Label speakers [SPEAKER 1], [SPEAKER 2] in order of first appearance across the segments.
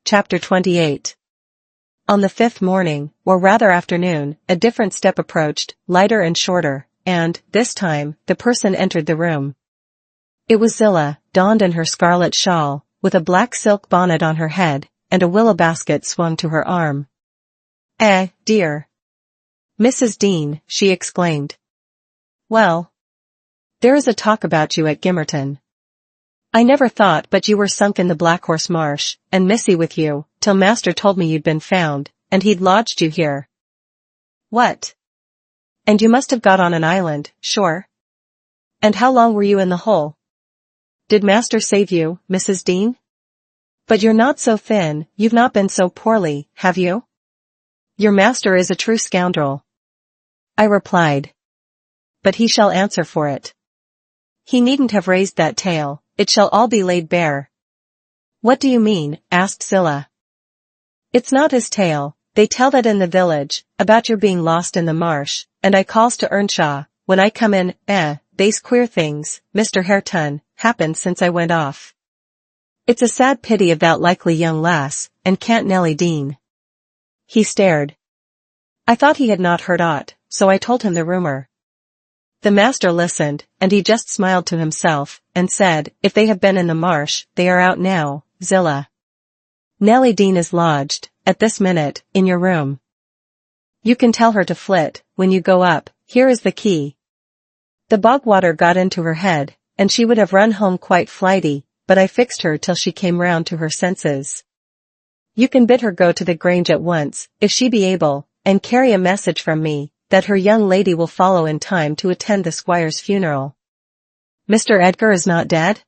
[SPEAKER 1] Chapter 28. On the fifth morning, or rather afternoon, a different step approached, lighter and shorter, and, this time, the person entered the room. It was Zillah, donned in her scarlet shawl, with a black silk bonnet on her head, and a willow basket swung to her arm. Dear. Mrs. Dean, she exclaimed. Well. There is a talk about you at Gimmerton. I never thought but you were sunk in the Black Horse Marsh, and missy with you, till master told me you'd been found, and he'd lodged you here. What? And you must have got on an island, sure? And how long were you in the hole? Did master save you, Mrs. Dean? But you're not so thin, you've not been so poorly, have you? Your master is a true scoundrel. I replied. But he shall answer for it. He needn't have raised that tale, it shall all be laid bare. What do you mean? Asked Zillah. It's not his tale, they tell that in the village, about your being lost in the marsh, and I calls to Earnshaw, when I come in, they's queer things, Mr. Hareton, happened since I went off. It's a sad pity of that likely young lass, and can't Nellie Dean. He stared. I thought he had not heard aught, so I told him the rumor. The master listened, and he just smiled to himself, and said, if they have been in the marsh, they are out now, Zillah. Nellie Dean is lodged, at this minute, in your room. You can tell her to flit, when you go up, here is the key. The bog water got into her head, and she would have run home quite flighty, but I fixed her till she came round to her senses. You can bid her go to the Grange at once, if she be able, and carry a message from me, that her young lady will follow in time to attend the squire's funeral. Mr. Edgar is not dead?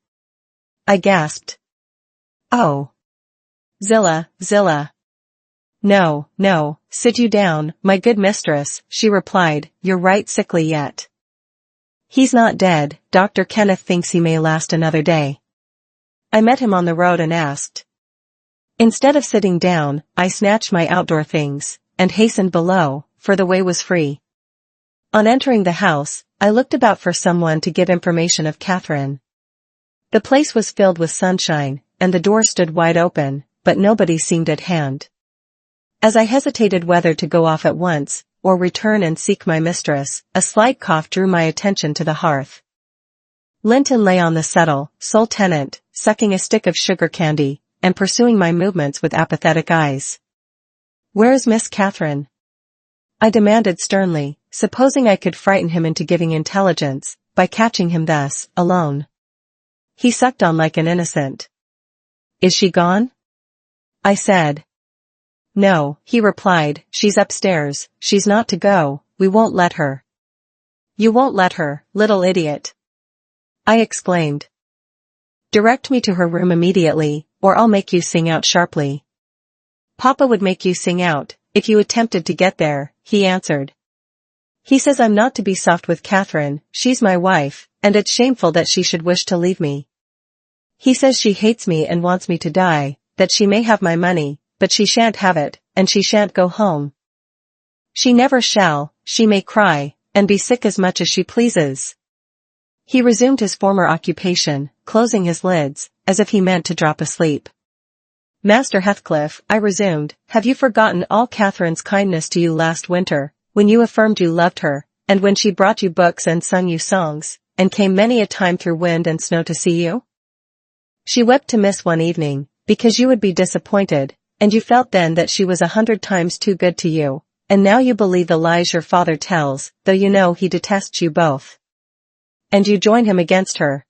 [SPEAKER 1] I gasped. Oh. Zillah. No, sit you down, my good mistress, she replied, you're right sickly yet. He's not dead, Dr. Kenneth thinks he may last another day. I met him on the road and asked. Instead of sitting down, I snatched my outdoor things, and hastened below, for the way was free. On entering the house, I looked about for someone to give information of Catherine. The place was filled with sunshine, and the door stood wide open, but nobody seemed at hand. As I hesitated whether to go off at once, or return and seek my mistress, a slight cough drew my attention to the hearth. Linton lay on the settle, sole tenant, sucking a stick of sugar candy, and pursuing my movements with apathetic eyes. Where is Miss Catherine? I demanded sternly, supposing I could frighten him into giving intelligence, by catching him thus, alone. He sucked on like an innocent. Is she gone? I said. No, he replied, she's upstairs, she's not to go, we won't let her. You won't let her, little idiot. I exclaimed. Direct me to her room immediately, or I'll make you sing out sharply. Papa would make you sing out, if you attempted to get there, he answered. He says I'm not to be soft with Catherine, she's my wife, and it's shameful that she should wish to leave me. He says she hates me and wants me to die, that she may have my money, but she shan't have it, and she shan't go home. She never shall, she may cry, and be sick as much as she pleases. He resumed his former occupation, closing his lids, as if he meant to drop asleep. Master Heathcliff, I resumed, have you forgotten all Catherine's kindness to you last winter, when you affirmed you loved her, and when she brought you books and sung you songs, and came many a time through wind and snow to see you? She wept to miss one evening, because you would be disappointed, and you felt then that she was 100 times too good to you, and now you believe the lies your father tells, though you know he detests you both. And you join him against her.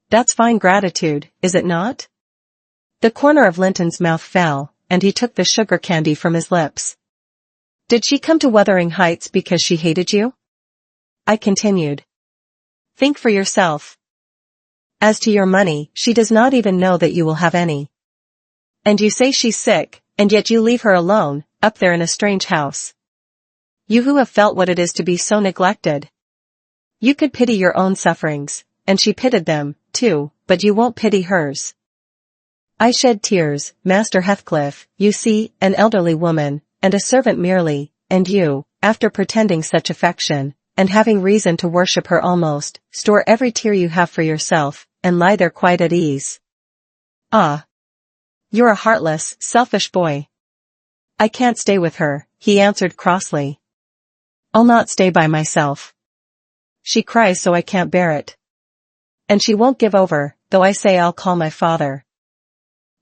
[SPEAKER 1] That's fine gratitude, is it not? The corner of Linton's mouth fell, and he took the sugar candy from his lips. Did she come to Wuthering Heights because she hated you? I continued. Think for yourself. As to your money, she does not even know that you will have any. And you say she's sick, and yet you leave her alone, up there in a strange house. You who have felt what it is to be so neglected. You could pity your own sufferings, and she pitied them, too, but you won't pity hers. I shed tears, Master Heathcliff, you see, an elderly woman, and a servant merely, and you, after pretending such affection, and having reason to worship her almost, store every tear you have for yourself, and lie there quite at ease. Ah! You're a heartless, selfish boy. I can't stay with her, he answered crossly. I'll not stay by myself. She cries so I can't bear it. And she won't give over, though I say I'll call my father.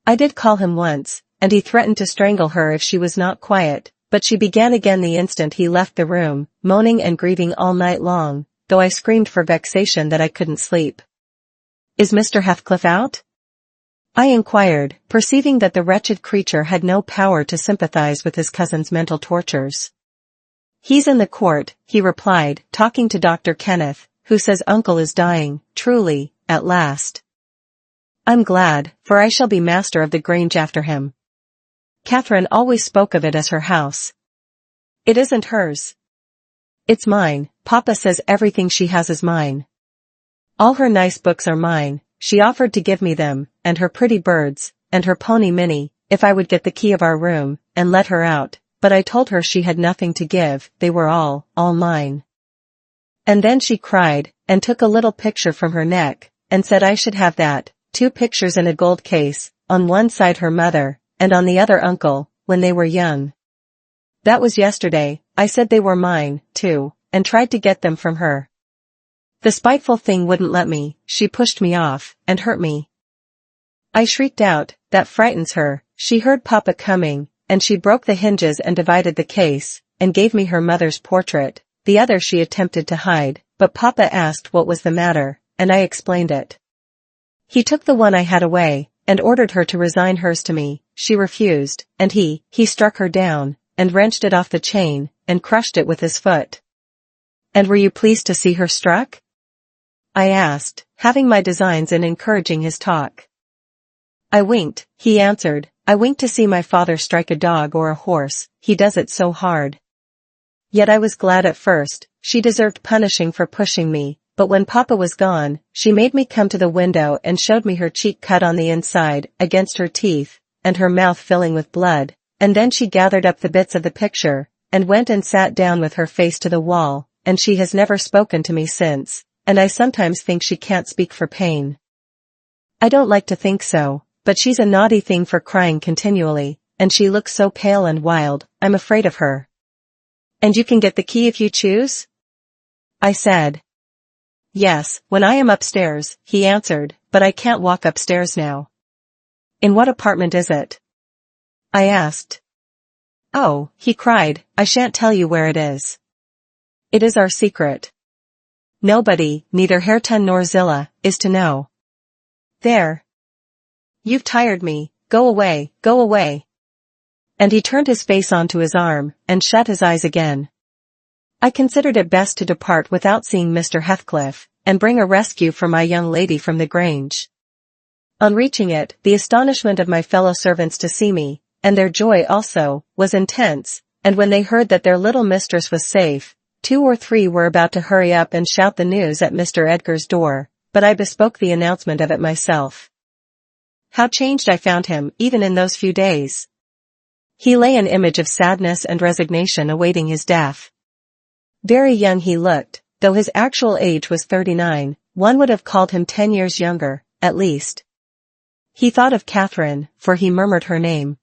[SPEAKER 1] I did call him once, and he threatened to strangle her if she was not quiet, but she began again the instant he left the room, moaning and grieving all night long, though I screamed for vexation that I couldn't sleep. Is Mr. Heathcliff out? I inquired, perceiving that the wretched creature had no power to sympathize with his cousin's mental tortures. He's in the court, he replied, talking to Dr. Kenneth, who says uncle is dying, truly, at last. I'm glad, for I shall be master of the Grange after him. Catherine always spoke of it as her house. It isn't hers. It's mine. Papa says everything she has is mine. All her nice books are mine. She offered to give me them, and her pretty birds, and her pony Minnie, if I would get the key of our room, and let her out, but I told her she had nothing to give, they were all mine. And then she cried, and took a little picture from her neck, and said I should have that, 2 pictures in a gold case, on one side her mother, and on the other uncle, when they were young. That was yesterday. I said they were mine, too, and tried to get them from her. The spiteful thing wouldn't let me, she pushed me off, and hurt me. I shrieked out, that frightens her, she heard Papa coming, and she broke the hinges and divided the case, and gave me her mother's portrait, the other she attempted to hide, but Papa asked what was the matter, and I explained it. He took the one I had away, and ordered her to resign hers to me. She refused, and he struck her down, and wrenched it off the chain, and crushed it with his foot. And were you pleased to see her struck? I asked, having my designs in encouraging his talk. I winked, he answered, I winked to see my father strike a dog or a horse, he does it so hard. Yet I was glad at first, she deserved punishing for pushing me, but when Papa was gone, she made me come to the window and showed me her cheek cut on the inside, against her teeth, and her mouth filling with blood, and then she gathered up the bits of the picture, and went and sat down with her face to the wall, and she has never spoken to me since, and I sometimes think she can't speak for pain. I don't like to think so, but she's a naughty thing for crying continually, and she looks so pale and wild, I'm afraid of her. And you can get the key if you choose? I said. Yes, when I am upstairs, he answered, but I can't walk upstairs now. In what apartment is it? I asked. Oh, he cried, I shan't tell you where it is. It is our secret. Nobody, neither Hareton nor Zillah, is to know. There. You've tired me, go away, go away. And he turned his face onto his arm, and shut his eyes again. I considered it best to depart without seeing Mr. Heathcliff, and bring a rescue for my young lady from the Grange. On reaching it, the astonishment of my fellow servants to see me, and their joy also, was intense, and when they heard that their little mistress was safe, 2 or 3 were about to hurry up and shout the news at Mr. Edgar's door, but I bespoke the announcement of it myself. How changed I found him, even in those few days. He lay an image of sadness and resignation awaiting his death. Very young he looked, though his actual age was 39, one would have called him 10 years younger, at least. He thought of Catherine, for he murmured her name.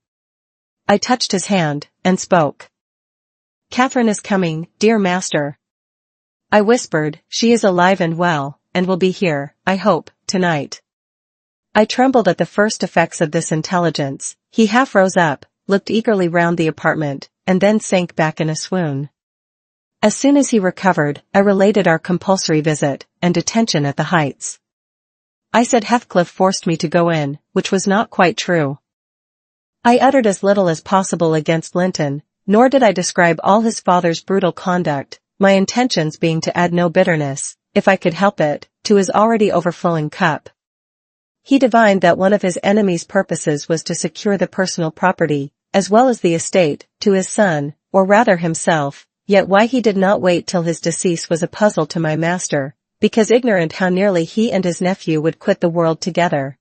[SPEAKER 1] I touched his hand, and spoke. Catherine is coming, dear master. I whispered, she is alive and well, and will be here, I hope, tonight. I trembled at the first effects of this intelligence. He half rose up, looked eagerly round the apartment, and then sank back in a swoon. As soon as he recovered, I related our compulsory visit, and detention at the Heights. I said Heathcliff forced me to go in, which was not quite true. I uttered as little as possible against Linton, nor did I describe all his father's brutal conduct, my intentions being to add no bitterness, if I could help it, to his already overflowing cup. He divined that one of his enemy's purposes was to secure the personal property, as well as the estate, to his son, or rather himself, yet why he did not wait till his decease was a puzzle to my master, because ignorant how nearly he and his nephew would quit the world together.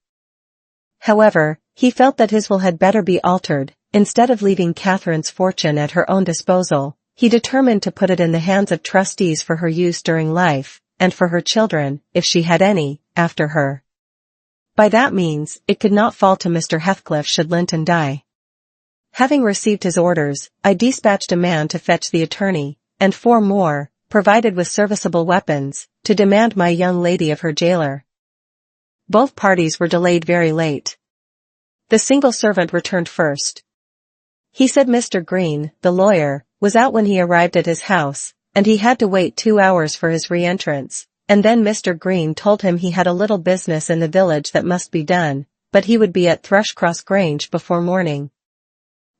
[SPEAKER 1] However, he felt that his will had better be altered. Instead of leaving Catherine's fortune at her own disposal, he determined to put it in the hands of trustees for her use during life, and for her children, if she had any, after her. By that means, it could not fall to Mr. Heathcliff should Linton die. Having received his orders, I dispatched a man to fetch the attorney, and 4 more, provided with serviceable weapons, to demand my young lady of her jailer. Both parties were delayed very late. The single servant returned first. He said Mr. Green, the lawyer, was out when he arrived at his house, and he had to wait 2 hours for his re-entrance, and then Mr. Green told him he had a little business in the village that must be done, but he would be at Thrushcross Grange before morning.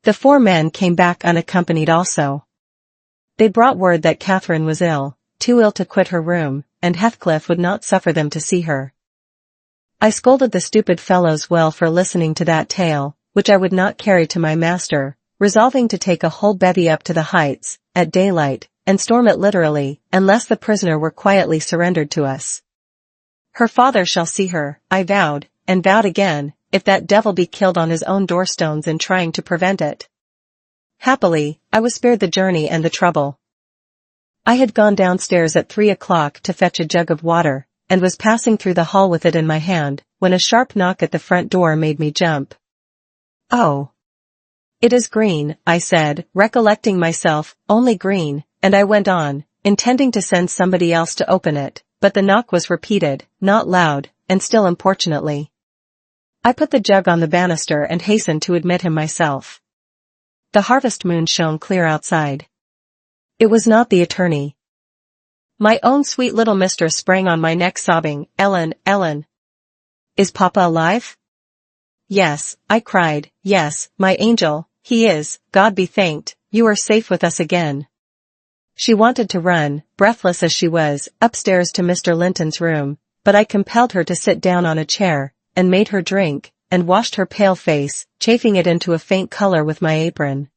[SPEAKER 1] The 4 men came back unaccompanied also. They brought word that Catherine was ill, too ill to quit her room, and Heathcliff would not suffer them to see her. I scolded the stupid fellows well for listening to that tale, which I would not carry to my master, resolving to take a whole bevy up to the Heights, at daylight, and storm it literally, unless the prisoner were quietly surrendered to us. Her father shall see her, I vowed, and vowed again, if that devil be killed on his own doorstones in trying to prevent it. Happily, I was spared the journey and the trouble. I had gone downstairs at 3 o'clock to fetch a jug of water, and was passing through the hall with it in my hand, when a sharp knock at the front door made me jump. "Oh. It is Green," I said, recollecting myself, only Green, and I went on, intending to send somebody else to open it, but the knock was repeated, not loud, and still importunately. I put the jug on the banister and hastened to admit him myself. The harvest moon shone clear outside. It was not the attorney. My own sweet little mistress sprang on my neck sobbing, "Ellen, Ellen! Is Papa alive?" "Yes," I cried, "yes, my angel, he is, God be thanked, you are safe with us again." She wanted to run, breathless as she was, upstairs to Mr. Linton's room, but I compelled her to sit down on a chair, and made her drink, and washed her pale face, chafing it into a faint color with my apron.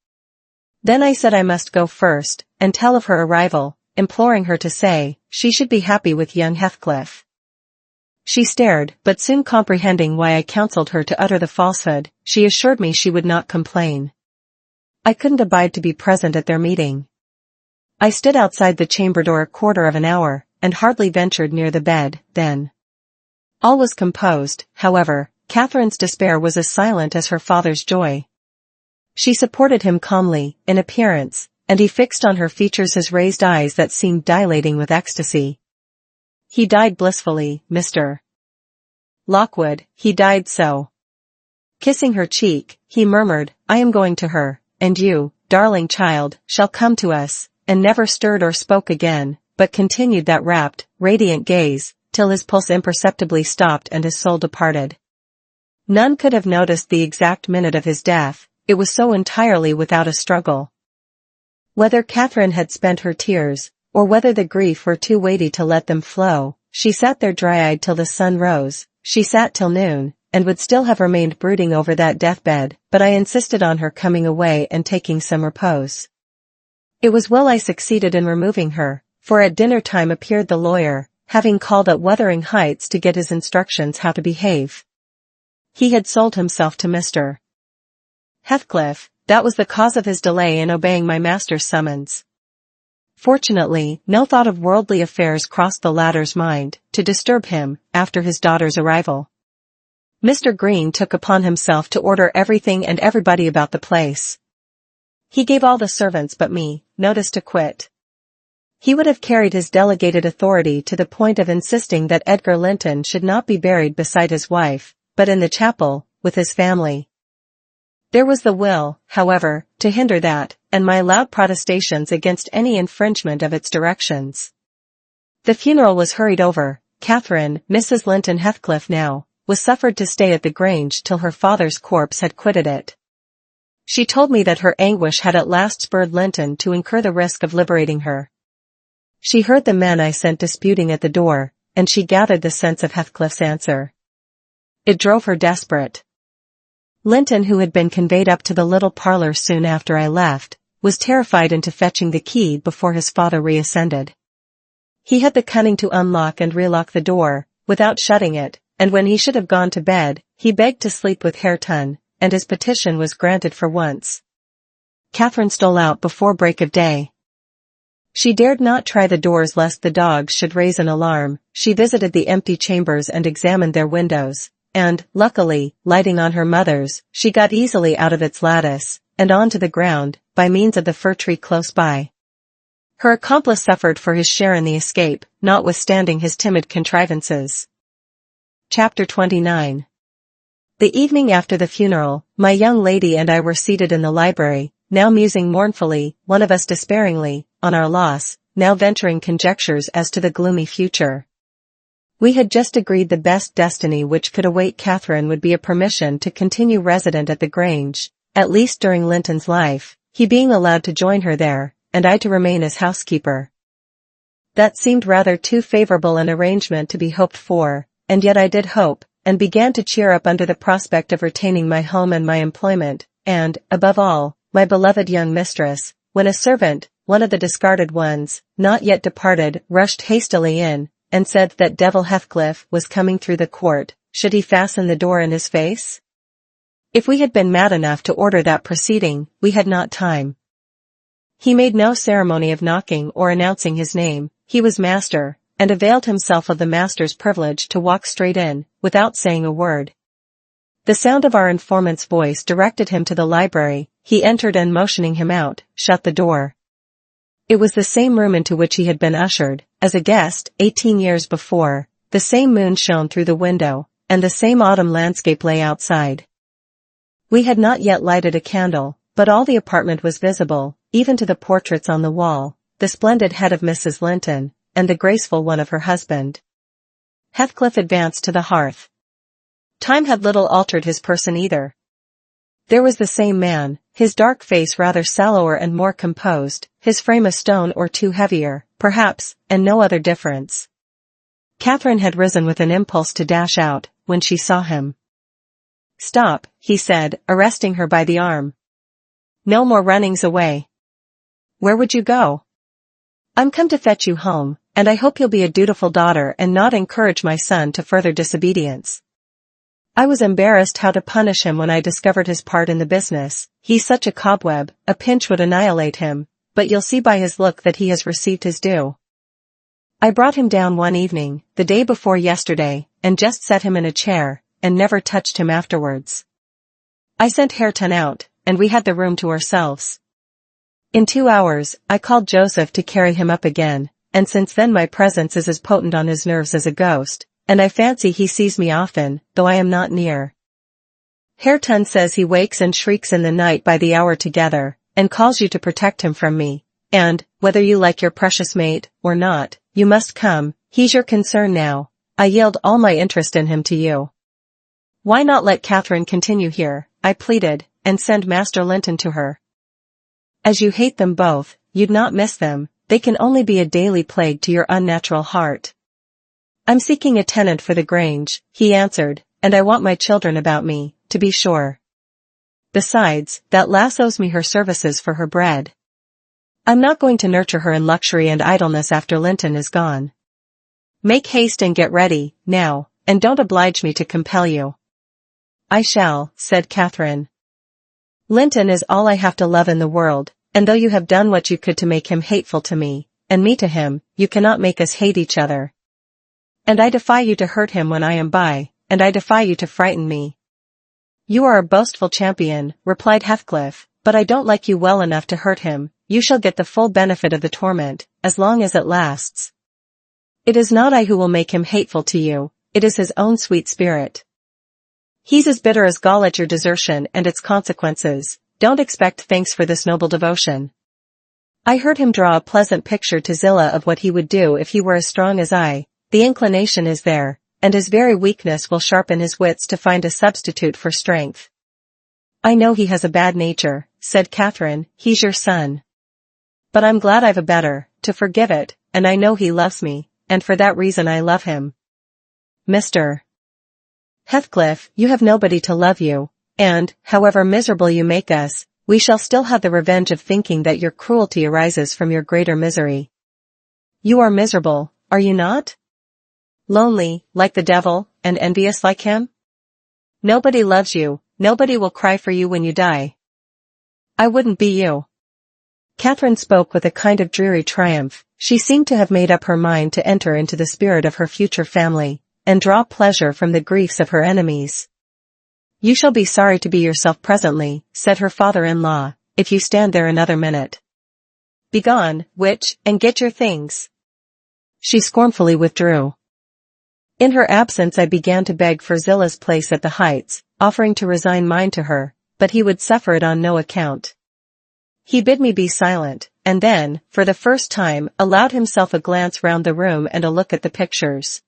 [SPEAKER 1] Then I said I must go first, and tell of her arrival, imploring her to say, she should be happy with young Heathcliff. She stared, but soon comprehending why I counseled her to utter the falsehood, she assured me she would not complain. I couldn't abide to be present at their meeting. I stood outside the chamber door a quarter of an hour, and hardly ventured near the bed, then. All was composed, however. Catherine's despair was as silent as her father's joy. She supported him calmly, in appearance, and he fixed on her features his raised eyes that seemed dilating with ecstasy. "He died blissfully, Mr. Lockwood, he died so." Kissing her cheek, he murmured, "I am going to her, and you, darling child, shall come to us," and never stirred or spoke again, but continued that rapt, radiant gaze, till his pulse imperceptibly stopped and his soul departed. None could have noticed the exact minute of his death, it was so entirely without a struggle. Whether Catherine had spent her tears, or whether the grief were too weighty to let them flow, she sat there dry-eyed till the sun rose. She sat till noon, and would still have remained brooding over that deathbed, but I insisted on her coming away and taking some repose. It was well I succeeded in removing her, for at dinner time appeared the lawyer, having called at Wuthering Heights to get his instructions how to behave. He had sold himself to Mr. Heathcliff. That was the cause of his delay in obeying my master's summons. Fortunately, no thought of worldly affairs crossed the latter's mind, to disturb him, after his daughter's arrival. Mr. Green took upon himself to order everything and everybody about the place. He gave all the servants but me notice to quit. He would have carried his delegated authority to the point of insisting that Edgar Linton should not be buried beside his wife, but in the chapel, with his family. There was the will, however, to hinder that, and my loud protestations against any infringement of its directions. The funeral was hurried over. Catherine, Mrs. Linton Heathcliff now, was suffered to stay at the Grange till her father's corpse had quitted it. She told me that her anguish had at last spurred Linton to incur the risk of liberating her. She heard the men I sent disputing at the door, and she gathered the sense of Heathcliff's answer. It drove her desperate. Linton, who had been conveyed up to the little parlour soon after I left, was terrified into fetching the key before his father reascended. He had the cunning to unlock and relock the door, without shutting it, and when he should have gone to bed, he begged to sleep with Hareton, and his petition was granted for once. Catherine stole out before break of day. She dared not try the doors lest the dogs should raise an alarm. She visited the empty chambers and examined their windows, and, luckily, lighting on her mother's, she got easily out of its lattice, and onto the ground, by means of the fir tree close by. Her accomplice suffered for his share in the escape, notwithstanding his timid contrivances. Chapter 29. The evening after the funeral, my young lady and I were seated in the library, now musing mournfully, one of us despairingly, on our loss, now venturing conjectures as to the gloomy future. We had just agreed the best destiny which could await Catherine would be a permission to continue resident at the Grange, at least during Linton's life, he being allowed to join her there, and I to remain as housekeeper. That seemed rather too favorable an arrangement to be hoped for, and yet I did hope, and began to cheer up under the prospect of retaining my home and my employment, and, above all, my beloved young mistress, when a servant, one of the discarded ones, not yet departed, rushed hastily in, and said that devil Heathcliff was coming through the court. Should he fasten the door in his face? If we had been mad enough to order that proceeding, we had not time. He made no ceremony of knocking or announcing his name. He was master, and availed himself of the master's privilege to walk straight in, without saying a word. The sound of our informant's voice directed him to the library. He entered and motioning him out, shut the door. It was the same room into which he had been ushered, as a guest, 18 years before. The same moon shone through the window, and the same autumn landscape lay outside. We had not yet lighted a candle, but all the apartment was visible, even to the portraits on the wall, the splendid head of Mrs. Linton, and the graceful one of her husband. Heathcliff advanced to the hearth. Time had little altered his person either. There was the same man, his dark face rather sallower and more composed, his frame a stone or two heavier, perhaps, and no other difference. Catherine had risen with an impulse to dash out, when she saw him. "Stop," he said, arresting her by the arm. "No more runnings away." "Where would you go?" "I'm come to fetch you home, and I hope you'll be a dutiful daughter and not encourage my son to further disobedience." I was embarrassed how to punish him when I discovered his part in the business. He's such a cobweb, a pinch would annihilate him, but you'll see by his look that he has received his due. I brought him down one evening, the day before yesterday, and just set him in a chair, and never touched him afterwards. I sent Hareton out, and we had the room to ourselves. In 2 hours, I called Joseph to carry him up again, and since then my presence is as potent on his nerves as a ghost, and I fancy he sees me often, though I am not near. Hareton says he wakes and shrieks in the night by the hour together, and calls you to protect him from me, and, whether you like your precious mate, or not, you must come. He's your concern now. I yield all my interest in him to you. Why not let Catherine continue here, I pleaded, and send Master Linton to her? As you hate them both, you'd not miss them. They can only be a daily plague to your unnatural heart. I'm seeking a tenant for the Grange, he answered, and I want my children about me, to be sure. Besides, that lass owes me her services for her bread. I'm not going to nurture her in luxury and idleness after Linton is gone. Make haste and get ready, now, and don't oblige me to compel you. I shall, said Catherine. Linton is all I have to love in the world, and though you have done what you could to make him hateful to me, and me to him, you cannot make us hate each other. And I defy you to hurt him when I am by, and I defy you to frighten me. You are a boastful champion, replied Heathcliff, but I don't like you well enough to hurt him. You shall get the full benefit of the torment, as long as it lasts. It is not I who will make him hateful to you, it is his own sweet spirit. He's as bitter as gall at your desertion and its consequences. Don't expect thanks for this noble devotion. I heard him draw a pleasant picture to Zillah of what he would do if he were as strong as I. The inclination is there, and his very weakness will sharpen his wits to find a substitute for strength. I know he has a bad nature, said Catherine, he's your son. But I'm glad I've a better, to forgive it, and I know he loves me, and for that reason I love him. Mr. Heathcliff, you have nobody to love you, and, however miserable you make us, we shall still have the revenge of thinking that your cruelty arises from your greater misery. You are miserable, are you not? Lonely, like the devil, and envious like him? Nobody loves you, nobody will cry for you when you die. I wouldn't be you. Catherine spoke with a kind of dreary triumph. She seemed to have made up her mind to enter into the spirit of her future family, and draw pleasure from the griefs of her enemies. You shall be sorry to be yourself presently, said her father-in-law, if you stand there another minute. Begone, witch, and get your things. She scornfully withdrew. In her absence I began to beg for Zilla's place at the Heights, offering to resign mine to her, but he would suffer it on no account. He bid me be silent, and then, for the first time, allowed himself a glance round the room and a look at the pictures.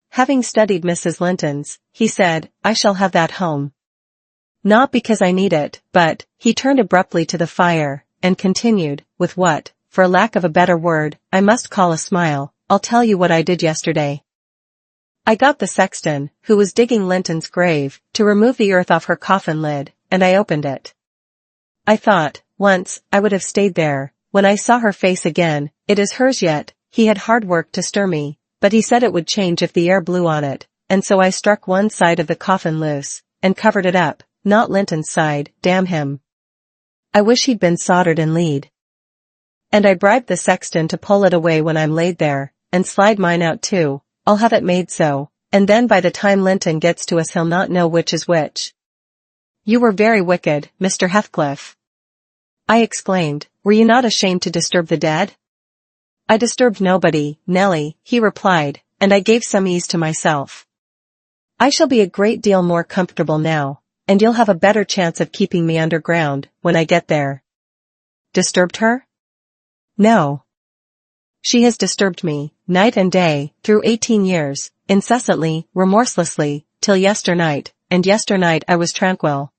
[SPEAKER 1] Having studied Mrs. Linton's, he said, I shall have that home. Not because I need it, but, he turned abruptly to the fire, and continued, with what, for lack of a better word, I must call a smile, I'll tell you what I did yesterday. I got the sexton, who was digging Linton's grave, to remove the earth off her coffin lid, and I opened it. I thought, once, I would have stayed there. When I saw her face again, it is hers yet. He had hard work to stir me, but he said it would change if the air blew on it, and so I struck one side of the coffin loose, and covered it up, not Linton's side, damn him. I wish he'd been soldered in lead. And I bribed the sexton to pull it away when I'm laid there, and slide mine out too. I'll have it made so, and then by the time Linton gets to us he'll not know which is which. You were very wicked, Mr. Heathcliff. I exclaimed, were you not ashamed to disturb the dead? I disturbed nobody, Nelly, he replied, and I gave some ease to myself. I shall be a great deal more comfortable now, and you'll have a better chance of keeping me underground, when I get there. Disturbed her? No. She has disturbed me, night and day, through 18 years, incessantly, remorselessly, till yesternight, and yesternight I was tranquil.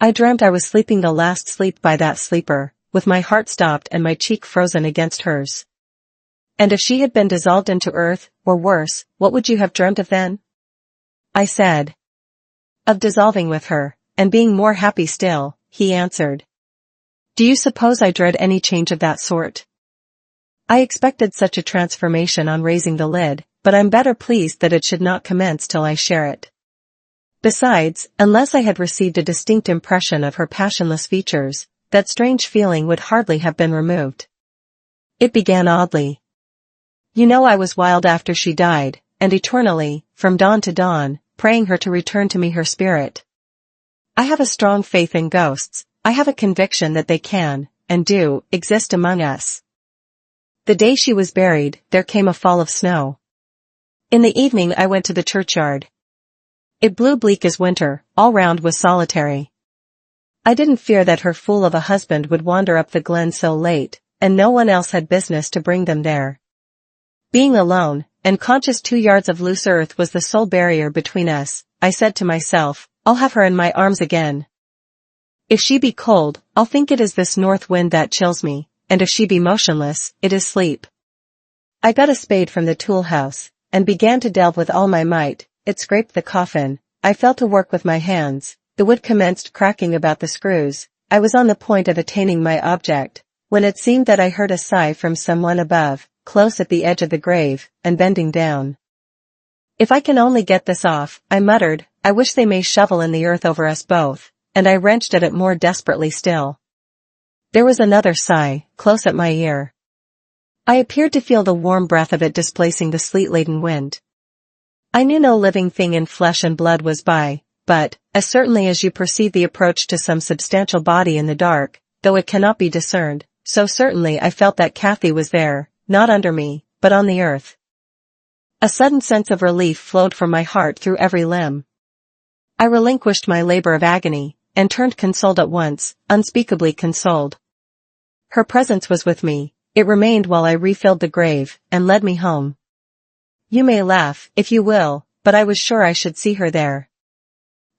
[SPEAKER 1] I dreamt I was sleeping the last sleep by that sleeper, with my heart stopped and my cheek frozen against hers. And if she had been dissolved into earth, or worse, what would you have dreamt of then? I said. Of dissolving with her, and being more happy still, he answered. Do you suppose I dread any change of that sort? I expected such a transformation on raising the lid, but I'm better pleased that it should not commence till I share it. Besides, unless I had received a distinct impression of her passionless features, that strange feeling would hardly have been removed. It began oddly. You know I was wild after she died, and eternally, from dawn to dawn, praying her to return to me her spirit. I have a strong faith in ghosts, I have a conviction that they can, and do, exist among us. The day she was buried, there came a fall of snow. In the evening I went to the churchyard. It blew bleak as winter, all round was solitary. I didn't fear that her fool of a husband would wander up the glen so late, and no one else had business to bring them there. Being alone, and conscious 2 yards of loose earth was the sole barrier between us, I said to myself, I'll have her in my arms again. If she be cold, I'll think it is this north wind that chills me, and if she be motionless, it is sleep. I got a spade from the tool house, and began to delve with all my might. It scraped the coffin, I fell to work with my hands, the wood commenced cracking about the screws, I was on the point of attaining my object, when it seemed that I heard a sigh from someone above, close at the edge of the grave, and bending down. If I can only get this off, I muttered, I wish they may shovel in the earth over us both, and I wrenched at it more desperately still. There was another sigh, close at my ear. I appeared to feel the warm breath of it displacing the sleet-laden wind. I knew no living thing in flesh and blood was by, but, as certainly as you perceive the approach to some substantial body in the dark, though it cannot be discerned, so certainly I felt that Cathy was there, not under me, but on the earth. A sudden sense of relief flowed from my heart through every limb. I relinquished my labor of agony, and turned consoled at once, unspeakably consoled. Her presence was with me, it remained while I refilled the grave, and led me home. You may laugh, if you will, but I was sure I should see her there.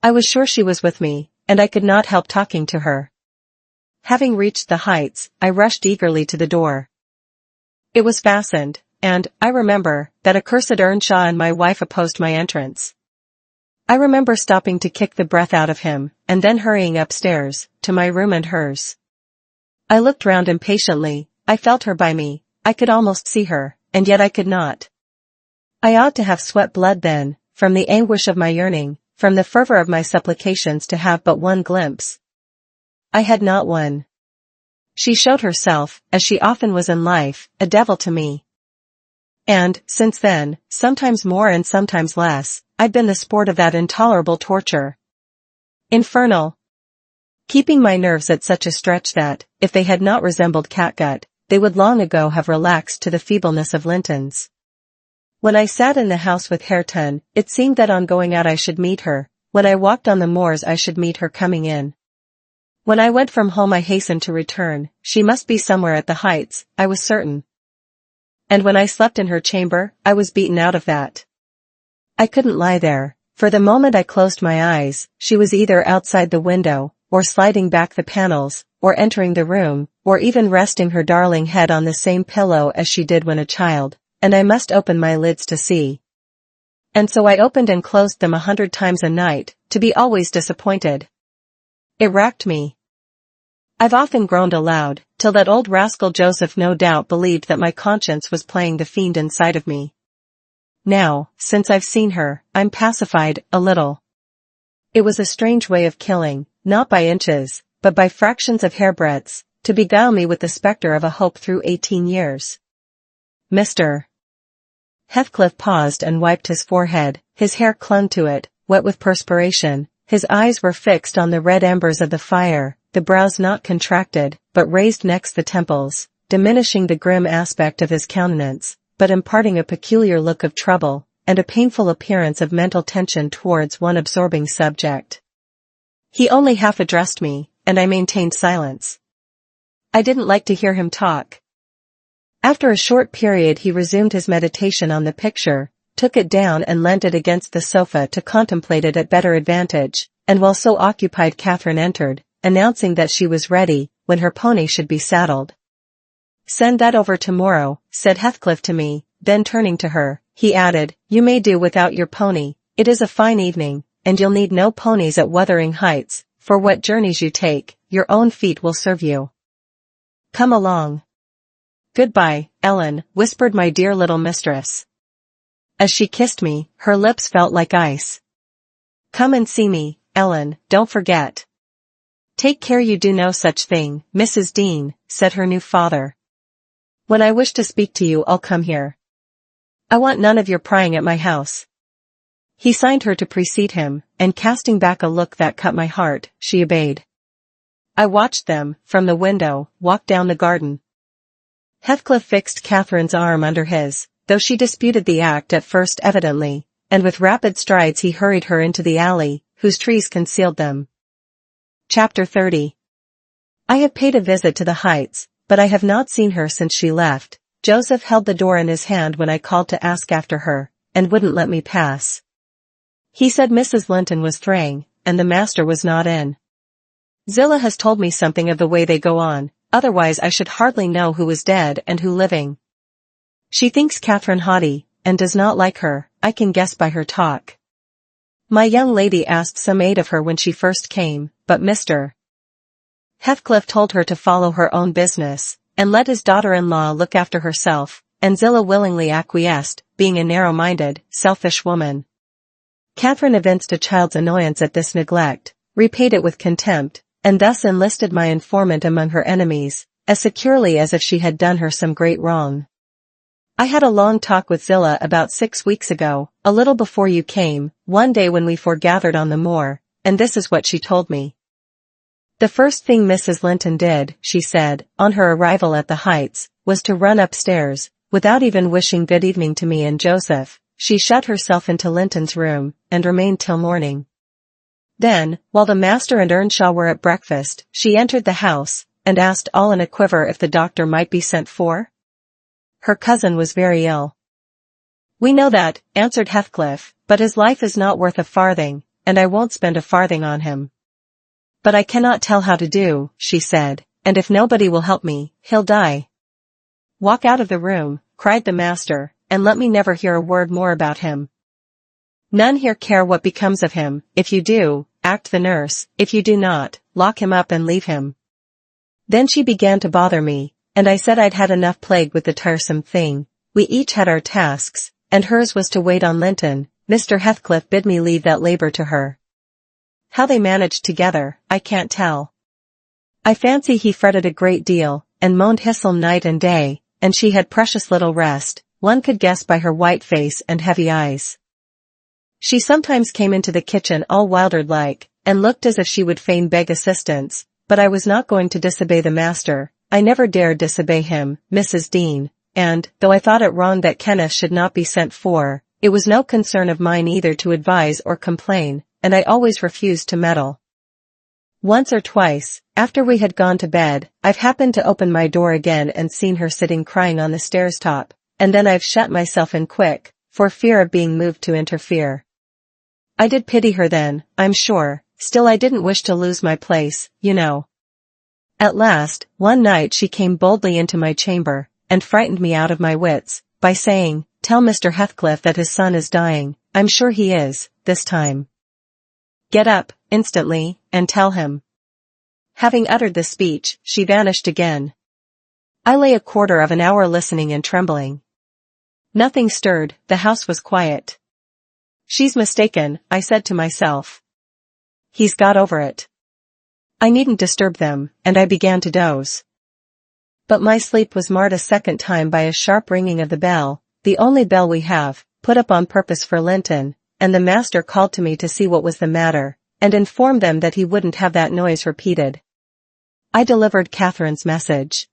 [SPEAKER 1] I was sure she was with me, and I could not help talking to her. Having reached the Heights, I rushed eagerly to the door. It was fastened, and, I remember, that accursed Earnshaw and my wife opposed my entrance. I remember stopping to kick the breath out of him, and then hurrying upstairs, to my room and hers. I looked round impatiently, I felt her by me, I could almost see her, and yet I could not. I ought to have sweat blood then, from the anguish of my yearning, from the fervor of my supplications to have but one glimpse. I had not one. She showed herself, as she often was in life, a devil to me. And, since then, sometimes more and sometimes less, I've been the sport of that intolerable torture. Infernal. Keeping my nerves at such a stretch that, if they had not resembled catgut, they would long ago have relaxed to the feebleness of Linton's. When I sat in the house with Hareton, it seemed that on going out I should meet her, when I walked on the moors I should meet her coming in. When I went from home I hastened to return, she must be somewhere at the Heights, I was certain. And when I slept in her chamber, I was beaten out of that. I couldn't lie there, for the moment I closed my eyes, she was either outside the window, or sliding back the panels, or entering the room, or even resting her darling head on the same pillow as she did when a child, and I must open my lids to see. And so I opened and closed them 100 times a night, to be always disappointed. It racked me. I've often groaned aloud, till that old rascal Joseph no doubt believed that my conscience was playing the fiend inside of me. Now, since I've seen her, I'm pacified, a little. It was a strange way of killing, not by inches, but by fractions of hairbreadths, to beguile me with the spectre of a hope through 18 years. Mr. Heathcliff paused and wiped his forehead, his hair clung to it, wet with perspiration, his eyes were fixed on the red embers of the fire, the brows not contracted, but raised next the temples, diminishing the grim aspect of his countenance, but imparting a peculiar look of trouble, and a painful appearance of mental tension towards one absorbing subject. He only half addressed me, and I maintained silence. I didn't like to hear him talk. After a short period he resumed his meditation on the picture, took it down and leant it against the sofa to contemplate it at better advantage, and while so occupied Catherine entered, announcing that she was ready, when her pony should be saddled. "Send that over tomorrow," said Heathcliff to me, then turning to her, he added, "You may do without your pony, it is a fine evening, and you'll need no ponies at Wuthering Heights, for what journeys you take, your own feet will serve you. Come along." "Goodbye, Ellen," whispered my dear little mistress. As she kissed me, her lips felt like ice. "Come and see me, Ellen, don't forget." "Take care you do no such thing, Mrs. Dean," said her new father. "When I wish to speak to you I'll come here. I want none of your prying at my house." He signed her to precede him, and casting back a look that cut my heart, she obeyed. I watched them, from the window, walk down the garden. Heathcliff fixed Catherine's arm under his, though she disputed the act at first evidently, and with rapid strides he hurried her into the alley, whose trees concealed them. Chapter 30. I have paid a visit to the Heights, but I have not seen her since she left. Joseph held the door in his hand when I called to ask after her, and wouldn't let me pass. He said Mrs. Linton was straying, and the master was not in. Zillah has told me something of the way they go on, otherwise I should hardly know who is dead and who living. She thinks Catherine haughty, and does not like her, I can guess by her talk. My young lady asked some aid of her when she first came, but Mr. Heathcliff told her to follow her own business, and let his daughter-in-law look after herself, and Zillah willingly acquiesced, being a narrow-minded, selfish woman. Catherine evinced a child's annoyance at this neglect, repaid it with contempt, and thus enlisted my informant among her enemies, as securely as if she had done her some great wrong. I had a long talk with Zillah about 6 weeks ago, a little before you came, one day when we foregathered on the moor, and this is what she told me. The first thing Mrs. Linton did, she said, on her arrival at the Heights, was to run upstairs, without even wishing good evening to me and Joseph. She shut herself into Linton's room, and remained till morning. Then, while the master and Earnshaw were at breakfast, she entered the house, and asked all in a quiver if the doctor might be sent for. Her cousin was very ill. "We know that," answered Heathcliff, "but his life is not worth a farthing, and I won't spend a farthing on him." "But I cannot tell how to do," she said, "and if nobody will help me, he'll die." "Walk out of the room," cried the master, "and let me never hear a word more about him. None here care what becomes of him. If you do, act the nurse, if you do not, lock him up and leave him." Then she began to bother me, and I said I'd had enough plague with the tiresome thing. We each had our tasks, and hers was to wait on Linton. Mr. Heathcliff bid me leave that labor to her. How they managed together, I can't tell. I fancy he fretted a great deal, and moaned Hisselm night and day, and she had precious little rest, one could guess by her white face and heavy eyes. She sometimes came into the kitchen all wildered-like, and looked as if she would fain beg assistance, but I was not going to disobey the master. I never dared disobey him, Mrs. Dean, and, though I thought it wrong that Kenneth should not be sent for, it was no concern of mine either to advise or complain, and I always refused to meddle. Once or twice, after we had gone to bed, I've happened to open my door again and seen her sitting crying on the stairs top, and then I've shut myself in quick, for fear of being moved to interfere. I did pity her then, I'm sure, still I didn't wish to lose my place, you know. At last, one night she came boldly into my chamber, and frightened me out of my wits, by saying, "Tell Mr. Heathcliff that his son is dying, I'm sure he is, this time. Get up, instantly, and tell him." Having uttered this speech, she vanished again. I lay a quarter of an hour listening and trembling. Nothing stirred, the house was quiet. She's mistaken, I said to myself. He's got over it. I needn't disturb them, and I began to doze. But my sleep was marred a second time by a sharp ringing of the bell, the only bell we have, put up on purpose for Linton, and the master called to me to see what was the matter, and informed them that he wouldn't have that noise repeated. I delivered Catherine's message.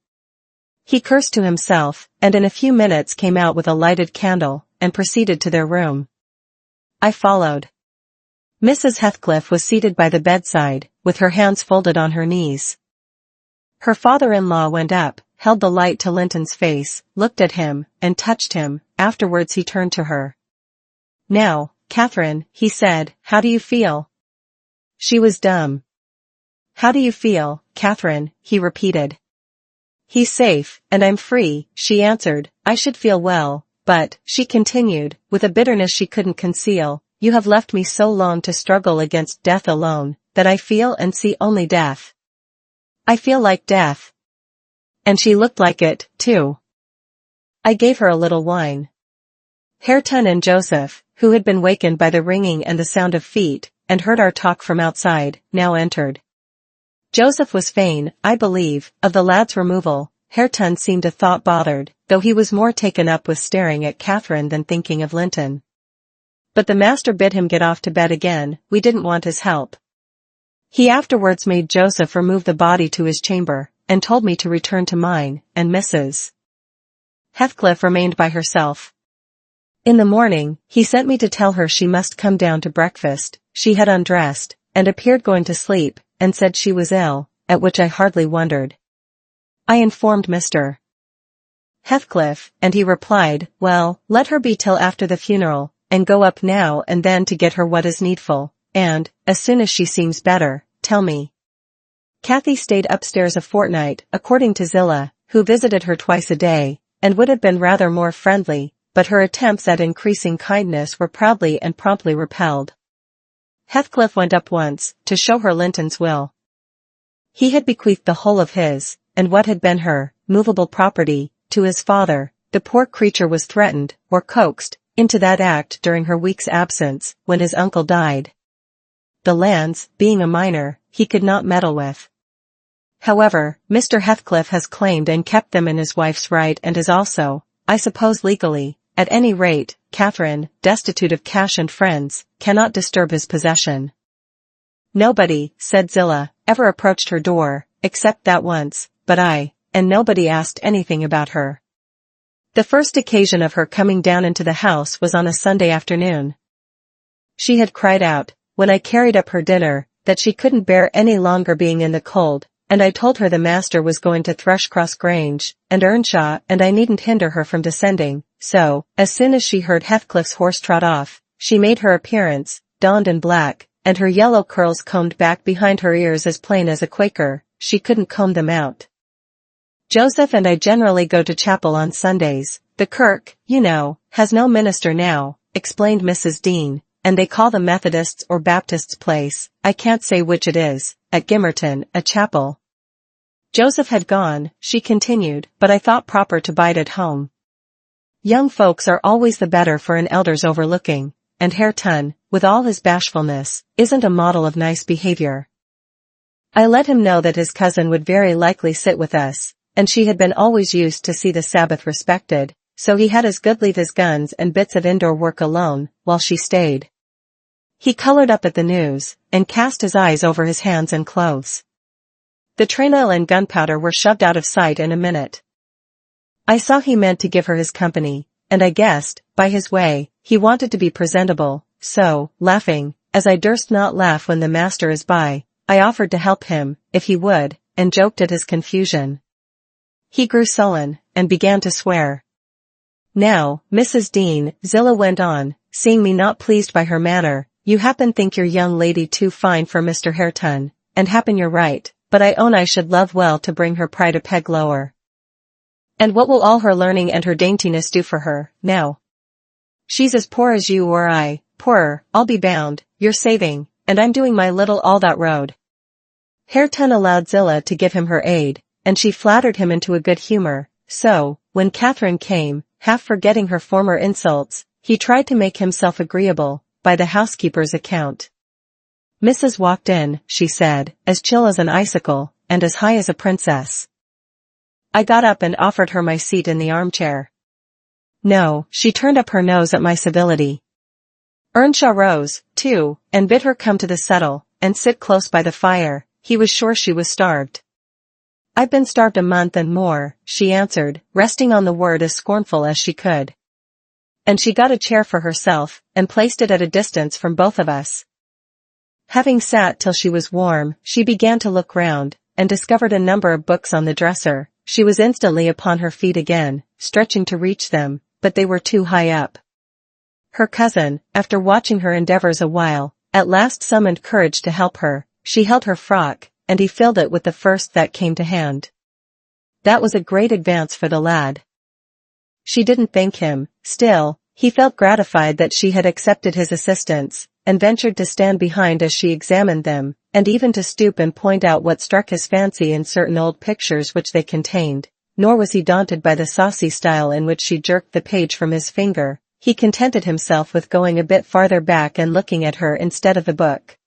[SPEAKER 1] He cursed to himself, and in a few minutes came out with a lighted candle, and proceeded to their room. I followed. Mrs. Heathcliff was seated by the bedside, with her hands folded on her knees. Her father-in-law went up, held the light to Linton's face, looked at him, and touched him. Afterwards he turned to her. "Now, Catherine," he said, "how do you feel?" She was dumb. "How do you feel, Catherine?" he repeated. "He's safe, and I'm free," she answered. "I should feel well, but," she continued, with a bitterness she couldn't conceal, "you have left me so long to struggle against death alone, that I feel and see only death. I feel like death." And she looked like it, too. I gave her a little wine. Hareton and Joseph, who had been wakened by the ringing and the sound of feet, and heard our talk from outside, now entered. Joseph was fain, I believe, of the lad's removal. Hareton seemed a thought bothered, though he was more taken up with staring at Catherine than thinking of Linton. But the master bid him get off to bed again, we didn't want his help. He afterwards made Joseph remove the body to his chamber, and told me to return to mine, and Mrs. Heathcliff remained by herself. In the morning, he sent me to tell her she must come down to breakfast. She had undressed, and appeared going to sleep, and said she was ill, at which I hardly wondered. I informed Mr. Heathcliff, and he replied, "Well, let her be till after the funeral, and go up now and then to get her what is needful, and, as soon as she seems better, tell me." Cathy stayed upstairs a fortnight, according to Zillah, who visited her twice a day, and would have been rather more friendly, but her attempts at increasing kindness were proudly and promptly repelled. Heathcliff went up once, to show her Linton's will. He had bequeathed the whole of his, and what had been her, movable property, to his father. The poor creature was threatened, or coaxed, into that act during her week's absence, when his uncle died. The lands, being a minor, he could not meddle with. However, Mr. Heathcliff has claimed and kept them in his wife's right and is also, I suppose legally, at any rate, Catherine, destitute of cash and friends, cannot disturb his possession. Nobody, said Zillah, ever approached her door, except that once, but and nobody asked anything about her. The first occasion of her coming down into the house was on a Sunday afternoon. She had cried out, when I carried up her dinner, that she couldn't bear any longer being in the cold, and I told her the master was going to Thrushcross Grange, and Earnshaw, and I needn't hinder her from descending, so, as soon as she heard Heathcliff's horse trot off, she made her appearance, donned in black, and her yellow curls combed back behind her ears as plain as a Quaker. She couldn't comb them out. Joseph and I generally go to chapel on Sundays. The kirk, you know, has no minister now, explained Mrs. Dean, and they call the Methodists' or Baptists' place, I can't say which it is, at Gimmerton, a chapel. Joseph had gone, she continued, but I thought proper to bide at home. Young folks are always the better for an elder's overlooking, and Hareton, with all his bashfulness, isn't a model of nice behavior. I let him know that his cousin would very likely sit with us, and she had been always used to see the Sabbath respected, so he had as good leave his guns and bits of indoor work alone, while she stayed. He colored up at the news, and cast his eyes over his hands and clothes. The train oil and gunpowder were shoved out of sight in a minute. I saw he meant to give her his company, and I guessed, by his way, he wanted to be presentable, so, laughing, as I durst not laugh when the master is by, I offered to help him, if he would, and joked at his confusion. He grew sullen, and began to swear. Now, Mrs. Dean, Zillah went on, seeing me not pleased by her manner, you happen think your young lady too fine for Mr. Hareton, and happen you're right, but I own I should love well to bring her pride a peg lower. And what will all her learning and her daintiness do for her, now? She's as poor as you or I, poorer, I'll be bound, you're saving, and I'm doing my little all that road. Hareton allowed Zillah to give him her aid, and she flattered him into a good humor, so, when Catherine came, half forgetting her former insults, he tried to make himself agreeable, by the housekeeper's account. Mrs. walked in, she said, as chill as an icicle, and as high as a princess. I got up and offered her my seat in the armchair. No, she turned up her nose at my civility. Earnshaw rose, too, and bid her come to the settle, and sit close by the fire. He was sure she was starved. I've been starved a month and more, she answered, resting on the word as scornful as she could. And she got a chair for herself, and placed it at a distance from both of us. Having sat till she was warm, she began to look round, and discovered a number of books on the dresser. She was instantly upon her feet again, stretching to reach them, but they were too high up. Her cousin, after watching her endeavors a while, at last summoned courage to help her. She held her frock, and he filled it with the first that came to hand. That was a great advance for the lad. She didn't thank him, still, he felt gratified that she had accepted his assistance, and ventured to stand behind as she examined them, and even to stoop and point out what struck his fancy in certain old pictures which they contained. Nor was he daunted by the saucy style in which she jerked the page from his finger. He contented himself with going a bit farther back and looking at her instead of the book.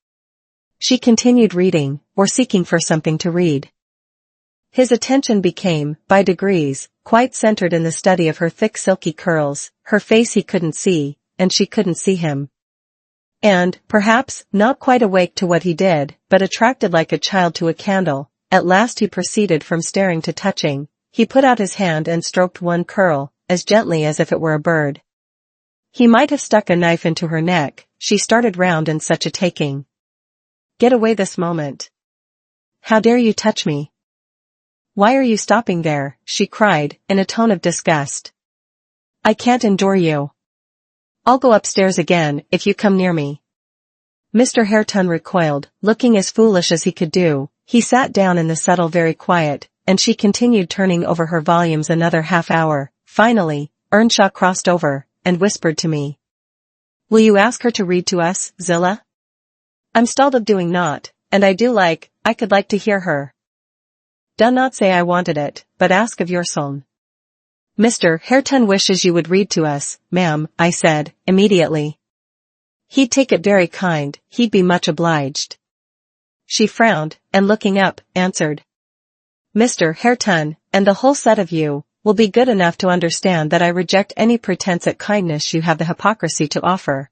[SPEAKER 1] She continued reading, or seeking for something to read. His attention became, by degrees, quite centered in the study of her thick silky curls. Her face he couldn't see, and she couldn't see him. And, perhaps, not quite awake to what he did, but attracted like a child to a candle, at last he proceeded from staring to touching. He put out his hand and stroked one curl, as gently as if it were a bird. He might have stuck a knife into her neck. She started round in such a taking. Get away this moment. How dare you touch me? Why are you stopping there? She cried, in a tone of disgust. I can't endure you. I'll go upstairs again, if you come near me. Mr. Hareton recoiled, looking as foolish as he could do. He sat down in the settle very quiet, and she continued turning over her volumes another half hour. Finally, Earnshaw crossed over, and whispered to me. Will you ask her to read to us, Zillah? I'm stalled of doing naught, and I could like to hear her. Do not say I wanted it, but ask of your son. Mr. Hareton wishes you would read to us, ma'am, I said, immediately. He'd take it very kind, he'd be much obliged. She frowned, and looking up, answered. Mr. Hareton, and the whole set of you, will be good enough to understand that I reject any pretense at kindness you have the hypocrisy to offer.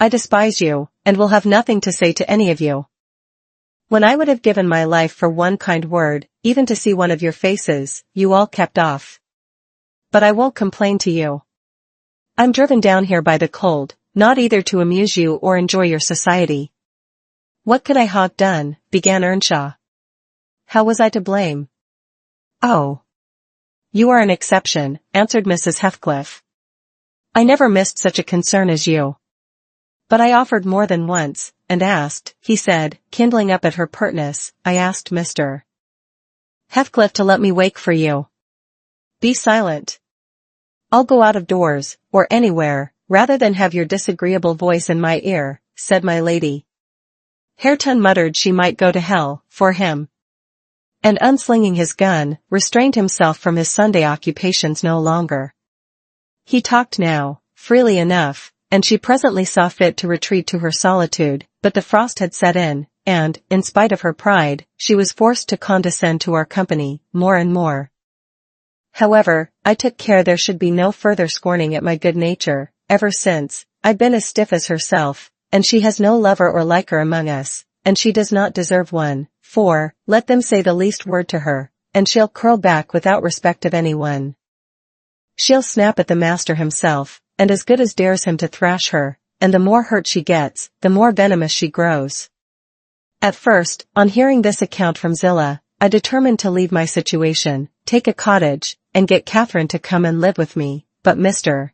[SPEAKER 1] I despise you, and will have nothing to say to any of you. When I would have given my life for one kind word, even to see one of your faces, you all kept off. But I won't complain to you. I'm driven down here by the cold, not either to amuse you or enjoy your society. What could I have done? Began Earnshaw. How was I to blame? Oh. You are an exception, answered Mrs. Heathcliff. I never missed such a concern as you. But I offered more than once, and asked, he said, kindling up at her pertness, I asked Mr. Heathcliff to let me wake for you. Be silent. I'll go out of doors, or anywhere, rather than have your disagreeable voice in my ear, said my lady. Hareton muttered she might go to hell, for him. And unslinging his gun, restrained himself from his Sunday occupations no longer. He talked now, freely enough, and she presently saw fit to retreat to her solitude, but the frost had set in, and, in spite of her pride, she was forced to condescend to our company, more and more. However, I took care there should be no further scorning at my good nature. Ever since, I've been as stiff as herself, and she has no lover or liker among us, and she does not deserve one, for, let them say the least word to her, and she'll curl back without respect of anyone. She'll snap at the master himself, and as good as dares him to thrash her, and the more hurt she gets, the more venomous she grows. At first, on hearing this account from Zillah, I determined to leave my situation, take a cottage, and get Catherine to come and live with me, but Mr.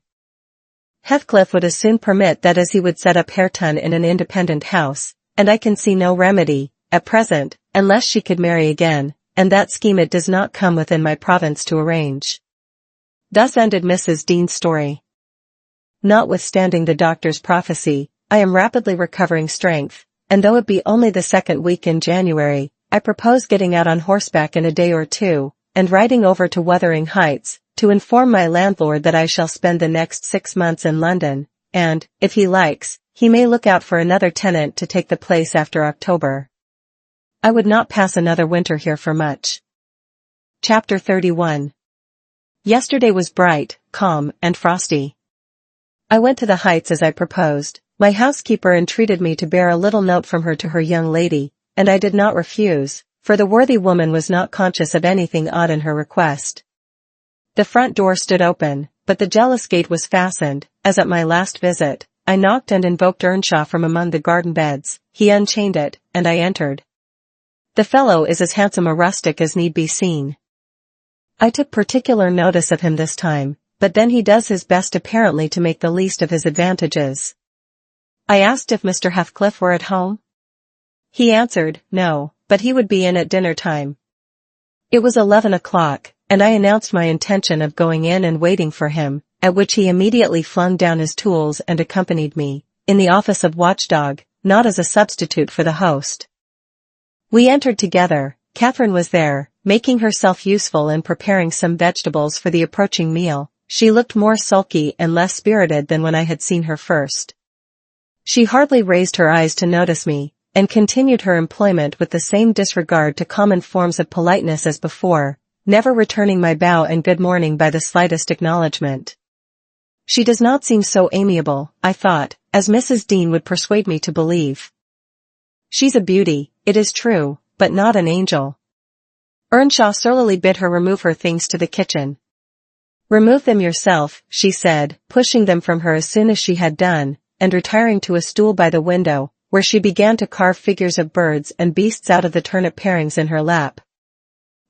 [SPEAKER 1] Heathcliff would as soon permit that as he would set up Hareton in an independent house, and I can see no remedy, at present, unless she could marry again, and that scheme it does not come within my province to arrange. Thus ended Mrs. Dean's story. Notwithstanding the doctor's prophecy, I am rapidly recovering strength, and though it be only the second week in January, I propose getting out on horseback in a day or two, and riding over to Wuthering Heights, to inform my landlord that I shall spend the next 6 months in London, and, if he likes, he may look out for another tenant to take the place after October. I would not pass another winter here for much. Chapter 31. Yesterday was bright, calm, and frosty. I went to the Heights as I proposed. My housekeeper entreated me to bear a little note from her to her young lady, and I did not refuse, for the worthy woman was not conscious of anything odd in her request. The front door stood open, but the jealous gate was fastened. As at my last visit, I knocked and invoked Earnshaw from among the garden beds. He unchained it, and I entered. The fellow is as handsome a rustic as need be seen. I took particular notice of him this time, but then he does his best apparently to make the least of his advantages. I asked if Mr. Heathcliff were at home. He answered, no, but he would be in at dinner time. It was 11 o'clock, and I announced my intention of going in and waiting for him, at which he immediately flung down his tools and accompanied me, in the office of watchdog, not as a substitute for the host. We entered together. Catherine was there, making herself useful in preparing some vegetables for the approaching meal. She looked more sulky and less spirited than when I had seen her first. She hardly raised her eyes to notice me, and continued her employment with the same disregard to common forms of politeness as before, never returning my bow and good morning by the slightest acknowledgement. She does not seem so amiable, I thought, as Mrs. Dean would persuade me to believe. She's a beauty, it is true, but not an angel. Earnshaw surlily bid her remove her things to the kitchen. Remove them yourself, she said, pushing them from her as soon as she had done, and retiring to a stool by the window, where she began to carve figures of birds and beasts out of the turnip parings in her lap.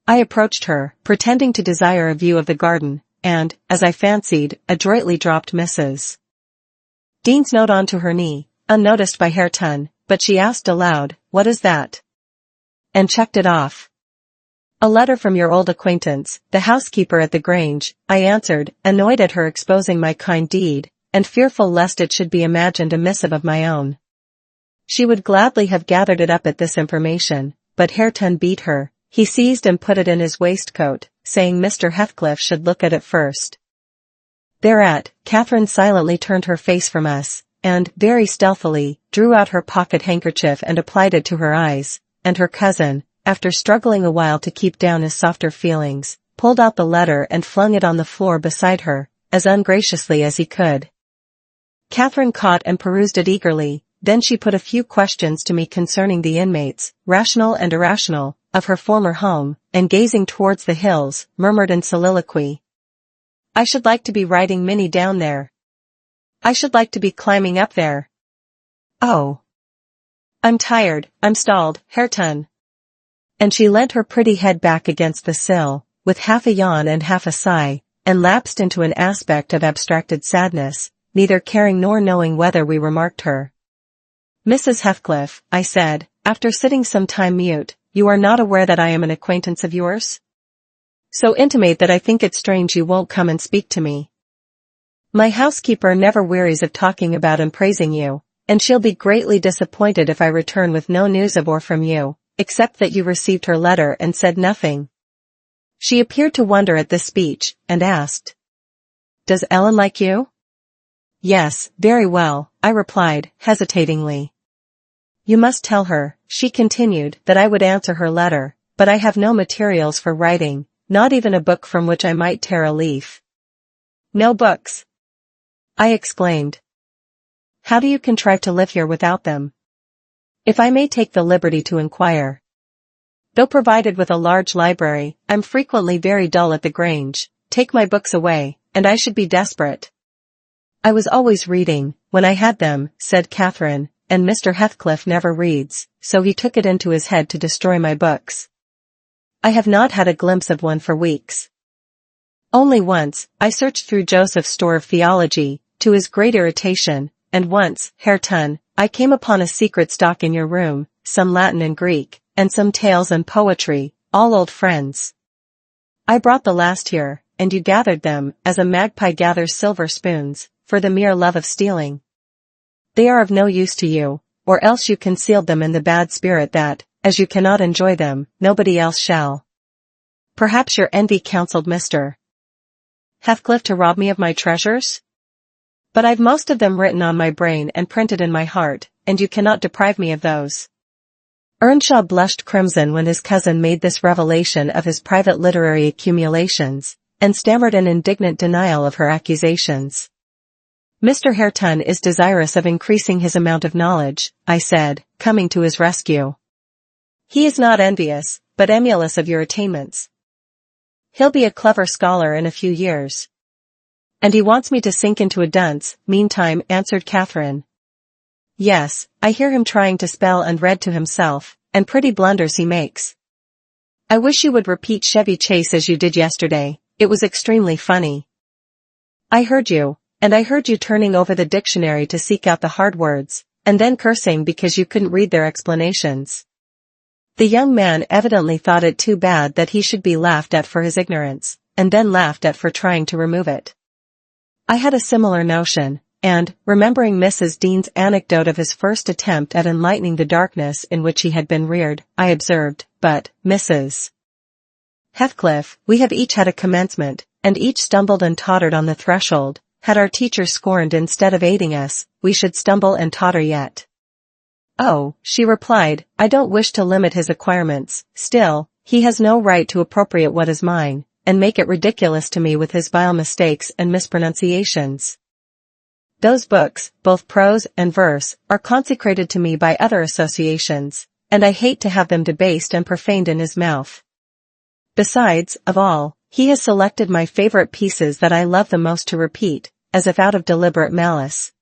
[SPEAKER 1] I approached her, pretending to desire a view of the garden, and, as I fancied, adroitly dropped Mrs. Dean's note onto her knee, unnoticed by Hareton, but she asked aloud, "What is that?" and chucked it off. "A letter from your old acquaintance, the housekeeper at the Grange," I answered, annoyed at her exposing my kind deed, and fearful lest it should be imagined a missive of my own. She would gladly have gathered it up at this information, but Hareton beat her. He seized and put it in his waistcoat, saying Mr. Heathcliff should look at it first. Thereat, Catherine silently turned her face from us, and, very stealthily, drew out her pocket handkerchief and applied it to her eyes, and her cousin, after struggling a while to keep down his softer feelings, pulled out the letter and flung it on the floor beside her, as ungraciously as he could. Catherine caught and perused it eagerly, then she put a few questions to me concerning the inmates, rational and irrational, of her former home, and gazing towards the hills, murmured in soliloquy, "I should like to be riding Minnie down there. I should like to be climbing up there. Oh, I'm tired, I'm stalled, Hareton." And she leant her pretty head back against the sill, with half a yawn and half a sigh, and lapsed into an aspect of abstracted sadness, neither caring nor knowing whether we remarked her. "Mrs. Heathcliff," I said, after sitting some time mute, "you are not aware that I am an acquaintance of yours? So intimate that I think it strange you won't come and speak to me. My housekeeper never wearies of talking about and praising you, and she'll be greatly disappointed if I return with no news of or from you, except that you received her letter and said nothing." She appeared to wonder at this speech, and asked, "Does Ellen like you?" "Yes, very well," I replied, hesitatingly. "You must tell her," she continued, "that I would answer her letter, but I have no materials for writing. not even a book from which I might tear a leaf. No books? I exclaimed. How do you contrive to live here without them? If I may take the liberty to inquire. Though provided with a large library, I'm frequently very dull at the Grange. Take my books away, and I should be desperate. I was always reading, when I had them, said Catherine, and Mr. Heathcliff never reads, so he took it into his head to destroy my books. I have not had a glimpse of one for weeks. Only once, I searched through Joseph's store of theology, to his great irritation, and once, Hareton, I came upon a secret stock in your room, some Latin and Greek, and some tales and poetry, all old friends. I brought the last here, and you gathered them, as a magpie gathers silver spoons, for the mere love of stealing. They are of no use to you, or else you concealed them in the bad spirit that, as you cannot enjoy them, nobody else shall. Perhaps your envy counseled Mr. Heathcliff to rob me of my treasures? But I've most of them written on my brain and printed in my heart, and you cannot deprive me of those. Earnshaw blushed crimson when his cousin made this revelation of his private literary accumulations, and stammered an indignant denial of her accusations. Mr. Hareton is desirous of increasing his amount of knowledge, I said, coming to his rescue. He is not envious, but emulous of your attainments. He'll be a clever scholar in a few years. And he wants me to sink into a dunce, meantime, answered Catherine. Yes, I hear him trying to spell and read to himself, and pretty blunders he makes. I wish you would repeat Chevy Chase as you did yesterday, it was extremely funny. I heard you, and I heard you turning over the dictionary to seek out the hard words, and then cursing because you couldn't read their explanations. The young man evidently thought it too bad that he should be laughed at for his ignorance, and then laughed at for trying to remove it. I had a similar notion, and, remembering Mrs. Dean's anecdote of his first attempt at enlightening the darkness in which he had been reared, I observed, but, Mrs. Heathcliff, we have each had a commencement, and each stumbled and tottered on the threshold. Had our teacher scorned instead of aiding us, we should stumble and totter yet. Oh, she replied, I don't wish to limit his acquirements, still, he has no right to appropriate what is mine, and make it ridiculous to me with his vile mistakes and mispronunciations. Those books, both prose and verse, are consecrated to me by other associations, and I hate to have them debased and profaned in his mouth. Besides, of all, he has selected my favorite pieces that I love the most to repeat, as if out of deliberate malice.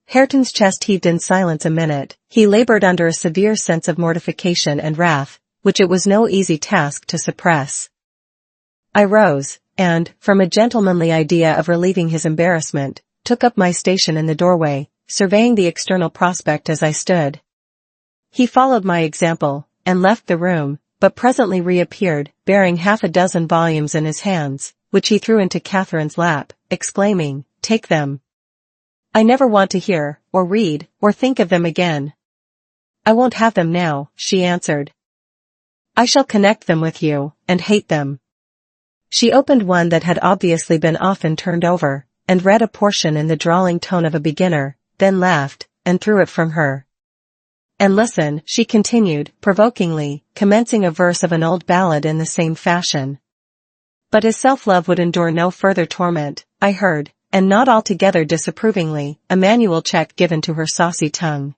[SPEAKER 1] Hareton's chest heaved in silence a minute. He labored under a severe sense of mortification and wrath, which it was no easy task to suppress. I rose, and, from a gentlemanly idea of relieving his embarrassment, took up my station in the doorway, surveying the external prospect as I stood. He followed my example, and left the room, but presently reappeared, bearing half a dozen volumes in his hands, which he threw into Catherine's lap, exclaiming, Take them. I never want to hear, or read, or think of them again. I won't have them now, she answered. I shall connect them with you, and hate them. She opened one that had obviously been often turned over, and read a portion in the drawling tone of a beginner, then laughed, and threw it from her. And listen, she continued, provokingly, commencing a verse of an old ballad in the same fashion. But his self-love would endure no further torment, I heard, and not altogether disapprovingly, a manual check given to her saucy tongue.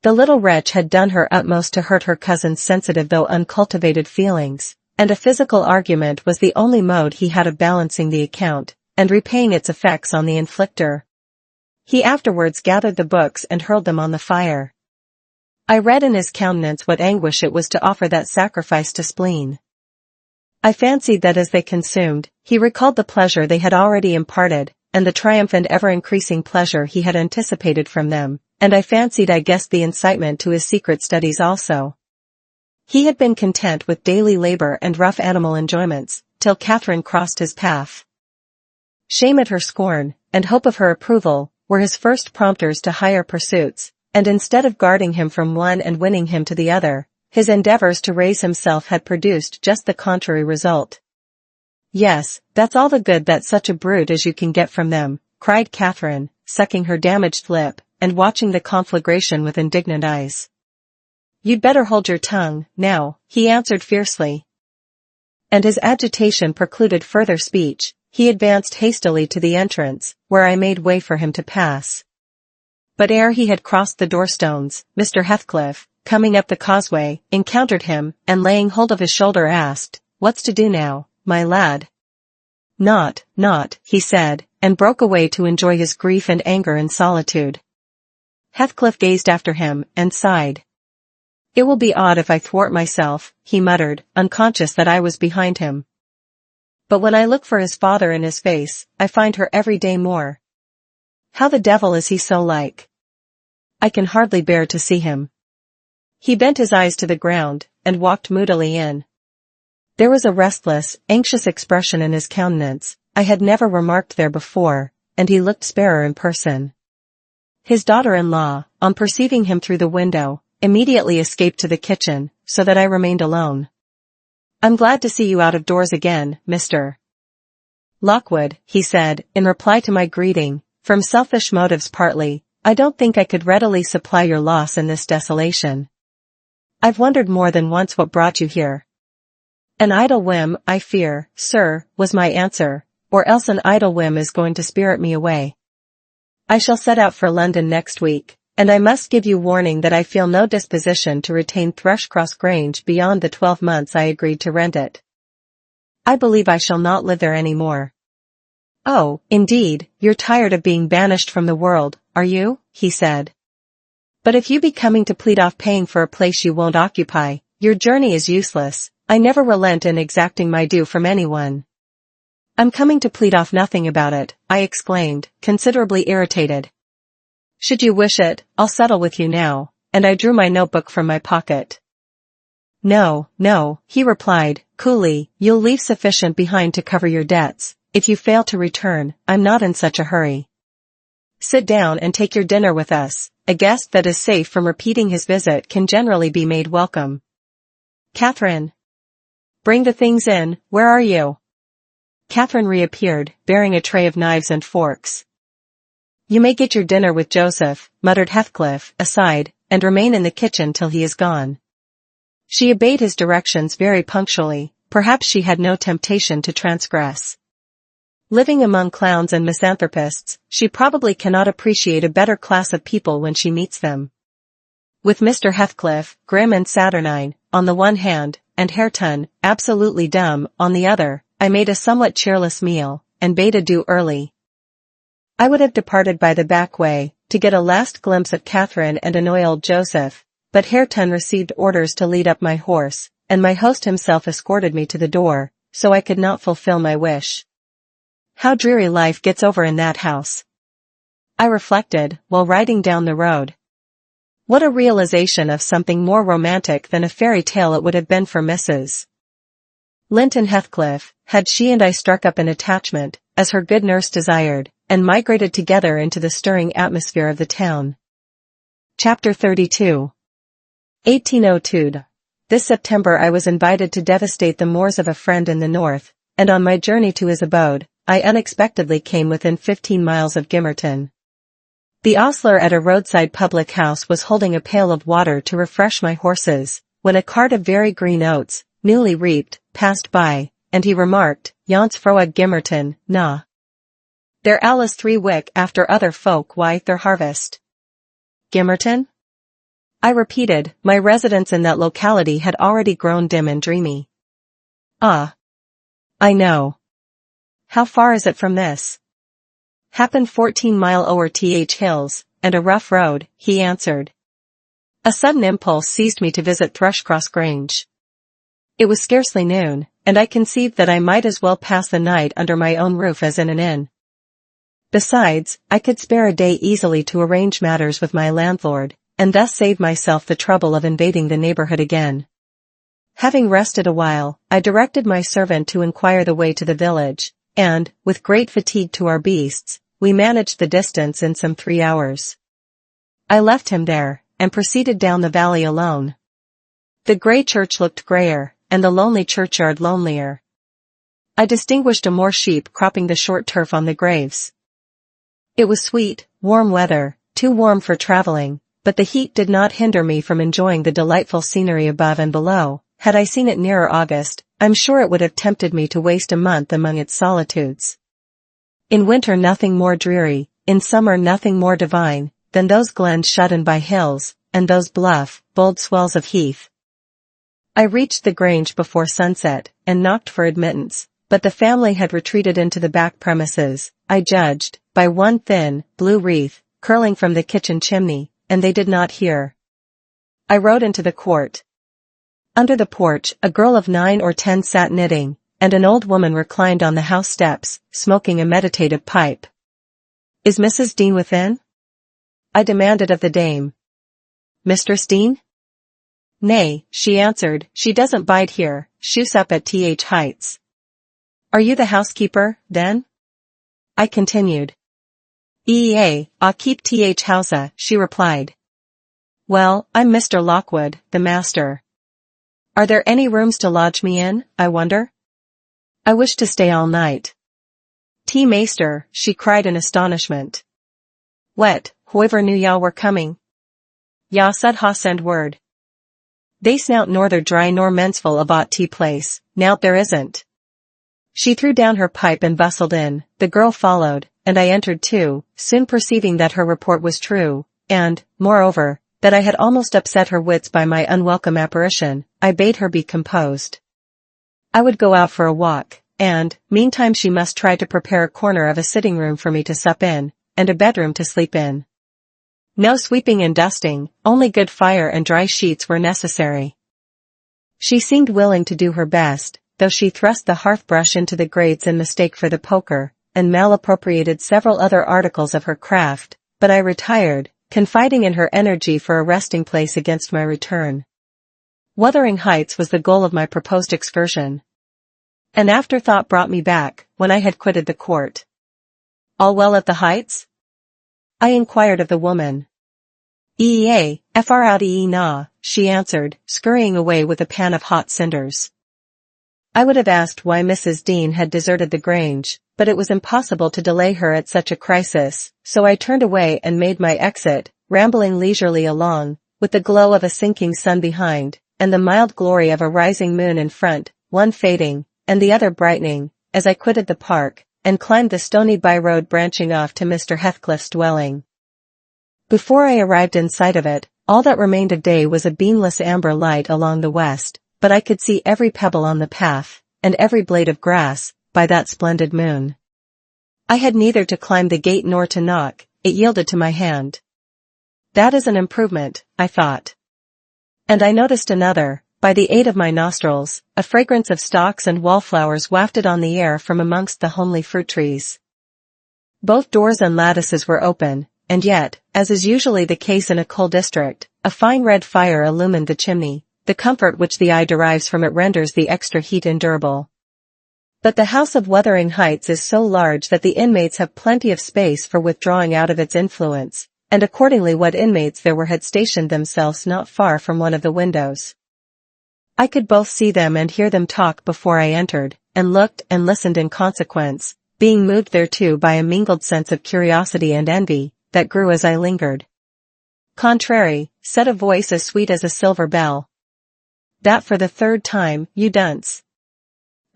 [SPEAKER 1] The little wretch had done her utmost to hurt her cousin's sensitive though uncultivated feelings, and a physical argument was the only mode he had of balancing the account, and repaying its effects on the inflictor. He afterwards gathered the books and hurled them on the fire. I read in his countenance what anguish it was to offer that sacrifice to spleen. I fancied that as they consumed, he recalled the pleasure they had already imparted, and the triumph and ever-increasing pleasure he had anticipated from them, and I fancied I guessed the incitement to his secret studies also. He had been content with daily labor and rough animal enjoyments, till Catherine crossed his path. Shame at her scorn, and hope of her approval, were his first prompters to higher pursuits, and instead of guarding him from one and winning him to the other, his endeavors to raise himself had produced just the contrary result. Yes, that's all the good that such a brute as you can get from them, cried Catherine, sucking her damaged lip, and watching the conflagration with indignant eyes. You'd better hold your tongue, now, he answered fiercely. and his agitation precluded further speech. He advanced hastily to the entrance, where I made way for him to pass. But ere he had crossed the doorstones, Mr. Heathcliff, coming up the causeway, encountered him, and laying hold of his shoulder asked, "What's to do now, my lad?" Not, he said, and broke away to enjoy his grief and anger in solitude. Heathcliff gazed after him, and sighed. "It will be odd if I thwart myself," he muttered, unconscious that I was behind him. "But when I look for his father in his face, I find her every day more. How the devil is he so like? I can hardly bear to see him." He bent his eyes to the ground, and walked moodily in. There was a restless, anxious expression in his countenance I had never remarked there before, and he looked sparer in person. His daughter-in-law, on perceiving him through the window, immediately escaped to the kitchen, so that I remained alone. "I'm glad to see you out of doors again, Mr. Lockwood," he said, in reply to my greeting. "From selfish motives partly, I don't think I could readily supply your loss in this desolation. I've wondered more than once what brought you here." "An idle whim, I fear, sir," was my answer, "or else an idle whim is going to spirit me away. I shall set out for London next week, and I must give you warning that I feel no disposition to retain Thrushcross Grange beyond the 12 months I agreed to rent it. I believe I shall not live there any more." "Oh, indeed, you're tired of being banished from the world, are you?" he said. "But if you be coming to plead off paying for a place you won't occupy, your journey is useless. I never relent in exacting my due from anyone." "I'm coming to plead off nothing about it," I exclaimed, considerably irritated. "Should you wish it, I'll settle with you now," and I drew my notebook from my pocket. No, he replied, coolly, "you'll leave sufficient behind to cover your debts. If you fail to return, I'm not in such a hurry. Sit down and take your dinner with us. A guest that is safe from repeating his visit can generally be made welcome. Catherine, bring the things in. Where are you?" Catherine reappeared, bearing a tray of knives and forks. "You may get your dinner with Joseph," muttered Heathcliff, aside, "and remain in the kitchen till he is gone." She obeyed his directions very punctually. Perhaps she had no temptation to transgress. Living among clowns and misanthropists, she probably cannot appreciate a better class of people when she meets them. With Mr. Heathcliff, grim and saturnine, on the one hand, and Hareton, absolutely dumb, on the other, I made a somewhat cheerless meal, and bade adieu early. I would have departed by the back way, to get a last glimpse of Catherine and annoy old Joseph, but Hareton received orders to lead up my horse, and my host himself escorted me to the door, so I could not fulfill my wish. How dreary life gets over in that house, I reflected, while riding down the road. What a realization of something more romantic than a fairy tale it would have been for Mrs. Linton Heathcliff, had she and I struck up an attachment, as her good nurse desired, and migrated together into the stirring atmosphere of the town. Chapter 32. 1802. This September I was invited to devastate the moors of a friend in the north, and on my journey to his abode, I unexpectedly came within 15 miles of Gimmerton. The ostler at a roadside public house was holding a pail of water to refresh my horses, when a cart of very green oats, newly reaped, passed by, and he remarked, "Yon's froa Gimmerton, na. There alles 3 wick after other folk wy their harvest." Gimmerton? I repeated. My residence in that locality had already grown dim and dreamy. "Ah. I know. How far is it from this?" "Happen 14 mile o'er th hills, and a rough road," he answered. A sudden impulse seized me to visit Thrushcross Grange. It was scarcely noon, and I conceived that I might as well pass the night under my own roof as in an inn. Besides, I could spare a day easily to arrange matters with my landlord, and thus save myself the trouble of invading the neighborhood again. Having rested a while, I directed my servant to inquire the way to the village, and, with great fatigue to our beasts, we managed the distance in some 3 hours. I left him there, and proceeded down the valley alone. The grey church looked greyer, and the lonely churchyard lonelier. I distinguished a moor sheep cropping the short turf on the graves. It was sweet, warm weather, too warm for traveling, but the heat did not hinder me from enjoying the delightful scenery above and below. Had I seen it nearer August, I'm sure it would have tempted me to waste a month among its solitudes. In winter nothing more dreary, in summer nothing more divine, than those glens shut in by hills, and those bluff, bold swells of heath. I reached the Grange before sunset, and knocked for admittance, but the family had retreated into the back premises, I judged, by one thin, blue wreath, curling from the kitchen chimney, and they did not hear. I rode into the court. Under the porch, a girl of 9 or 10 sat knitting, and an old woman reclined on the house steps, smoking a meditative pipe. "Is Mrs. Dean within?" I demanded of the dame. "Mistress Dean?" "Nay," she answered, "she doesn't bide here, she's up at Heights." "Are you the housekeeper, then?" I continued. "I keep housa," she replied. "Well, I'm Mr. Lockwood, the master. Are there any rooms to lodge me in, I wonder? I wish to stay all night." "Maester," she cried in astonishment. "Wet, whoever knew ya were coming? Ya said ha send word. They snout norther dry nor mensful about tea place, now there isn't." She threw down her pipe and bustled in, the girl followed, and I entered too, soon perceiving that her report was true, and, moreover, that I had almost upset her wits by my unwelcome apparition. I bade her be composed. I would go out for a walk, and, meantime she must try to prepare a corner of a sitting room for me to sup in, and a bedroom to sleep in. No sweeping and dusting, only good fire and dry sheets were necessary. She seemed willing to do her best, though she thrust the hearth-brush into the grates in mistake for the poker, and malappropriated several other articles of her craft, but I retired, confiding in her energy for a resting place against my return. Wuthering Heights was the goal of my proposed excursion. An afterthought brought me back, when I had quitted the court. "All well at the Heights?" I inquired of the woman. Fr out na," she answered, scurrying away with a pan of hot cinders. I would have asked why Mrs. Dean had deserted the Grange, but it was impossible to delay her at such a crisis, so I turned away and made my exit, rambling leisurely along, with the glow of a sinking sun behind, and the mild glory of a rising moon in front, one fading, and the other brightening, as I quitted the park, and climbed the stony by-road branching off to Mr. Heathcliff's dwelling. Before I arrived in sight of it, all that remained of day was a beamless amber light along the west, but I could see every pebble on the path, and every blade of grass, by that splendid moon. I had neither to climb the gate nor to knock, it yielded to my hand. That is an improvement, I thought. And I noticed another, by the aid of my nostrils, a fragrance of stalks and wallflowers wafted on the air from amongst the homely fruit trees. Both doors and lattices were open, and yet, as is usually the case in a coal district, a fine red fire illumined the chimney. The comfort which the eye derives from it renders the extra heat endurable. But the house of Wuthering Heights is so large that the inmates have plenty of space for withdrawing out of its influence, and accordingly what inmates there were had stationed themselves not far from one of the windows. I could both see them and hear them talk before I entered, and looked and listened in consequence, being moved thereto by a mingled sense of curiosity and envy, that grew as I lingered. "Contrary," said a voice as sweet as a silver bell. "That for the third time, you dunce.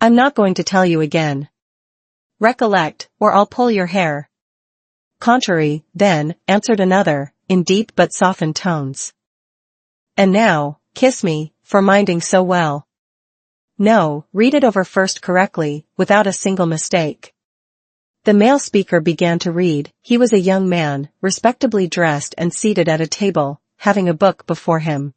[SPEAKER 1] I'm not going to tell you again. Recollect, or I'll pull your hair." "Contrary, then," answered another, in deep but softened tones. "And now, kiss me, for minding so well." "No, read it over first correctly, without a single mistake." The male speaker began to read. He was a young man, respectably dressed and seated at a table, having a book before him.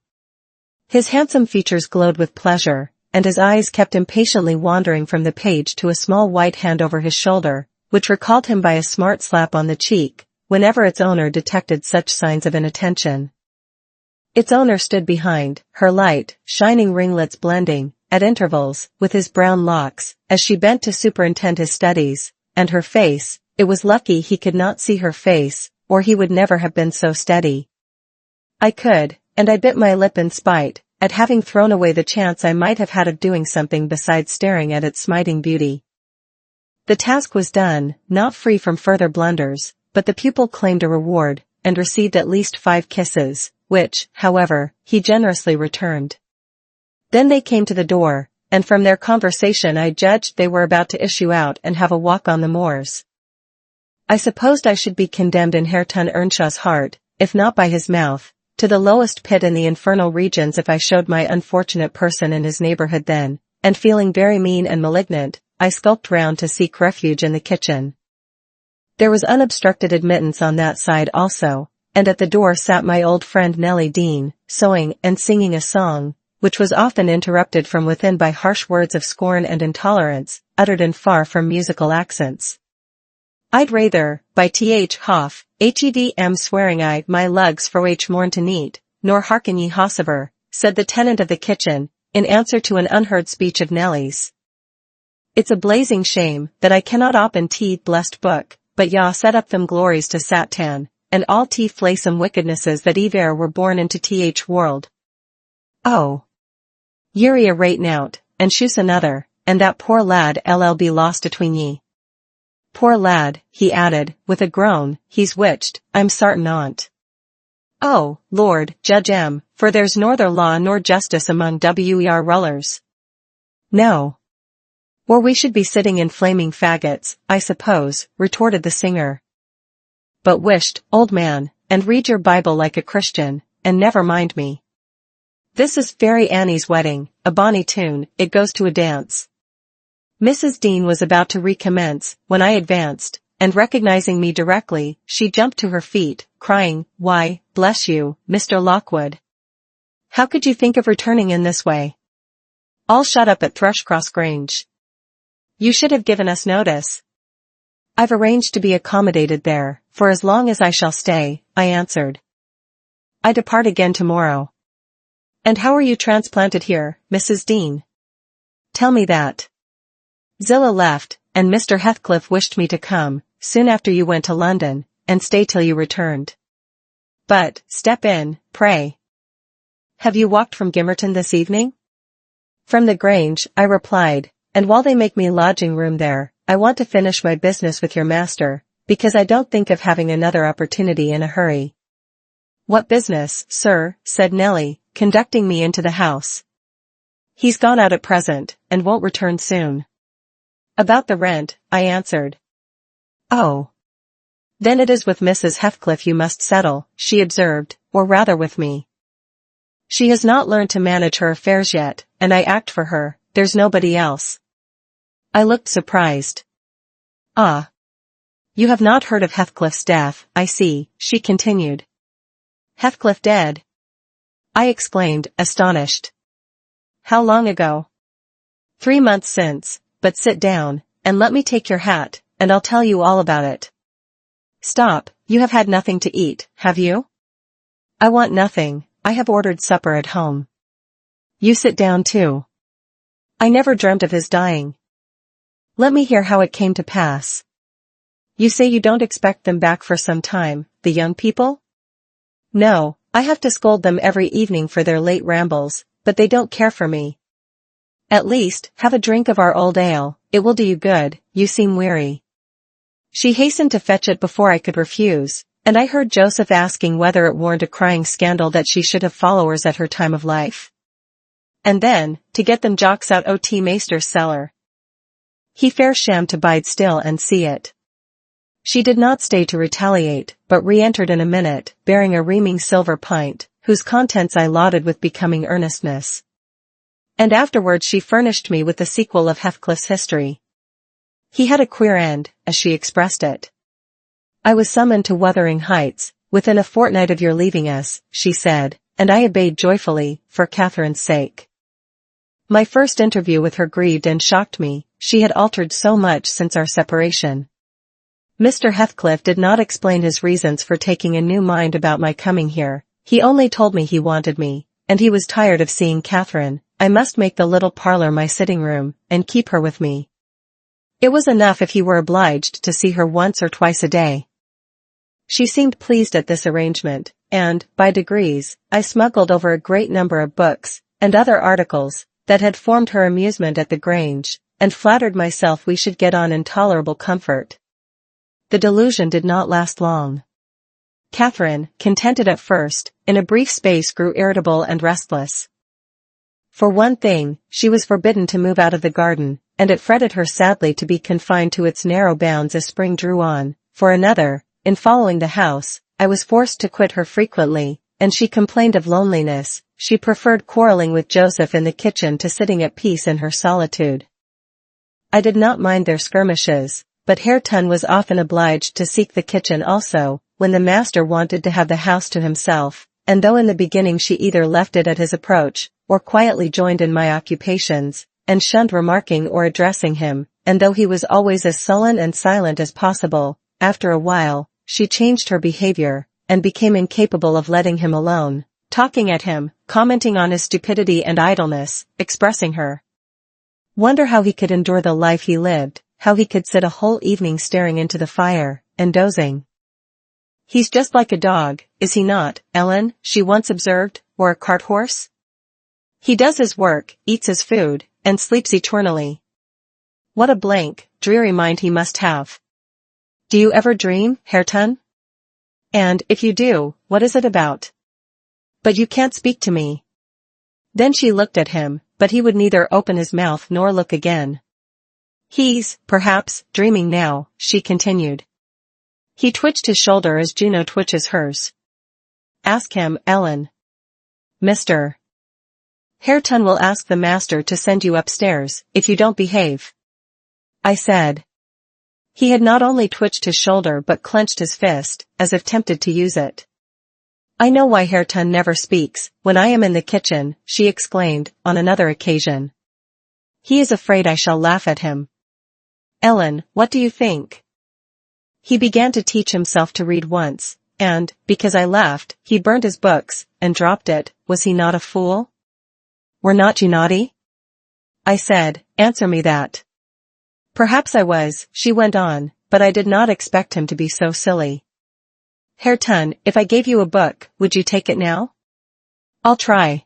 [SPEAKER 1] His handsome features glowed with pleasure, and his eyes kept impatiently wandering from the page to a small white hand over his shoulder, which recalled him by a smart slap on the cheek, whenever its owner detected such signs of inattention. Its owner stood behind, her light, shining ringlets blending, at intervals, with his brown locks, as she bent to superintend his studies, and her face, it was lucky he could not see her face, or he would never have been so steady. I could, and I bit my lip in spite, at having thrown away the chance I might have had of doing something besides staring at its smiting beauty. The task was done, not free from further blunders, but the pupil claimed a reward, and received at least 5 kisses, which, however, he generously returned. Then they came to the door, and from their conversation I judged they were about to issue out and have a walk on the moors. I supposed I should be condemned in Hareton Earnshaw's heart, if not by his mouth, to the lowest pit in the infernal regions if I showed my unfortunate person in his neighborhood then, and feeling very mean and malignant, I skulked round to seek refuge in the kitchen. There was unobstructed admittance on that side also, and at the door sat my old friend Nellie Dean, sewing and singing a song, which was often interrupted from within by harsh words of scorn and intolerance, uttered in far from musical accents. I'd rather, by Th. Hoff, Hedm swearing I my lugs for H morn to neat, nor hearken ye hossever, said the tenant of the kitchen, in answer to an unheard speech of Nellie's. It's a blazing shame, that I cannot open T blessed book, but ya set up them glories to Satan, and all T flaysome wickednesses that ever were born into Th world. Oh! Ye're a rate nout, and shoes another, and that poor lad be lost atween ye. Poor lad, he added, with a groan, he's witched, I'm sartin on't. Oh, Lord, Judge M, for there's norther law nor justice among wer rullers. No. Or we should be sitting in flaming faggots, I suppose, retorted the singer. But wisht, old man, and read your Bible like a Christian, and never mind me. This is Fairy Annie's wedding, a bonny tune, it goes to a dance. Mrs. Dean was about to recommence, when I advanced, and recognizing me directly, she jumped to her feet, crying, "Why, bless you, Mr. Lockwood. How could you think of returning in this way? All shut up at Thrushcross Grange. You should have given us notice." "I've arranged to be accommodated there, for as long as I shall stay," I answered. "I depart again tomorrow." "And how are you transplanted here, Mrs. Dean? Tell me that." "Zillah left, and Mr. Heathcliff wished me to come, soon after you went to London, and stay till you returned. But, step in, pray. Have you walked from Gimmerton this evening?" "From the Grange," I replied, "and while they make me lodging room there, I want to finish my business with your master, because I don't think of having another opportunity in a hurry." "What business, sir?" said Nellie, conducting me into the house. "He's gone out at present, and won't return soon." "About the rent," I answered. "Oh. Then it is with Mrs. Heathcliff you must settle," she observed, "or rather with me. She has not learned to manage her affairs yet, and I act for her, there's nobody else." I looked surprised. "Ah. You have not heard of Heathcliff's death, I see," she continued. "Heathcliff dead?" I exclaimed, astonished. "How long ago?" "3 months since. But sit down, and let me take your hat, and I'll tell you all about it." "Stop, you have had nothing to eat, have you?" "I want nothing, I have ordered supper at home." "You sit down too. I never dreamt of his dying." "Let me hear how it came to pass. You say you don't expect them back for some time, the young people?" "No, I have to scold them every evening for their late rambles, but they don't care for me." "At least, have a drink of our old ale, it will do you good, you seem weary." She hastened to fetch it before I could refuse, and I heard Joseph asking whether it warned a crying scandal that she should have followers at her time of life. And then, to get them jocks out o' Maester's cellar. He fair shammed to bide still and see it. She did not stay to retaliate, but re-entered in a minute, bearing a reaming silver pint, whose contents I lauded with becoming earnestness. And afterwards she furnished me with the sequel of Heathcliff's history. He had a queer end, as she expressed it. "I was summoned to Wuthering Heights, within a fortnight of your leaving us," she said, and I obeyed joyfully, for Catherine's sake. My first interview with her grieved and shocked me, she had altered so much since our separation. Mr. Heathcliff did not explain his reasons for taking a new mind about my coming here, he only told me he wanted me, and he was tired of seeing Catherine. I must make the little parlor my sitting room, and keep her with me. It was enough if he were obliged to see her once or twice a day. She seemed pleased at this arrangement, and, by degrees, I smuggled over a great number of books, and other articles, that had formed her amusement at the Grange, and flattered myself we should get on in tolerable comfort. The delusion did not last long. Catherine, contented at first, in a brief space grew irritable and restless. For one thing, she was forbidden to move out of the garden, and it fretted her sadly to be confined to its narrow bounds as spring drew on. For another, in following the house, I was forced to quit her frequently, and she complained of loneliness. She preferred quarreling with Joseph in the kitchen to sitting at peace in her solitude. I did not mind their skirmishes, but Hareton was often obliged to seek the kitchen also, when the master wanted to have the house to himself, and though in the beginning she either left it at his approach, or quietly joined in my occupations, and shunned remarking or addressing him, and though he was always as sullen and silent as possible, after a while, she changed her behavior, and became incapable of letting him alone, talking at him, commenting on his stupidity and idleness, expressing her wonder how he could endure the life he lived, how he could sit a whole evening staring into the fire, and dozing. "He's just like a dog, is he not, Ellen?" she once observed, "or a cart horse? He does his work, eats his food, and sleeps eternally. What a blank, dreary mind he must have. Do you ever dream, Hareton? And, if you do, what is it about? But you can't speak to me." Then she looked at him, but he would neither open his mouth nor look again. "He's, perhaps, dreaming now," she continued. He twitched his shoulder as Juno twitches hers. "Ask him, Ellen. Mr. Hareton will ask the master to send you upstairs, if you don't behave," I said. He had not only twitched his shoulder but clenched his fist, as if tempted to use it. "I know why Hareton never speaks, when I am in the kitchen," she exclaimed, on another occasion. "He is afraid I shall laugh at him. Ellen, what do you think? He began to teach himself to read once, and, because I laughed, he burned his books, and dropped it. Was he not a fool? Were not you naughty?" I said, "Answer me that." "Perhaps I was," she went on, "but I did not expect him to be so silly. Hareton, if I gave you a book, would you take it now?" "I'll try."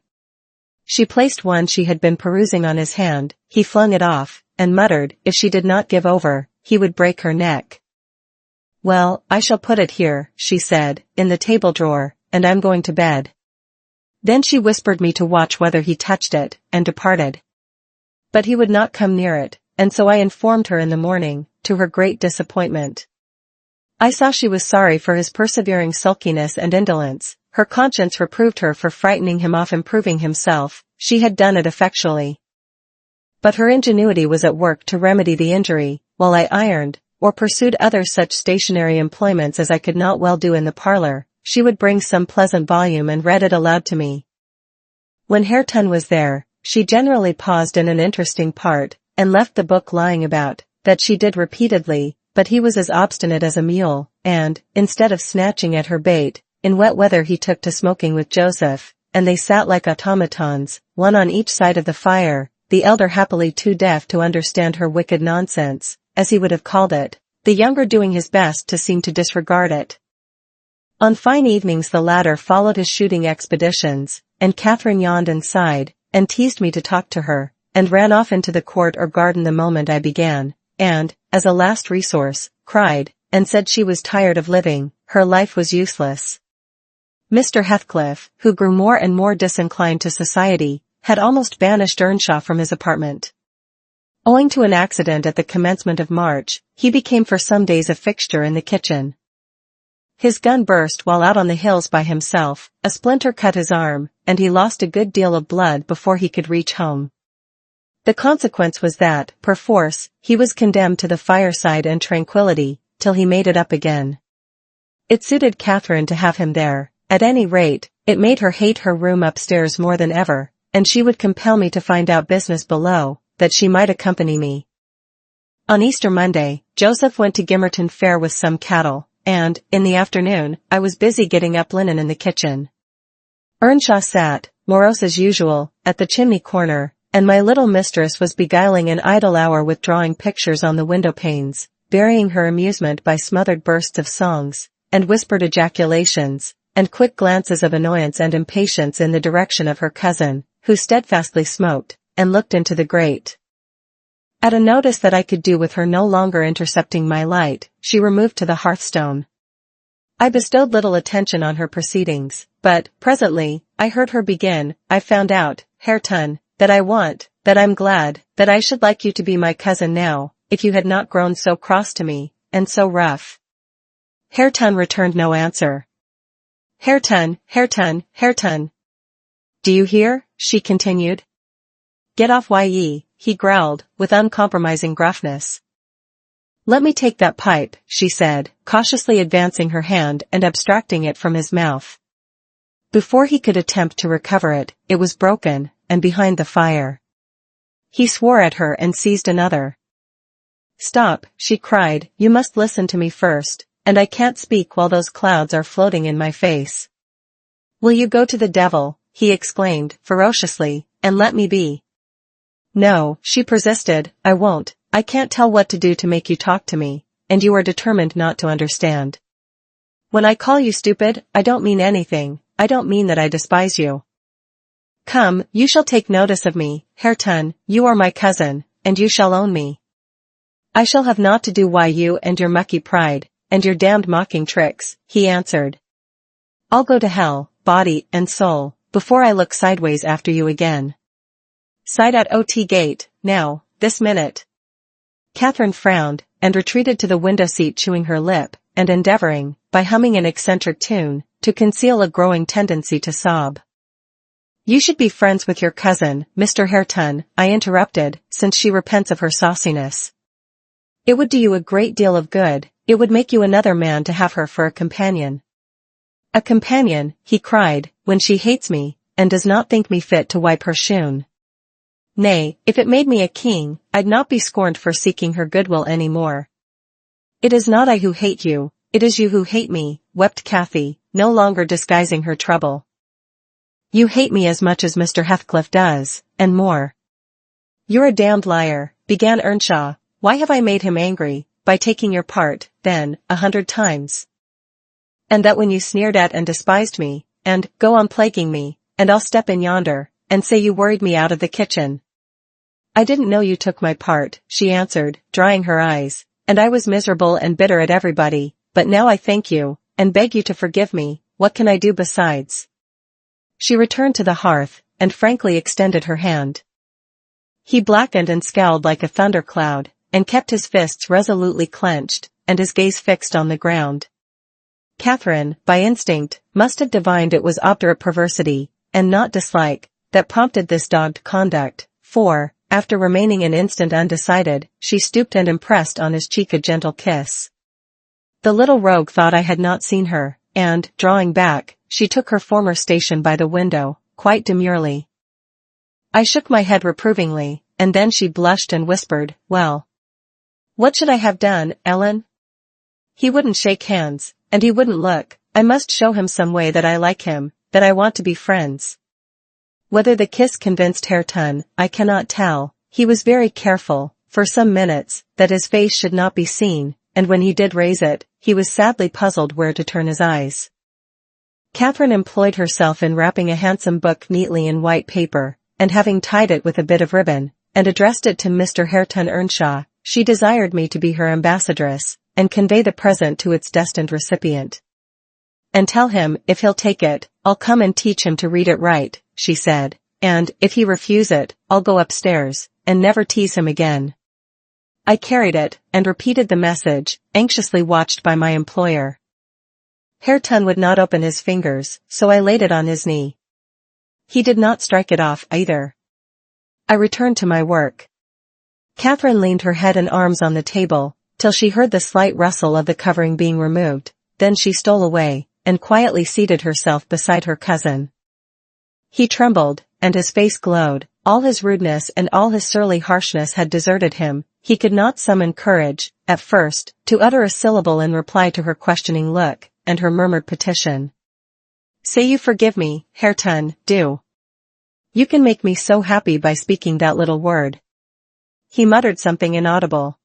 [SPEAKER 1] She placed one she had been perusing on his hand. He flung it off, and muttered, if she did not give over, he would break her neck. "Well, I shall put it here," she said, "in the table drawer, and I'm going to bed." Then she whispered me to watch whether he touched it, and departed. But he would not come near it, and so I informed her in the morning, to her great disappointment. I saw she was sorry for his persevering sulkiness and indolence. Her conscience reproved her for frightening him off improving himself. She had done it effectually. But her ingenuity was at work to remedy the injury, while I ironed, or pursued other such stationary employments as I could not well do in the parlor. She would bring some pleasant volume and read it aloud to me. When Hareton was there, she generally paused in an interesting part, and left the book lying about. That she did repeatedly, but he was as obstinate as a mule, and, instead of snatching at her bait, in wet weather he took to smoking with Joseph, and they sat like automatons, one on each side of the fire, the elder happily too deaf to understand her wicked nonsense, as he would have called it, the younger doing his best to seem to disregard it. On fine evenings the latter followed his shooting expeditions, and Catherine yawned and sighed, and teased me to talk to her, and ran off into the court or garden the moment I began, and, as a last resource, cried, and said she was tired of living, her life was useless. Mr. Heathcliff, who grew more and more disinclined to society, had almost banished Earnshaw from his apartment. Owing to an accident at the commencement of March, he became for some days a fixture in the kitchen. His gun burst while out on the hills by himself, a splinter cut his arm, and he lost a good deal of blood before he could reach home. The consequence was that, perforce, he was condemned to the fireside and tranquillity, till he made it up again. It suited Catherine to have him there. At any rate, it made her hate her room upstairs more than ever, and she would compel me to find out business below, that she might accompany me. On Easter Monday, Joseph went to Gimmerton Fair with some cattle, and, in the afternoon, I was busy getting up linen in the kitchen. Earnshaw sat, morose as usual, at the chimney corner, and my little mistress was beguiling an idle hour with drawing pictures on the window panes, varying her amusement by smothered bursts of songs, and whispered ejaculations, and quick glances of annoyance and impatience in the direction of her cousin, who steadfastly smoked, and looked into the grate. At a notice that I could do with her no longer intercepting my light, she removed to the hearthstone. I bestowed little attention on her proceedings, but, presently, I heard her begin, "I found out, Hareton, that I want, that I'm glad, that I should like you to be my cousin now, if you had not grown so cross to me, and so rough." Hareton returned no answer. "Hareton, Hareton, Hareton. Do you hear?" she continued. "Get off ye," he growled, with uncompromising gruffness. "Let me take that pipe," she said, cautiously advancing her hand and abstracting it from his mouth. Before he could attempt to recover it, it was broken, and behind the fire. He swore at her and seized another. "Stop," she cried, "you must listen to me first, and I can't speak while those clouds are floating in my face." "Will you go to the devil," he exclaimed, ferociously, "and let me be?" "No," she persisted, "I won't. I can't tell what to do to make you talk to me, and you are determined not to understand. When I call you stupid, I don't mean anything, I don't mean that I despise you. Come, you shall take notice of me, Hareton, you are my cousin, and you shall own me. I shall have naught to do with you and your mucky pride, and your damned mocking tricks," he answered. "I'll go to hell, body and soul, before I look sideways after you again. Side at OT gate, now, this minute." Catherine frowned, and retreated to the window seat chewing her lip, and endeavoring, by humming an eccentric tune, to conceal a growing tendency to sob. "You should be friends with your cousin, Mr. Hareton," I interrupted, "since she repents of her sauciness. It would do you a great deal of good, it would make you another man to have her for a companion." "A companion," he cried, "when she hates me, and does not think me fit to wipe her shoon. Nay, if it made me a king, I'd not be scorned for seeking her goodwill any more." "It is not I who hate you, it is you who hate me," wept Cathy, no longer disguising her trouble. "You hate me as much as Mr. Heathcliff does, and more." "You're a damned liar," began Earnshaw. "Why have I made him angry, by taking your part, then, 100 times? And that when you sneered at and despised me, and, go on plaguing me, and I'll step in yonder, and say you worried me out of the kitchen." "I didn't know you took my part," she answered, drying her eyes, "and I was miserable and bitter at everybody, but now I thank you, and beg you to forgive me. What can I do besides?" She returned to the hearth, and frankly extended her hand. He blackened and scowled like a thundercloud, and kept his fists resolutely clenched, and his gaze fixed on the ground. Catherine, by instinct, must have divined it was obdurate perversity, and not dislike, that prompted this dogged conduct, for, after remaining an instant undecided, she stooped and impressed on his cheek a gentle kiss. The little rogue thought I had not seen her, and, drawing back, she took her former station by the window, quite demurely. I shook my head reprovingly, and then she blushed and whispered, "Well, what should I have done, Ellen?" "He wouldn't shake hands, and he wouldn't look. I must show him some way that I like him, that I want to be friends." Whether the kiss convinced Hareton, I cannot tell. He was very careful, for some minutes, that his face should not be seen, and when he did raise it, he was sadly puzzled where to turn his eyes. Catherine employed herself in wrapping a handsome book neatly in white paper, and having tied it with a bit of ribbon, and addressed it to Mr. Heathcliff Earnshaw, she desired me to be her ambassadress, and convey the present to its destined recipient. "And tell him, if he'll take it, I'll come and teach him to read it right," she said, "and, if he refuse it, I'll go upstairs, and never tease him again." I carried it, and repeated the message, anxiously watched by my employer. Hareton would not open his fingers, so I laid it on his knee. He did not strike it off either. I returned to my work. Catherine leaned her head and arms on the table, till she heard the slight rustle of the covering being removed, then she stole away, and quietly seated herself beside her cousin. He trembled, and his face glowed. All his rudeness and all his surly harshness had deserted him. He could not summon courage, at first, to utter a syllable in reply to her questioning look, and her murmured petition. "Say you forgive me, Hareton, do. You can make me so happy by speaking that little word." He muttered something inaudible.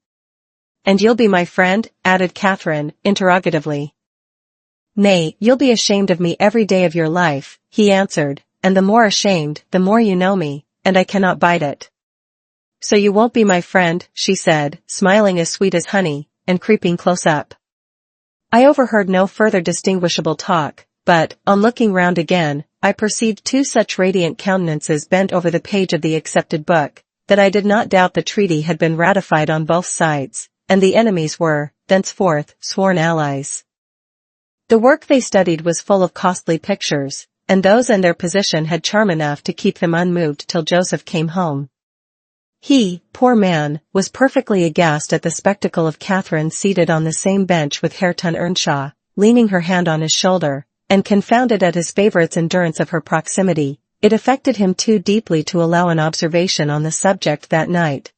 [SPEAKER 1] "And you'll be my friend?" added Catherine, interrogatively. "Nay, you'll be ashamed of me every day of your life," he answered, "and the more ashamed, the more you know me, and I cannot bide it." "So you won't be my friend," she said, smiling as sweet as honey, and creeping close up. I overheard no further distinguishable talk, but, on looking round again, I perceived two such radiant countenances bent over the page of the accepted book, that I did not doubt the treaty had been ratified on both sides, and the enemies were, thenceforth, sworn allies. The work they studied was full of costly pictures, and those in their position had charm enough to keep them unmoved till Joseph came home. He, poor man, was perfectly aghast at the spectacle of Catherine seated on the same bench with Heathcliff Earnshaw, leaning her hand on his shoulder, and confounded at his favourite's endurance of her proximity. It affected him too deeply to allow an observation on the subject that night.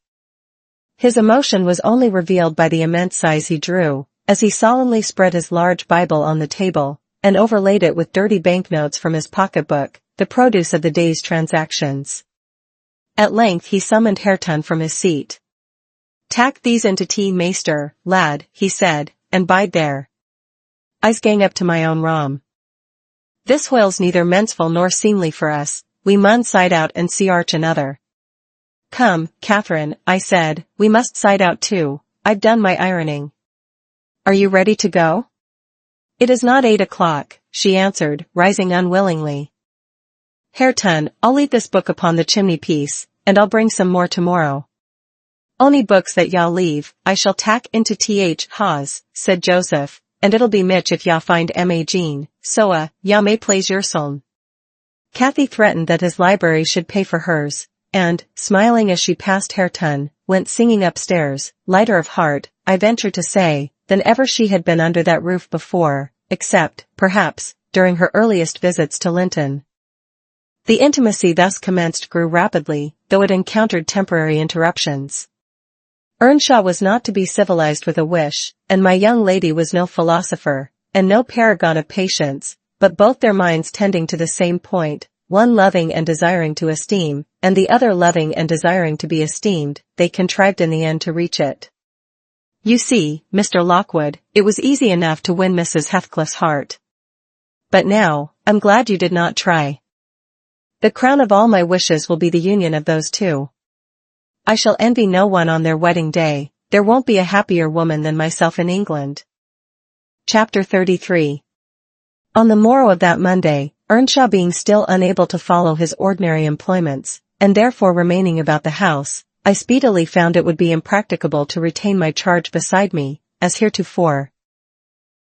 [SPEAKER 1] His emotion was only revealed by the immense sighs he drew, as he solemnly spread his large Bible on the table, and overlaid it with dirty banknotes from his pocketbook, the produce of the day's transactions. At length he summoned Heathcliff from his seat. "Tak these into tea, meester, lad," he said, "and bide there. I's gang up to my own room. This hoyle's neither menseful nor seemly for us, we mun side out and see arch another." "Come, Catherine," I said, "we must side out too, I've done my ironing. Are you ready to go?" "It is not 8 o'clock, she answered, rising unwillingly. "Heathcliff, I'll leave this book upon the chimney-piece, and I'll bring some more tomorrow." "Ony books that y'all leave, I shall tak into th hawes," said Joseph, "and it'll be mitch if y'all find Ma Jean, so y'all may plaise yourseln." Cathy threatened that his library should pay for hers, and, smiling as she passed Heathcliff, went singing upstairs, lighter of heart, I venture to say, than ever she had been under that roof before, except, perhaps, during her earliest visits to Linton. The intimacy thus commenced grew rapidly, though it encountered temporary interruptions. Earnshaw was not to be civilized with a wish, and my young lady was no philosopher, and no paragon of patience, but both their minds tending to the same point, one loving and desiring to esteem, and the other loving and desiring to be esteemed, they contrived in the end to reach it. You see, Mr. Lockwood, it was easy enough to win Mrs. Heathcliff's heart. But now, I'm glad you did not try. The crown of all my wishes will be the union of those two. I shall envy no one on their wedding day, there won't be a happier woman than myself in England. Chapter 33. On the morrow of that Monday, Earnshaw being still unable to follow his ordinary employments, and therefore remaining about the house, I speedily found it would be impracticable to retain my charge beside me, as heretofore.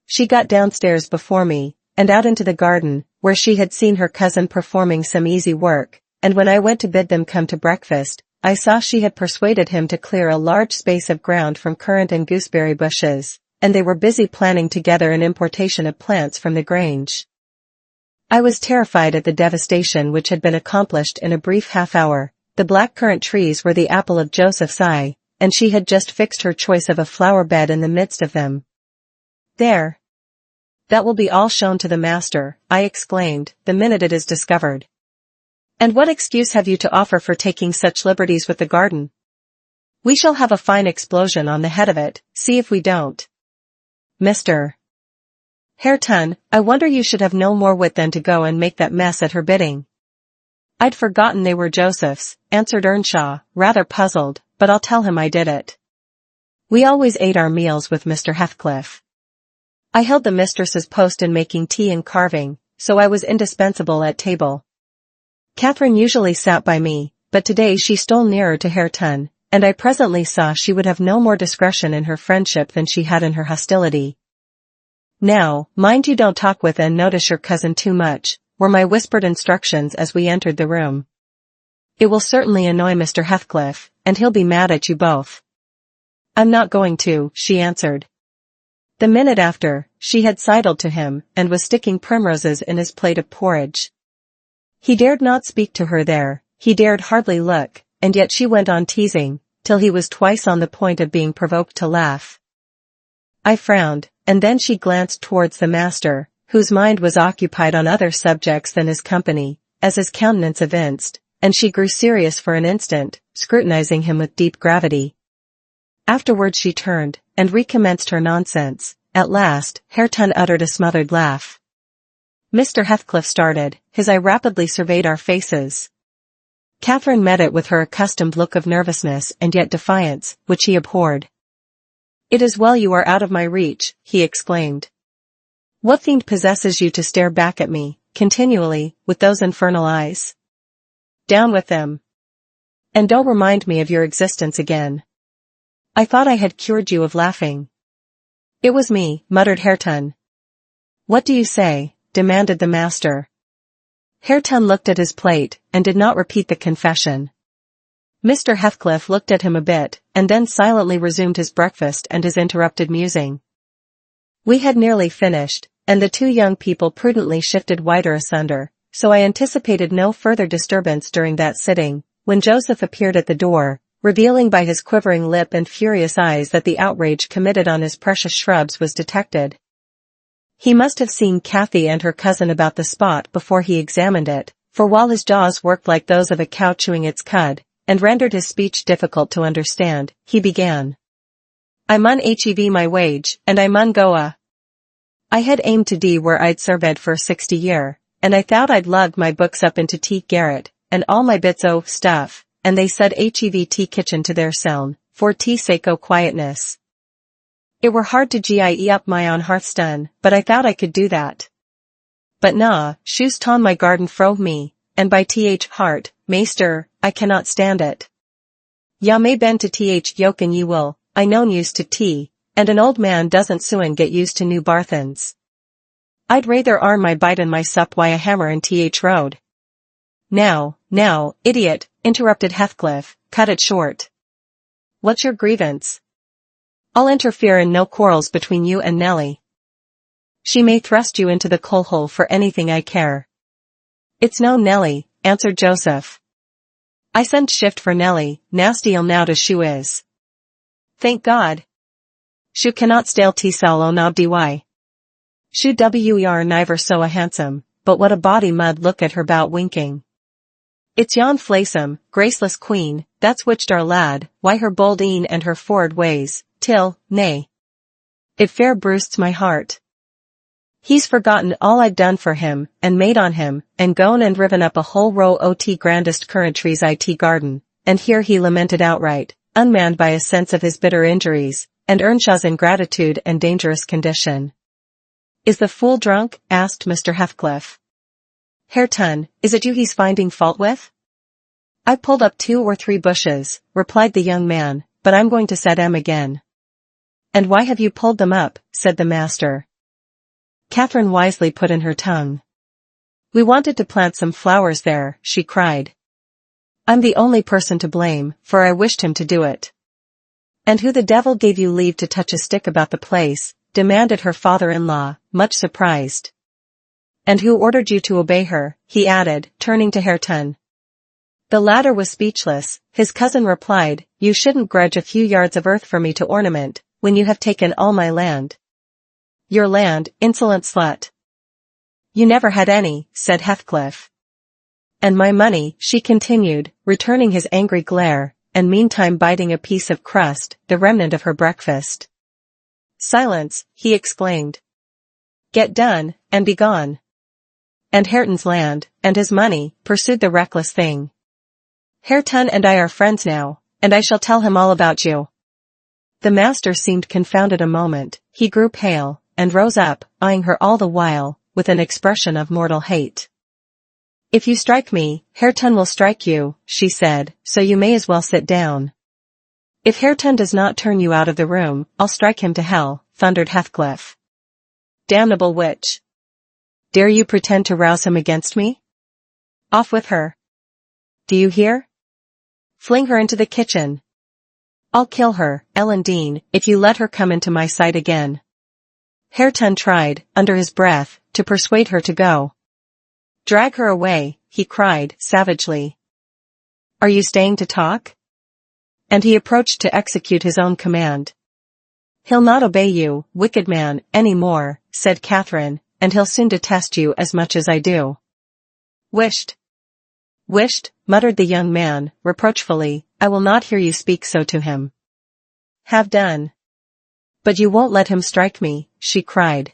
[SPEAKER 1] She got downstairs before me, and out into the garden, where she had seen her cousin performing some easy work, and when I went to bid them come to breakfast, I saw she had persuaded him to clear a large space of ground from currant and gooseberry bushes, and they were busy planning together an importation of plants from the Grange. I was terrified at the devastation which had been accomplished in a brief half-hour. The black-currant trees were the apple of Joseph's eye, and she had just fixed her choice of a flower-bed in the midst of them. "There! That will be all shown to the master," I exclaimed, "the minute it is discovered. And what excuse have you to offer for taking such liberties with the garden? We shall have a fine explosion on the head of it, see if we don't. Mr. Heathcliff, I wonder you should have no more wit than to go and make that mess at her bidding." "I'd forgotten they were Joseph's," answered Earnshaw, rather puzzled, "but I'll tell him I did it. We always ate our meals with Mr. Heathcliff. I held the mistress's post in making tea and carving, so I was indispensable at table. Catherine usually sat by me, but today she stole nearer to Heathcliff, and I presently saw she would have no more discretion in her friendship than she had in her hostility. "Now, mind you don't talk with and notice your cousin too much," were my whispered instructions as we entered the room. "It will certainly annoy Mr. Heathcliff, and he'll be mad at you both." "I'm not going to," she answered. The minute after, she had sidled to him, and was sticking primroses in his plate of porridge. He dared not speak to her there, he dared hardly look, and yet she went on teasing, till he was twice on the point of being provoked to laugh. I frowned, and then she glanced towards the master, whose mind was occupied on other subjects than his company, as his countenance evinced, and she grew serious for an instant, scrutinizing him with deep gravity. Afterwards she turned, and recommenced her nonsense. At last, Heathcliff uttered a smothered laugh. Mr. Heathcliff started, his eye rapidly surveyed our faces. Catherine met it with her accustomed look of nervousness and yet defiance, which he abhorred. "It is well you are out of my reach," he exclaimed. "What fiend possesses you to stare back at me, continually, with those infernal eyes. Down with them. And don't remind me of your existence again. I thought I had cured you of laughing. It was me, muttered Hareton. What do you say? Demanded the master. Hareton looked at his plate, and did not repeat the confession. Mr. Heathcliff looked at him a bit, and then silently resumed his breakfast and his interrupted musing. We had nearly finished, and the two young people prudently shifted wider asunder, so I anticipated no further disturbance during that sitting, when Joseph appeared at the door, revealing by his quivering lip and furious eyes that the outrage committed on his precious shrubs was detected. He must have seen Cathy and her cousin about the spot before he examined it, for while his jaws worked like those of a cow chewing its cud, and rendered his speech difficult to understand, he began. I mun hev my wage, and I mun goa. I had aimed to d where I'd served for 60 year, and I thought I'd lug my books up into tea garret, and all my bits o' stuff, and they said hev tea kitchen to their seln, for tea sake o' quietness. It were hard to gie up my own hearthstone, but I thought I could do that. But na, shoes ton my garden fro me, and by heart, maester, I cannot stand it. Ya may bend to yoken ye will, I known used to tea, and an old man doesn't soon get used to new barthens. I'd rather arn my bite and my sup why a hammer in road. Now, idiot, interrupted Heathcliff, cut it short. What's your grievance? I'll interfere in no quarrels between you and Nellie. She may thrust you into the coal hole for anything I care. It's no Nellie, answered Joseph. I sent shift for Nellie, nasty'll now to shoe is. Thank God. Shoe cannot stale sal o nob dy. Shoe wer niver so a handsome, but what a body mud look at her bout winking. It's yon flaysome, graceless queen, that's witched our lad, why her bold een and her forward ways, till, nay. It fair bruised my heart. He's forgotten all I'd done for him, and made on him, and gone and riven up a whole row o' grandest currant trees garden, and here he lamented outright, unmanned by a sense of his bitter injuries, and Earnshaw's ingratitude and dangerous condition. Is the fool drunk? Asked Mr. Heathcliff. Hareton, is it you he's finding fault with? I pulled up 2 or 3 bushes, replied the young man, but I'm going to set 'em again. And why have you pulled them up? Said the master. Catherine wisely put in her tongue. We wanted to plant some flowers there, she cried. I'm the only person to blame, for I wished him to do it. And who the devil gave you leave to touch a stick about the place? Demanded her father-in-law, much surprised. And who ordered you to obey her? He added, turning to Hareton. The latter was speechless. His cousin replied, You shouldn't grudge a few yards of earth for me to ornament, when you have taken all my land. Your land, insolent slut. You never had any, said Heathcliff. And my money, she continued, returning his angry glare, and meantime biting a piece of crust, the remnant of her breakfast. Silence, he exclaimed. Get done, and be gone. And Hareton's land, and his money, pursued the reckless thing. Hareton and I are friends now, and I shall tell him all about you. The master seemed confounded a moment, he grew pale, and rose up, eyeing her all the while, with an expression of mortal hate. If you strike me, Hareton will strike you, she said, so you may as well sit down. If Hareton does not turn you out of the room, I'll strike him to hell, thundered Heathcliff. Damnable witch. Dare you pretend to rouse him against me? Off with her. Do you hear? Fling her into the kitchen. I'll kill her, Ellen Dean, if you let her come into my sight again. Hareton tried, under his breath, to persuade her to go. Drag her away, he cried, savagely. Are you staying to talk? And he approached to execute his own command. He'll not obey you, wicked man, any more, said Catherine, and he'll soon detest you as much as I do. Wished, muttered the young man, reproachfully, I will not hear you speak so to him. Have done. But you won't let him strike me, she cried.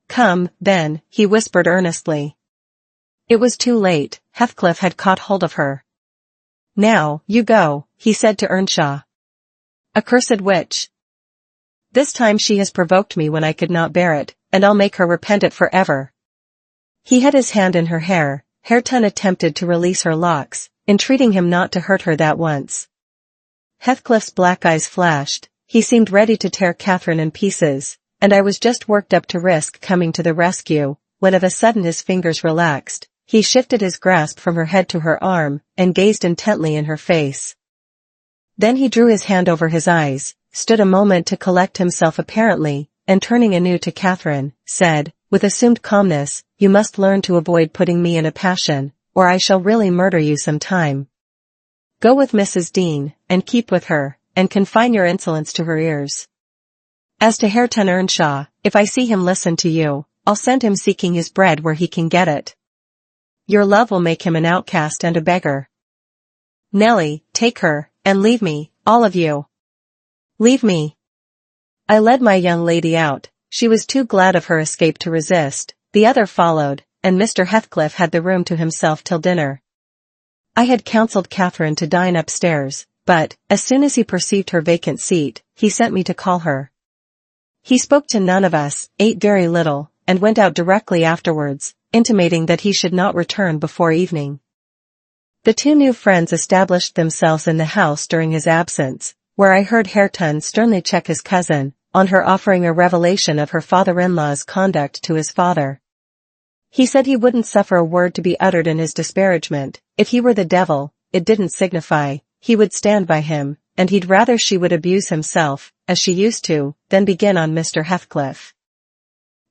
[SPEAKER 1] Come, then, he whispered earnestly. It was too late, Heathcliff had caught hold of her. Now, you go, he said to Earnshaw. Accursed witch. This time she has provoked me when I could not bear it, and I'll make her repent it forever. He had his hand in her hair. Hareton attempted to release her locks, entreating him not to hurt her that once. Heathcliff's black eyes flashed. He seemed ready to tear Catherine in pieces, and I was just worked up to risk coming to the rescue, when of a sudden his fingers relaxed. He shifted his grasp from her head to her arm, and gazed intently in her face. Then he drew his hand over his eyes, stood a moment to collect himself apparently, and turning anew to Catherine, said, with assumed calmness, "You must learn to avoid putting me in a passion, or I shall really murder you some time. Go with Mrs. Dean, and keep with her, and confine your insolence to her ears. As to Hareton Earnshaw, if I see him listen to you, I'll send him seeking his bread where he can get it. Your love will make him an outcast and a beggar. Nellie, take her, and leave me, all of you. Leave me." I led my young lady out. She was too glad of her escape to resist. The other followed, and Mr. Heathcliff had the room to himself till dinner. I had counselled Catherine to dine upstairs, but, as soon as he perceived her vacant seat, he sent me to call her. He spoke to none of us, ate very little, and went out directly afterwards, intimating that he should not return before evening. The two new friends established themselves in the house during his absence, where I heard Hareton sternly check his cousin, on her offering a revelation of her father-in-law's conduct to his father. He said he wouldn't suffer a word to be uttered in his disparagement. If he were the devil, it didn't signify, he would stand by him, and he'd rather she would abuse himself, as she used to, than begin on Mr. Heathcliff.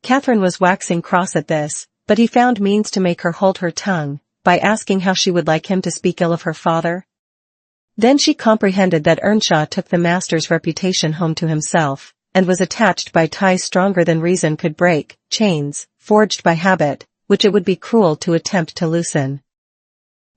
[SPEAKER 1] Catherine was waxing cross at this, but he found means to make her hold her tongue, by asking how she would like him to speak ill of her father. Then she comprehended that Earnshaw took the master's reputation home to himself, and was attached by ties stronger than reason could break, chains, forged by habit, which it would be cruel to attempt to loosen.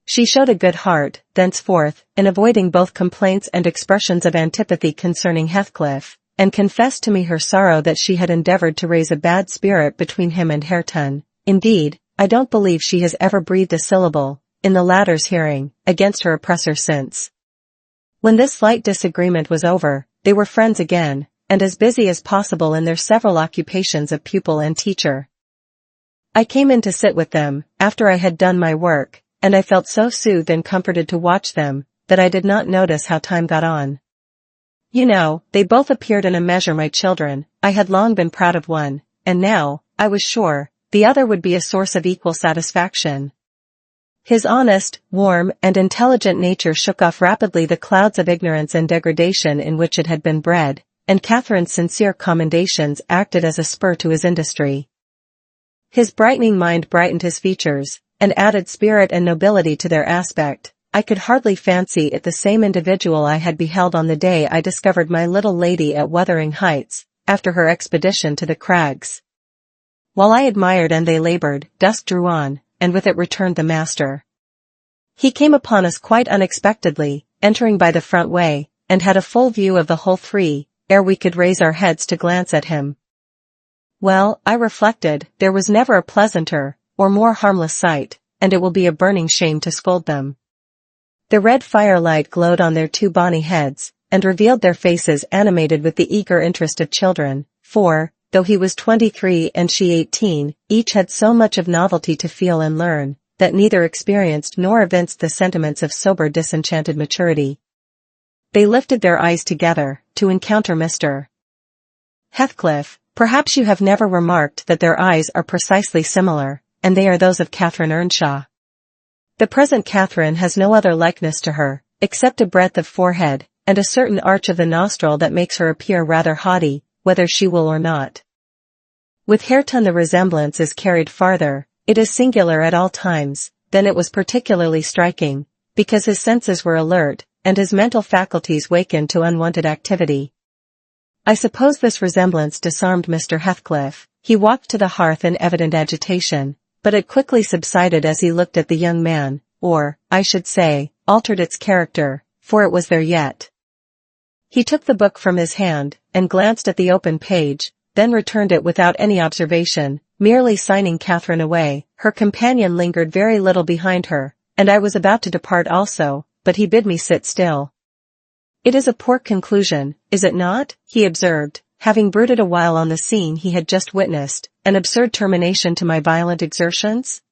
[SPEAKER 1] She showed a good heart, thenceforth, in avoiding both complaints and expressions of antipathy concerning Heathcliff, and confessed to me her sorrow that she had endeavored to raise a bad spirit between him and Hareton. Indeed, I don't believe she has ever breathed a syllable, in the latter's hearing, against her oppressor since. When this slight disagreement was over, they were friends again, and as busy as possible in their several occupations of pupil and teacher. I came in to sit with them, after I had done my work, and I felt so soothed and comforted to watch them, that I did not notice how time got on. You know, they both appeared in a measure my children. I had long been proud of one, and now, I was sure, the other would be a source of equal satisfaction. His honest, warm, and intelligent nature shook off rapidly the clouds of ignorance and degradation in which it had been bred, and Catherine's sincere commendations acted as a spur to his industry. His brightening mind brightened his features, and added spirit and nobility to their aspect. I could hardly fancy it the same individual I had beheld on the day I discovered my little lady at Wuthering Heights, after her expedition to the crags. While I admired and they labored, dusk drew on, and with it returned the master. He came upon us quite unexpectedly, entering by the front way, and had a full view of the whole three, ere we could raise our heads to glance at him. Well, I reflected, there was never a pleasanter, or more harmless sight, and it will be a burning shame to scold them. The red firelight glowed on their two bonny heads, and revealed their faces animated with the eager interest of children, for, though he was 23 and she 18, each had so much of novelty to feel and learn, that neither experienced nor evinced the sentiments of sober disenchanted maturity. They lifted their eyes together, to encounter Mr. Heathcliff. Perhaps you have never remarked that their eyes are precisely similar, and they are those of Catherine Earnshaw. The present Catherine has no other likeness to her, except a breadth of forehead, and a certain arch of the nostril that makes her appear rather haughty, whether she will or not. With Hareton the resemblance is carried farther. It is singular at all times, then it was particularly striking, because his senses were alert, and his mental faculties wakened to unwonted activity. I suppose this resemblance disarmed Mr. Heathcliff. He walked to the hearth in evident agitation, but it quickly subsided as he looked at the young man, or, I should say, altered its character, for it was there yet. He took the book from his hand, and glanced at the open page, then returned it without any observation, merely signing Catherine away. Her companion lingered very little behind her, and I was about to depart also, but he bid me sit still. It is a poor conclusion, is it not? He observed, having brooded a while on the scene he had just witnessed, an absurd termination to my violent exertions?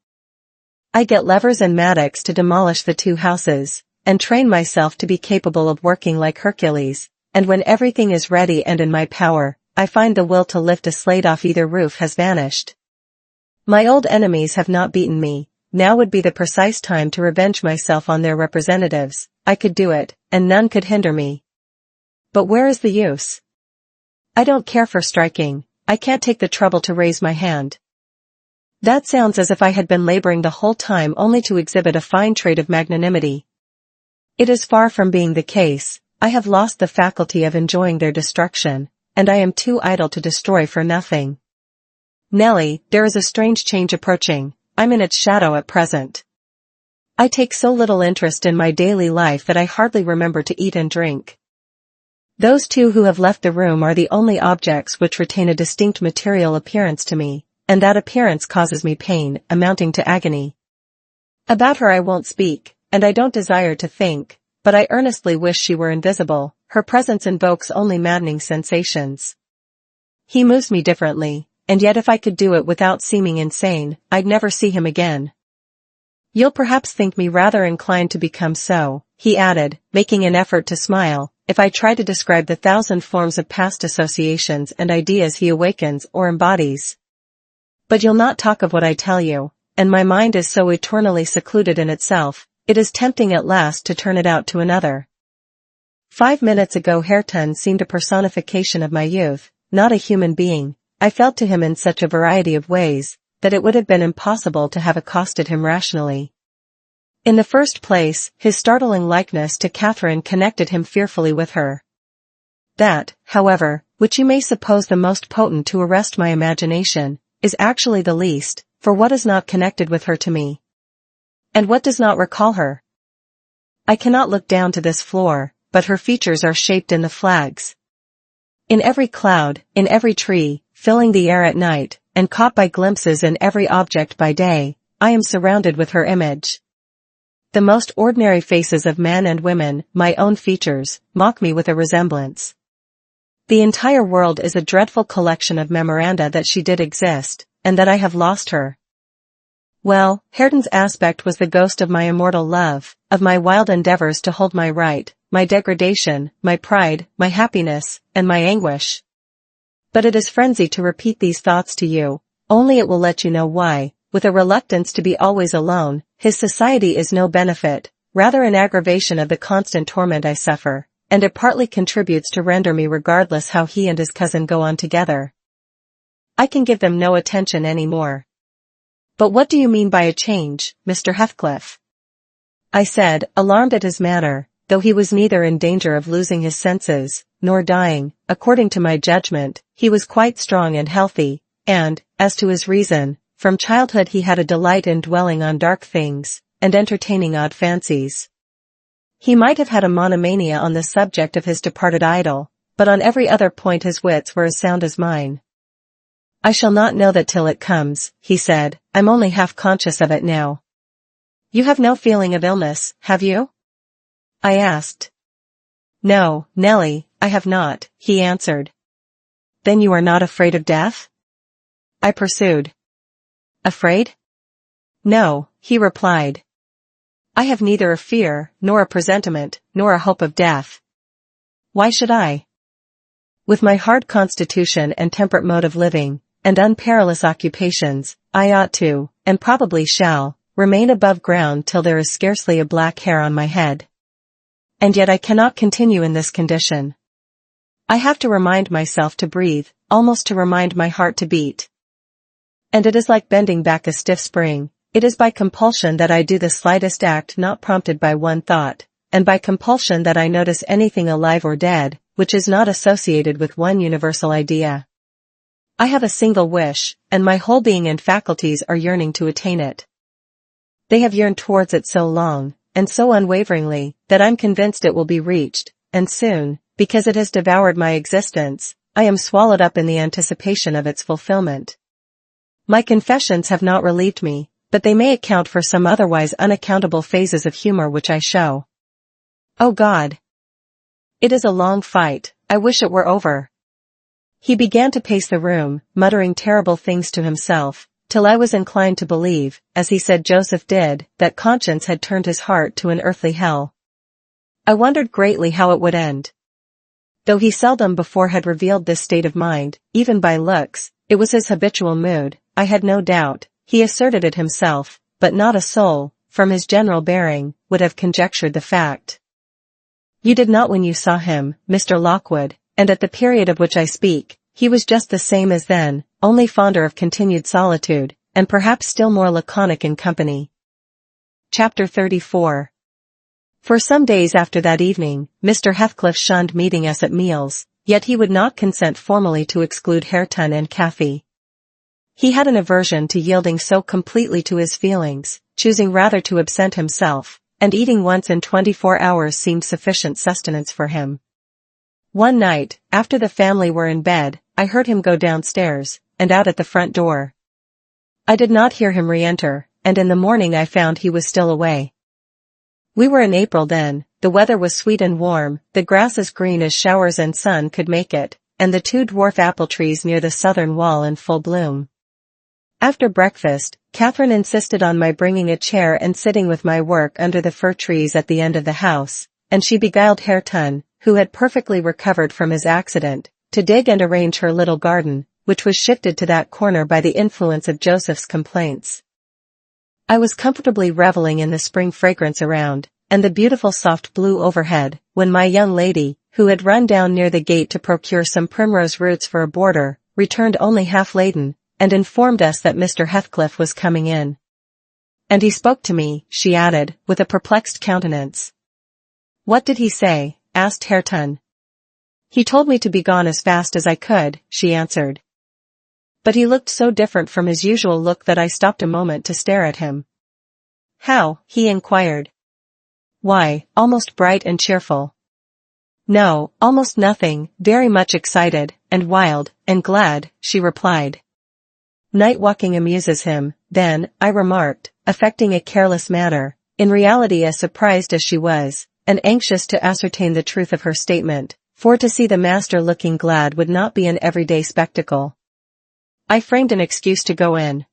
[SPEAKER 1] I get levers and mattocks to demolish the two houses, and train myself to be capable of working like Hercules, and when everything is ready and in my power, I find the will to lift a slate off either roof has vanished. My old enemies have not beaten me, now would be the precise time to revenge myself on their representatives. I could do it, and none could hinder me. But where is the use? I don't care for striking, I can't take the trouble to raise my hand. That sounds as if I had been laboring the whole time only to exhibit a fine trait of magnanimity. It is far from being the case. I have lost the faculty of enjoying their destruction, and I am too idle to destroy for nothing. Nellie, there is a strange change approaching. I'm in its shadow at present. I take so little interest in my daily life that I hardly remember to eat and drink. Those two who have left the room are the only objects which retain a distinct material appearance to me, and that appearance causes me pain, amounting to agony. About her I won't speak, and I don't desire to think, but I earnestly wish she were invisible. Her presence invokes only maddening sensations. He moves me differently, and yet if I could do it without seeming insane, I'd never see him again. You'll perhaps think me rather inclined to become so, he added, making an effort to smile, if I try to describe the thousand forms of past associations and ideas he awakens or embodies. But you'll not talk of what I tell you, and my mind is so eternally secluded in itself, it is tempting at last to turn it out to another. 5 minutes ago Hareton seemed a personification of my youth, not a human being. I felt to him in such a variety of ways, that it would have been impossible to have accosted him rationally. In the first place, his startling likeness to Catherine connected him fearfully with her. That, however, which you may suppose the most potent to arrest my imagination, is actually the least, for what is not connected with her to me? And what does not recall her? I cannot look down to this floor, but her features are shaped in the flags. In every cloud, in every tree, filling the air at night, and caught by glimpses in every object by day, I am surrounded with her image. The most ordinary faces of men and women, my own features, mock me with a resemblance. The entire world is a dreadful collection of memoranda that she did exist, and that I have lost her. Well, Hareton's aspect was the ghost of my immortal love, of my wild endeavors to hold my right, my degradation, my pride, my happiness, and my anguish. But it is frenzy to repeat these thoughts to you, only it will let you know why, with a reluctance to be always alone, his society is no benefit, rather an aggravation of the constant torment I suffer, and it partly contributes to render me regardless how he and his cousin go on together. I can give them no attention any more. But what do you mean by a change, Mr. Heathcliff? I said, alarmed at his manner, though he was neither in danger of losing his senses, nor dying. According to my judgment, he was quite strong and healthy, and, as to his reason, from childhood he had a delight in dwelling on dark things, and entertaining odd fancies. He might have had a monomania on the subject of his departed idol, but on every other point his wits were as sound as mine. I shall not know that till it comes, he said, I'm only half conscious of it now. You have no feeling of illness, have you? I asked. No, Nellie, I have not, he answered. Then you are not afraid of death? I pursued. Afraid? No, he replied. I have neither a fear, nor a presentiment, nor a hope of death. Why should I? With my hard constitution and temperate mode of living, and unperilous occupations, I ought to, and probably shall, remain above ground till there is scarcely a black hair on my head. And yet I cannot continue in this condition. I have to remind myself to breathe, almost to remind my heart to beat. And it is like bending back a stiff spring. It is by compulsion that I do the slightest act not prompted by one thought, and by compulsion that I notice anything alive or dead, which is not associated with one universal idea. I have a single wish, and my whole being and faculties are yearning to attain it. They have yearned towards it so long, and so unwaveringly, that I'm convinced it will be reached, and soon, because it has devoured my existence, I am swallowed up in the anticipation of its fulfillment. My confessions have not relieved me, but they may account for some otherwise unaccountable phases of humor which I show. Oh God! It is a long fight, I wish it were over. He began to pace the room, muttering terrible things to himself, till I was inclined to believe, as he said Joseph did, that conscience had turned his heart to an earthly hell. I wondered greatly how it would end. Though he seldom before had revealed this state of mind, even by looks, it was his habitual mood, I had no doubt. He asserted it himself, but not a soul, from his general bearing, would have conjectured the fact. You did not when you saw him, Mr. Lockwood, and at the period of which I speak, he was just the same as then, only fonder of continued solitude, and perhaps still more laconic in company. Chapter 34. For some days after that evening, Mr. Heathcliff shunned meeting us at meals, yet he would not consent formally to exclude Hareton and Cathy. He had an aversion to yielding so completely to his feelings, choosing rather to absent himself, and eating once in 24 hours seemed sufficient sustenance for him. One night, after the family were in bed, I heard him go downstairs, and out at the front door. I did not hear him re-enter, and in the morning I found he was still away. We were in April then, the weather was sweet and warm, the grass as green as showers and sun could make it, and the 2 dwarf apple trees near the southern wall in full bloom. After breakfast, Catherine insisted on my bringing a chair and sitting with my work under the fir trees at the end of the house, and she beguiled Hareton, who had perfectly recovered from his accident, to dig and arrange her little garden, which was shifted to that corner by the influence of Joseph's complaints. I was comfortably reveling in the spring fragrance around, and the beautiful soft blue overhead, when my young lady, who had run down near the gate to procure some primrose roots for a border, returned only half laden, and informed us that Mr. Heathcliff was coming in. And he spoke to me, she added, with a perplexed countenance. What did he say? Asked Hareton. He told me to be gone as fast as I could, she answered. But he looked so different from his usual look that I stopped a moment to stare at him. How? He inquired. Why, almost bright and cheerful. No, almost nothing, very much excited, and wild, and glad, she replied. Night walking amuses him, then, I remarked, affecting a careless manner, in reality as surprised as she was, and anxious to ascertain the truth of her statement, for to see the master looking glad would not be an everyday spectacle. I framed an excuse to go in.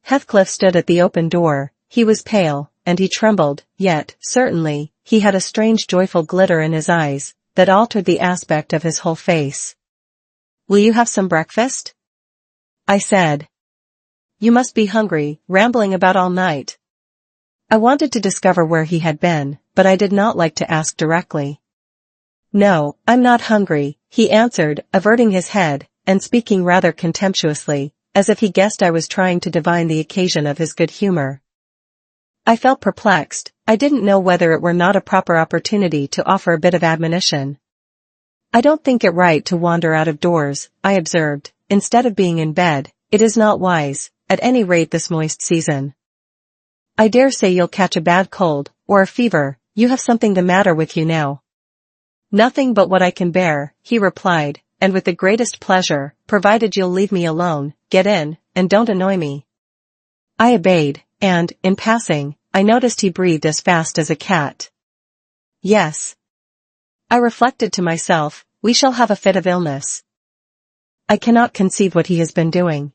[SPEAKER 1] Heathcliff stood at the open door. He was pale, and he trembled, yet, certainly, he had a strange joyful glitter in his eyes, that altered the aspect of his whole face. Will you have some breakfast? I said. You must be hungry, rambling about all night. I wanted to discover where he had been, but I did not like to ask directly. No, I'm not hungry, he answered, averting his head, and speaking rather contemptuously, as if he guessed I was trying to divine the occasion of his good humor. I felt perplexed. I didn't know whether it were not a proper opportunity to offer a bit of admonition. I don't think it right to wander out of doors, I observed, instead of being in bed. It is not wise, at any rate this moist season. I dare say you'll catch a bad cold, or a fever. You have something the matter with you now. Nothing but what I can bear, he replied, and with the greatest pleasure, provided you'll leave me alone. Get in, and don't annoy me. I obeyed, and, in passing, I noticed he breathed as fast as a cat. Yes. I reflected to myself, we shall have a fit of illness. I cannot conceive what he has been doing.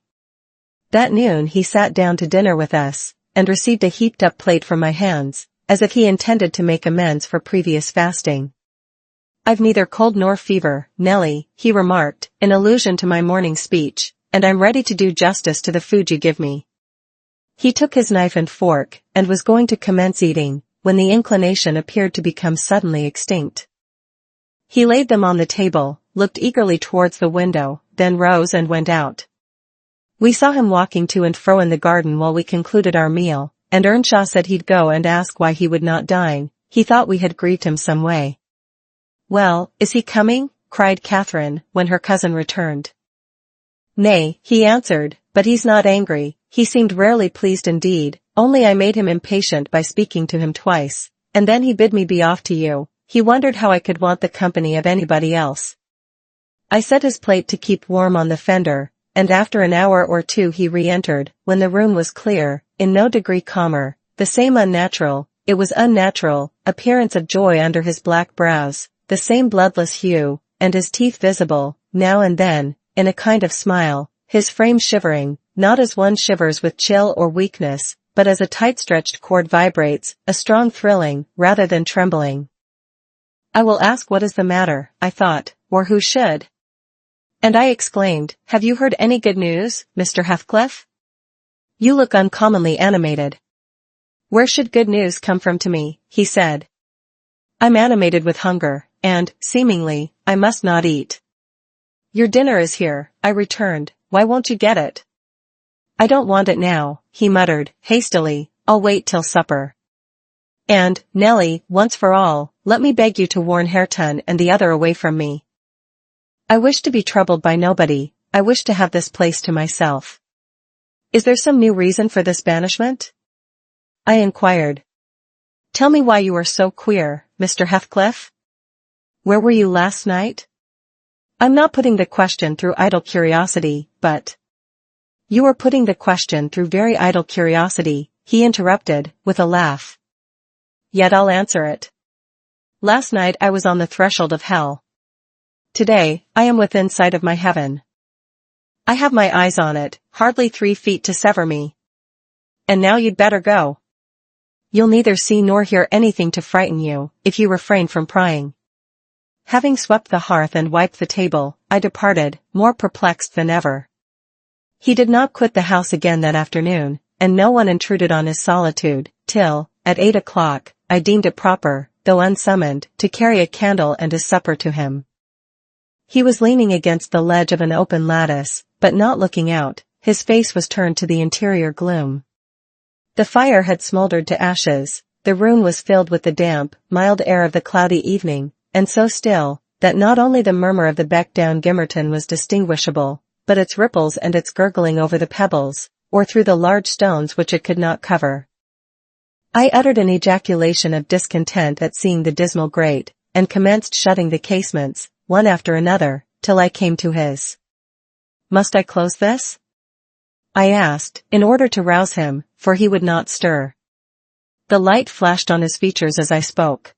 [SPEAKER 1] That noon he sat down to dinner with us, and received a heaped-up plate from my hands, as if he intended to make amends for previous fasting. I've neither cold nor fever, Nellie, he remarked, in allusion to my morning speech, and I'm ready to do justice to the food you give me. He took his knife and fork, and was going to commence eating, when the inclination appeared to become suddenly extinct. He laid them on the table, looked eagerly towards the window, then rose and went out. We saw him walking to and fro in the garden while we concluded our meal, and Earnshaw said he'd go and ask why he would not dine. He thought we had grieved him some way. Well, is he coming? Cried Catherine, when her cousin returned. Nay, he answered, but he's not angry. He seemed rarely pleased indeed, only I made him impatient by speaking to him twice, and then he bid me be off to you. He wondered how I could want the company of anybody else. I set his plate to keep warm on the fender, and after an hour or two he re-entered, when the room was clear, in no degree calmer, the same unnatural, it was unnatural, appearance of joy under his black brows, the same bloodless hue, and his teeth visible, now and then, in a kind of smile, his frame shivering, not as one shivers with chill or weakness, but as a tight-stretched cord vibrates, a strong thrilling, rather than trembling. I will ask what is the matter, I thought, or who should? And I exclaimed, have you heard any good news, Mr. Heathcliff? You look uncommonly animated. Where should good news come from to me, he said. I'm animated with hunger, and, seemingly, I must not eat. Your dinner is here, I returned, why won't you get it? I don't want it now, he muttered, hastily, I'll wait till supper. And, Nelly, once for all, let me beg you to warn Hareton and the other away from me. I wish to be troubled by nobody, I wish to have this place to myself. Is there some new reason for this banishment? I inquired. Tell me why you are so queer, Mr. Heathcliff. Where were you last night? I'm not putting the question through idle curiosity, but... You are putting the question through very idle curiosity, he interrupted, with a laugh. Yet I'll answer it. Last night I was on the threshold of hell. Today, I am within sight of my heaven. I have my eyes on it, hardly 3 feet to sever me. And now you'd better go. You'll neither see nor hear anything to frighten you, if you refrain from prying. Having swept the hearth and wiped the table, I departed, more perplexed than ever. He did not quit the house again that afternoon, and no one intruded on his solitude, till, at 8 o'clock, I deemed it proper, though unsummoned, to carry a candle and his supper to him. He was leaning against the ledge of an open lattice, but not looking out, his face was turned to the interior gloom. The fire had smoldered to ashes, the room was filled with the damp, mild air of the cloudy evening, and so still, that not only the murmur of the beck down Gimmerton was distinguishable, but its ripples and its gurgling over the pebbles, or through the large stones which it could not cover. I uttered an ejaculation of discontent at seeing the dismal grate, and commenced shutting the casements, one after another, till I came to his. Must I close this? I asked, in order to rouse him, for he would not stir. The light flashed on his features as I spoke.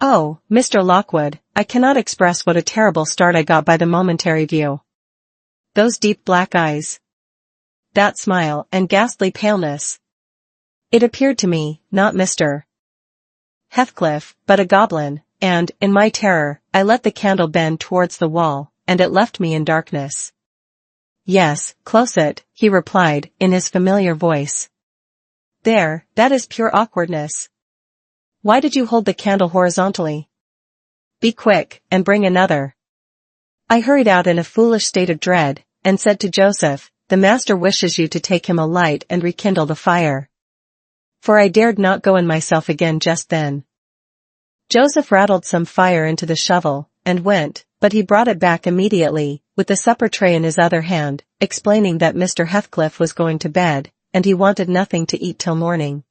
[SPEAKER 1] Oh, Mr. Lockwood, I cannot express what a terrible start I got by the momentary view. Those deep black eyes. That smile and ghastly paleness. It appeared to me, not Mr. Heathcliff, but a goblin, and, in my terror, I let the candle bend towards the wall, and it left me in darkness. Yes, close it, he replied, in his familiar voice. There, that is pure awkwardness. Why did you hold the candle horizontally? Be quick, and bring another. I hurried out in a foolish state of dread, and said to Joseph, the master wishes you to take him a light and rekindle the fire. For I dared not go in myself again just then. Joseph rattled some fire into the shovel, and went, but he brought it back immediately, with the supper tray in his other hand, explaining that Mr. Heathcliff was going to bed, and he wanted nothing to eat till morning.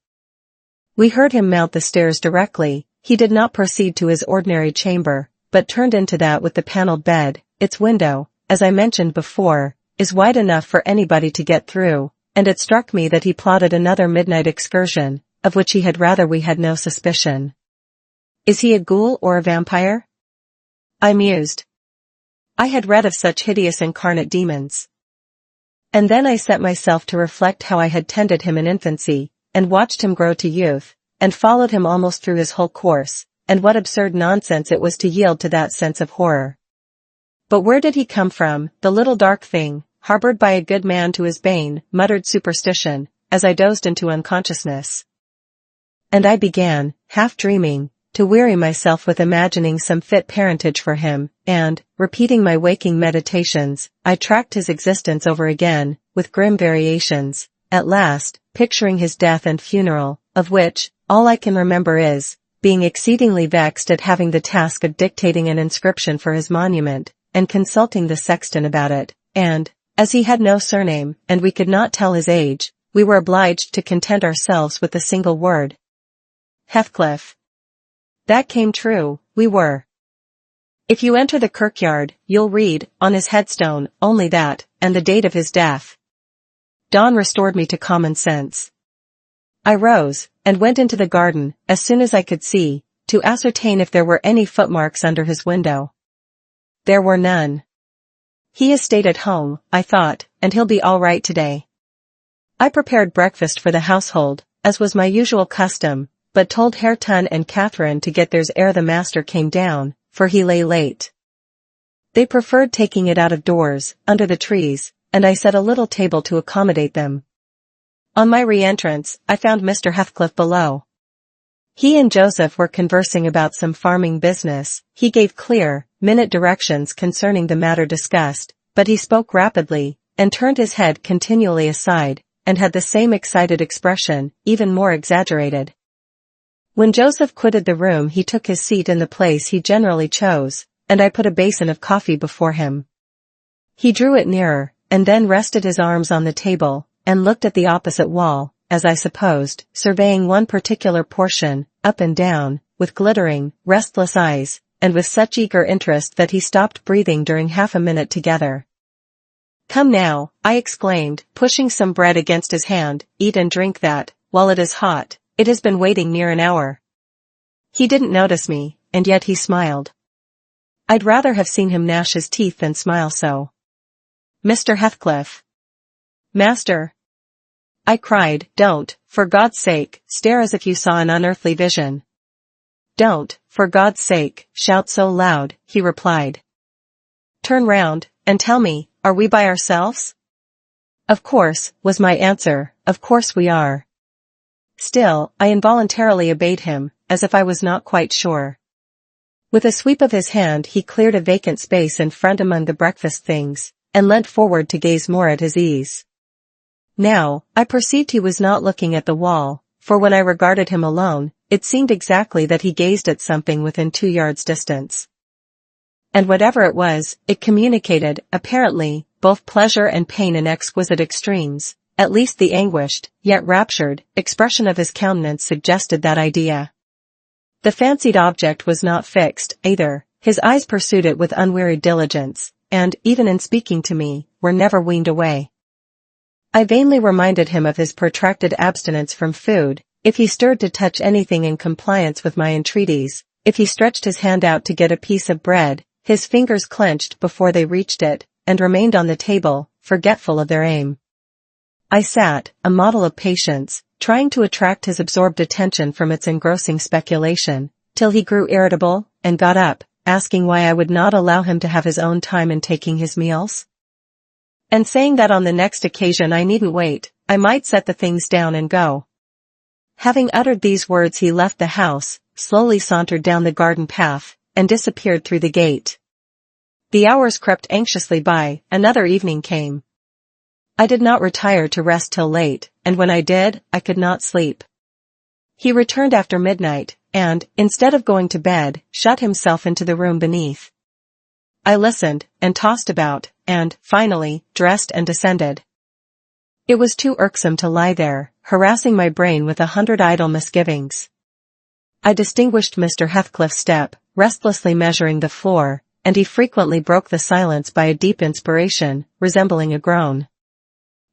[SPEAKER 1] We heard him mount the stairs directly. He did not proceed to his ordinary chamber, but turned into that with the panelled bed. Its window, as I mentioned before, is wide enough for anybody to get through, and it struck me that he plotted another midnight excursion, of which he had rather we had no suspicion. Is he a ghoul or a vampire? I mused. I had read of such hideous incarnate demons. And then I set myself to reflect how I had tended him in infancy, and watched him grow to youth, and followed him almost through his whole course, and what absurd nonsense it was to yield to that sense of horror. But where did he come from, the little dark thing, harbored by a good man to his bane, muttered superstition, as I dozed into unconsciousness. And I began, half dreaming, to weary myself with imagining some fit parentage for him, and, repeating my waking meditations, I tracked his existence over again, with grim variations, at last, picturing his death and funeral, of which, all I can remember is, being exceedingly vexed at having the task of dictating an inscription for his monument, and consulting the sexton about it, and, as he had no surname, and we could not tell his age, we were obliged to content ourselves with the single word. Heathcliff. That came true, we were. If you enter the kirkyard, you'll read, on his headstone, only that, and the date of his death. Dawn restored me to common sense. I rose, and went into the garden, as soon as I could see, to ascertain if there were any footmarks under his window. There were none. He has stayed at home, I thought, and he'll be all right today. I prepared breakfast for the household, as was my usual custom, but told Heathcliff and Catherine to get theirs ere the master came down, for he lay late. They preferred taking it out of doors, under the trees, and I set a little table to accommodate them. On my re-entrance, I found Mr. Heathcliff below. He and Joseph were conversing about some farming business. He gave clear, minute directions concerning the matter discussed, but he spoke rapidly, and turned his head continually aside, and had the same excited expression, even more exaggerated. When Joseph quitted the room he took his seat in the place he generally chose, and I put a basin of coffee before him. He drew it nearer, and then rested his arms on the table, and looked at the opposite wall, as I supposed, surveying one particular portion, up and down, with glittering, restless eyes, and with such eager interest that he stopped breathing during half a minute together. "Come now," I exclaimed, pushing some bread against his hand, "eat and drink that, while it is hot. It has been waiting near an hour." He didn't notice me, and yet he smiled. I'd rather have seen him gnash his teeth than smile so. "Mr. Heathcliff." "Master," I cried, "don't, for God's sake, stare as if you saw an unearthly vision." "Don't, for God's sake, shout so loud," he replied. "Turn round, and tell me, are we by ourselves?" "Of course," was my answer, "of course we are." Still, I involuntarily obeyed him, as if I was not quite sure. With a sweep of his hand he cleared a vacant space in front among the breakfast things, and leant forward to gaze more at his ease. Now, I perceived he was not looking at the wall, for when I regarded him alone, it seemed exactly that he gazed at something within 2 yards distance. And whatever it was, it communicated, apparently, both pleasure and pain in exquisite extremes. At least the anguished, yet raptured, expression of his countenance suggested that idea. The fancied object was not fixed, either. His eyes pursued it with unwearied diligence, and, even in speaking to me, were never weaned away. I vainly reminded him of his protracted abstinence from food. If he stirred to touch anything in compliance with my entreaties, if he stretched his hand out to get a piece of bread, his fingers clenched before they reached it, and remained on the table, forgetful of their aim. I sat, a model of patience, trying to attract his absorbed attention from its engrossing speculation, till he grew irritable, and got up, asking why I would not allow him to have his own time in taking his meals, and saying that on the next occasion I needn't wait, I might set the things down and go. Having uttered these words he left the house, slowly sauntered down the garden path, and disappeared through the gate. The hours crept anxiously by, another evening came. I did not retire to rest till late, and when I did, I could not sleep. He returned after midnight, and, instead of going to bed, shut himself into the room beneath. I listened, and tossed about, and, finally, dressed and descended. It was too irksome to lie there, harassing my brain with 100 idle misgivings. I distinguished Mr. Heathcliff's step, restlessly measuring the floor, and he frequently broke the silence by a deep inspiration, resembling a groan.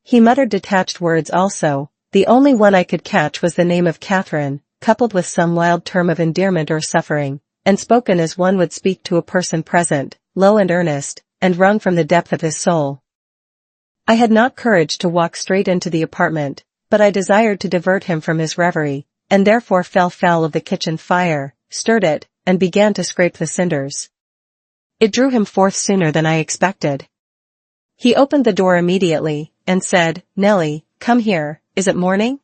[SPEAKER 1] He muttered detached words also. The only one I could catch was the name of Catherine, coupled with some wild term of endearment or suffering, and spoken as one would speak to a person present, low and earnest, and wrung from the depth of his soul. I had not courage to walk straight into the apartment, but I desired to divert him from his reverie, and therefore fell foul of the kitchen fire, stirred it, and began to scrape the cinders. It drew him forth sooner than I expected. He opened the door immediately, and said, "Nellie, come here, is it morning?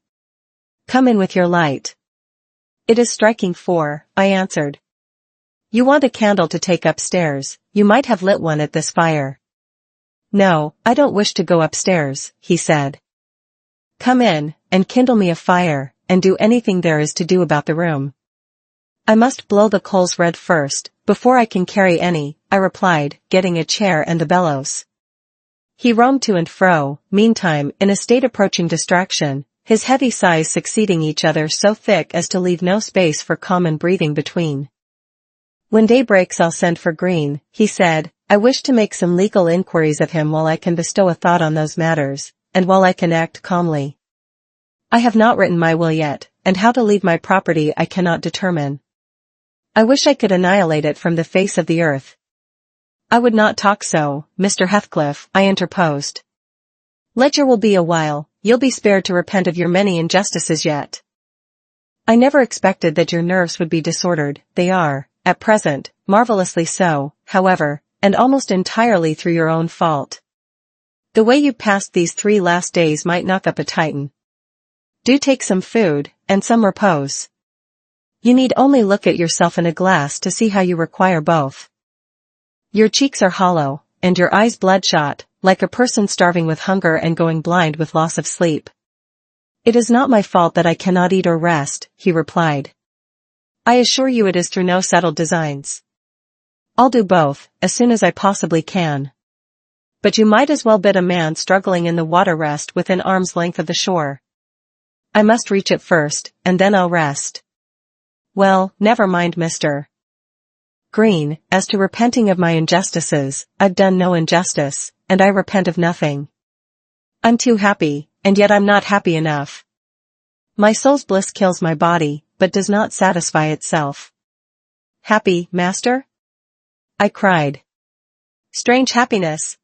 [SPEAKER 1] Come in with your light." "It is striking 4, I answered. "You want a candle to take upstairs, you might have lit one at this fire." "No, I don't wish to go upstairs," he said. "Come in, and kindle me a fire, and do anything there is to do about the room." "I must blow the coals red first, before I can carry any," I replied, getting a chair and the bellows. He roamed to and fro, meantime, in a state approaching distraction, his heavy sighs succeeding each other so thick as to leave no space for common breathing between. "When day breaks I'll send for Green," he said. "I wish to make some legal inquiries of him while I can bestow a thought on those matters, and while I can act calmly. I have not written my will yet, and how to leave my property I cannot determine. I wish I could annihilate it from the face of the earth. I would not talk so, Mr. Heathcliff, I interposed. Let your will be a while, you'll be spared to repent of your many injustices yet. I never expected that your nerves would be disordered, they are, at present, marvelously so, however, and almost entirely through your own fault. The way you passed these 3 last days might knock up a Titan. Do take some food, and some repose. You need only look at yourself in a glass to see how you require both. Your cheeks are hollow, and your eyes bloodshot, like a person starving with hunger and going blind with loss of sleep. It is not my fault that I cannot eat or rest, he replied. I assure you it is through no settled designs. I'll do both, as soon as I possibly can. But you might as well bid a man struggling in the water rest within arm's length of the shore. I must reach it first, and then I'll rest. Well, never mind, Mr. Green, as to repenting of my injustices, I've done no injustice, and I repent of nothing. I'm too happy, and yet I'm not happy enough. My soul's bliss kills my body, but does not satisfy itself. Happy, master? I cried. Strange happiness.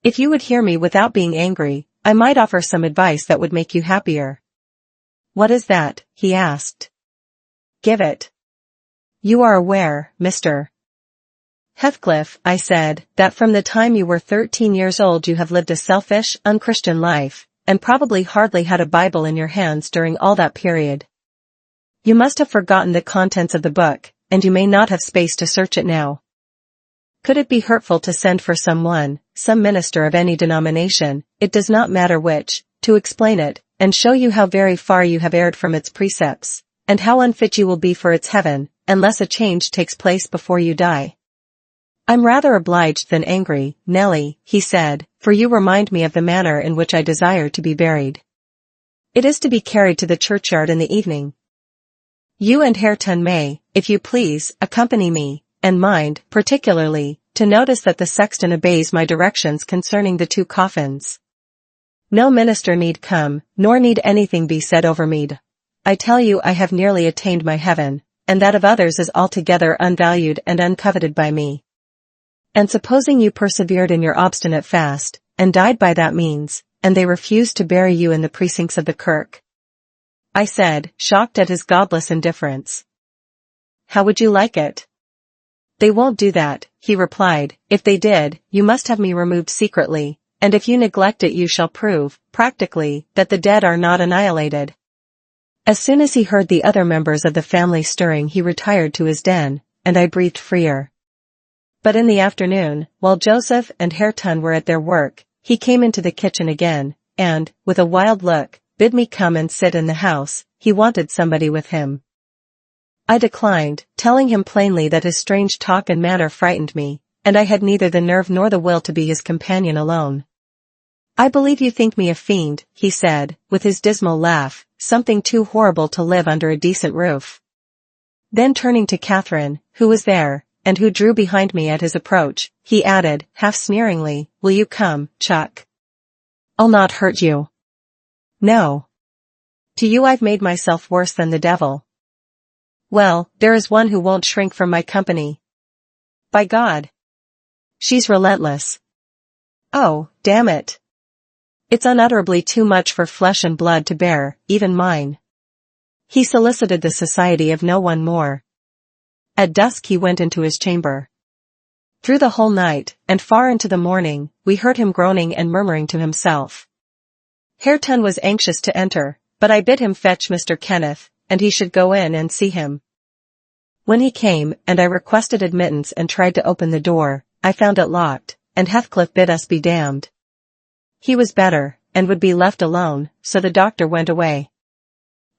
[SPEAKER 1] If you would hear me without being angry, I might offer some advice that would make you happier. What is that? He asked. Give it. You are aware, Mr. Heathcliff, I said, that from the time you were 13 years old you have lived a selfish, unchristian life, and probably hardly had a Bible in your hands during all that period. You must have forgotten the contents of the book, and you may not have space to search it now. Could it be hurtful to send for someone, some minister of any denomination, it does not matter which, to explain it, and show you how very far you have erred from its precepts, and how unfit you will be for its heaven, unless a change takes place before you die? I'm rather obliged than angry, Nelly, he said, for you remind me of the manner in which I desire to be buried. It is to be carried to the churchyard in the evening. You and Hareton may, if you please, accompany me, and mind, particularly, to notice that the sexton obeys my directions concerning the 2 coffins. No minister need come, nor need anything be said over me. I tell you I have nearly attained my heaven, and that of others is altogether unvalued and uncoveted by me. And supposing you persevered in your obstinate fast, and died by that means, and they refused to bury you in the precincts of the kirk? I said, shocked at his godless indifference. How would you like it? They won't do that, he replied. If they did, you must have me removed secretly, and if you neglect it you shall prove, practically, that the dead are not annihilated. As soon as he heard the other members of the family stirring he retired to his den, and I breathed freer. But in the afternoon, while Joseph and Hareton were at their work, he came into the kitchen again, and, with a wild look, bid me come and sit in the house. He wanted somebody with him. I declined, telling him plainly that his strange talk and manner frightened me, and I had neither the nerve nor the will to be his companion alone. I believe you think me a fiend, he said, with his dismal laugh, something too horrible to live under a decent roof. Then turning to Catherine, who was there, and who drew behind me at his approach, he added, half sneeringly, will you come, Chuck? I'll not hurt you. No. To you I've made myself worse than the devil. Well, there is one who won't shrink from my company. By God! She's relentless. Oh, damn it! It's unutterably too much for flesh and blood to bear, even mine. He solicited the society of no one more. At dusk he went into his chamber. Through the whole night, and far into the morning, we heard him groaning and murmuring to himself. Hareton was anxious to enter, but I bid him fetch Mr. Kenneth, and he should go in and see him. When he came, and I requested admittance and tried to open the door, I found it locked, and Heathcliff bid us be damned. He was better, and would be left alone, so the doctor went away.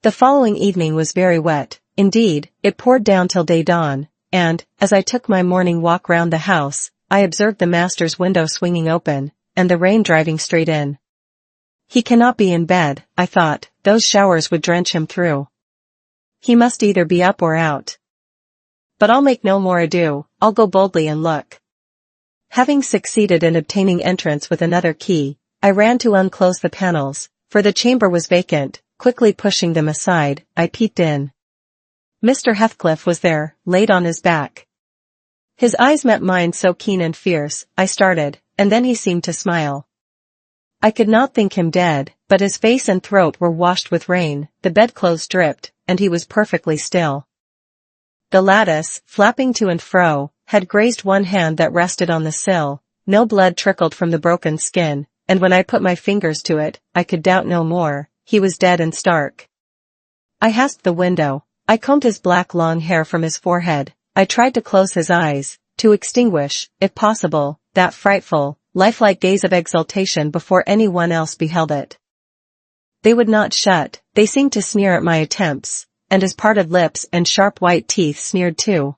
[SPEAKER 1] The following evening was very wet, indeed, it poured down till day dawn, and, as I took my morning walk round the house, I observed the master's window swinging open, and the rain driving straight in. He cannot be in bed, I thought, those showers would drench him through. He must either be up or out. But I'll make no more ado, I'll go boldly and look. Having succeeded in obtaining entrance with another key, I ran to unclose the panels, for the chamber was vacant. Quickly pushing them aside, I peeped in. Mr. Heathcliff was there, laid on his back. His eyes met mine so keen and fierce, I started, and then he seemed to smile. I could not think him dead, but his face and throat were washed with rain, the bedclothes dripped, and he was perfectly still. The lattice, flapping to and fro, had grazed one hand that rested on the sill, no blood trickled from the broken skin, and when I put my fingers to it, I could doubt no more, he was dead and stark. I hasped the window, I combed his black long hair from his forehead, I tried to close his eyes, to extinguish, if possible, that frightful, lifelike gaze of exultation before anyone else beheld it. They would not shut, they seemed to sneer at my attempts, and his parted lips and sharp white teeth sneered too.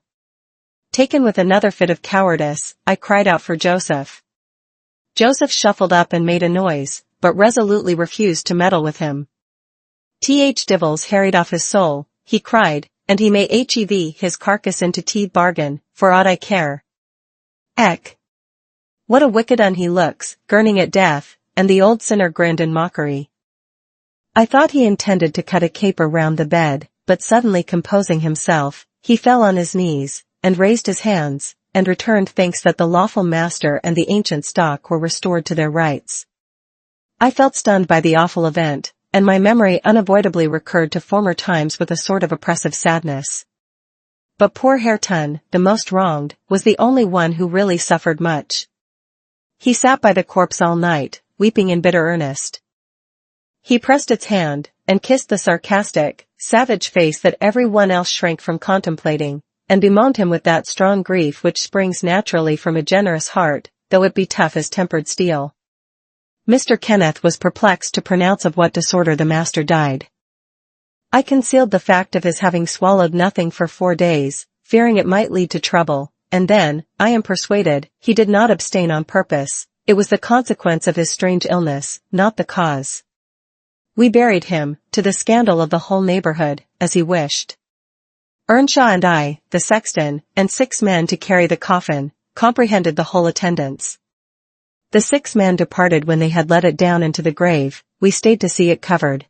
[SPEAKER 1] Taken with another fit of cowardice, I cried out for Joseph. Joseph shuffled up and made a noise, but resolutely refused to meddle with him. Devils harried off his soul, he cried, and he may hev his carcass into bargain, for aught I care. Eck! What a wicked un he looks, gurning at death, and the old sinner grinned in mockery. I thought he intended to cut a caper round the bed, but suddenly composing himself, he fell on his knees, and raised his hands, and returned thanks that the lawful master and the ancient stock were restored to their rights. I felt stunned by the awful event, and my memory unavoidably recurred to former times with a sort of oppressive sadness. But poor Hareton, the most wronged, was the only one who really suffered much. He sat by the corpse all night, weeping in bitter earnest. He pressed its hand, and kissed the sarcastic, savage face that every one else shrank from contemplating, and bemoaned him with that strong grief which springs naturally from a generous heart, though it be tough as tempered steel. Mr. Kenneth was perplexed to pronounce of what disorder the master died. I concealed the fact of his having swallowed nothing for 4 days, fearing it might lead to trouble, and then, I am persuaded, he did not abstain on purpose, it was the consequence of his strange illness, not the cause. We buried him, to the scandal of the whole neighborhood, as he wished. Earnshaw and I, the sexton, and 6 men to carry the coffin, comprehended the whole attendance. The 6 men departed when they had let it down into the grave, we stayed to see it covered.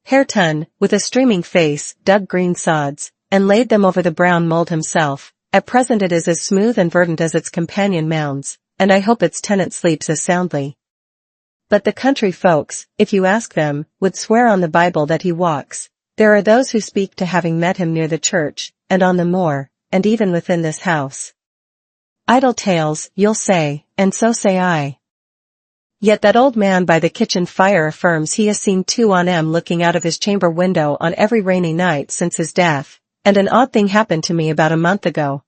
[SPEAKER 1] Hareton, with a streaming face, dug green sods, and laid them over the brown mold himself. At present it is as smooth and verdant as its companion mounds, and I hope its tenant sleeps as soundly. But the country folks, if you ask them, would swear on the Bible that he walks. There are those who speak to having met him near the church, and on the moor, and even within this house. Idle tales, you'll say, and so say I. Yet that old man by the kitchen fire affirms he has seen 2 on 'em looking out of his chamber window on every rainy night since his death, and an odd thing happened to me about a month ago.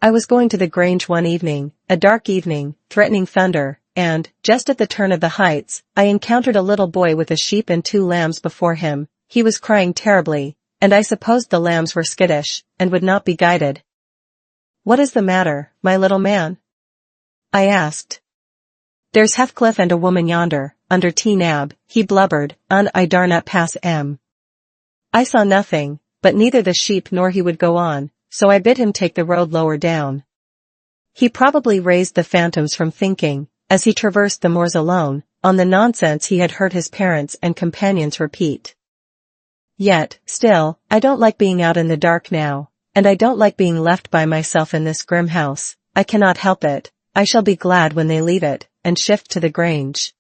[SPEAKER 1] I was going to the Grange one evening, a dark evening, threatening thunder, and, just at the turn of the heights, I encountered a little boy with a sheep and 2 lambs before him. He was crying terribly, and I supposed the lambs were skittish, and would not be guided. "What is the matter, my little man?" I asked. "There's Heathcliff and a woman yonder, under Nab," he blubbered, I dar not pass 'em. I saw nothing, but neither the sheep nor he would go on, so I bid him take the road lower down. He probably raised the phantoms from thinking, as he traversed the moors alone, on the nonsense he had heard his parents and companions repeat. Yet, still, I don't like being out in the dark now, and I don't like being left by myself in this grim house. I cannot help it. I shall be glad when they leave it, and shift to the Grange.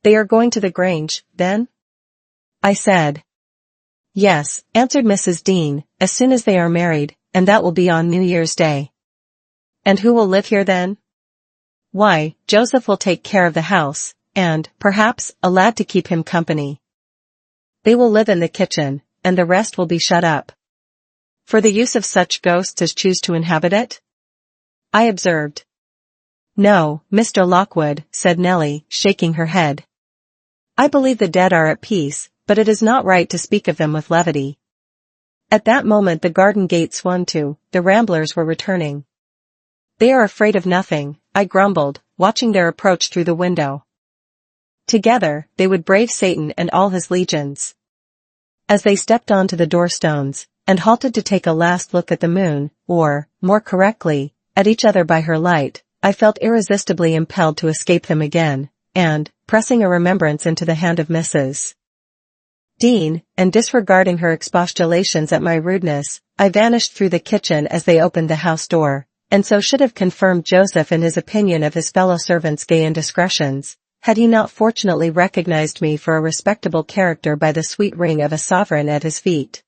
[SPEAKER 1] "They are going to the Grange, then?" I said. "Yes," answered Mrs. Dean, "as soon as they are married, and that will be on New Year's Day." "And who will live here then?" "Why, Joseph will take care of the house, and, perhaps, a lad to keep him company. They will live in the kitchen, and the rest will be shut up." "For the use of such ghosts as choose to inhabit it?" I observed. "No, Mr. Lockwood," said Nellie, shaking her head. "I believe the dead are at peace, but it is not right to speak of them with levity." At that moment the garden gate swung to, the ramblers were returning. "They are afraid of nothing," I grumbled, watching their approach through the window. Together, they would brave Satan and all his legions. As they stepped onto the doorstones, and halted to take a last look at the moon, or, more correctly, at each other by her light, I felt irresistibly impelled to escape them again, and, pressing a remembrance into the hand of Mrs. Dean, and disregarding her expostulations at my rudeness, I vanished through the kitchen as they opened the house door, and so should have confirmed Joseph in his opinion of his fellow servants' gay indiscretions, had he not fortunately recognized me for a respectable character by the sweet ring of a sovereign at his feet.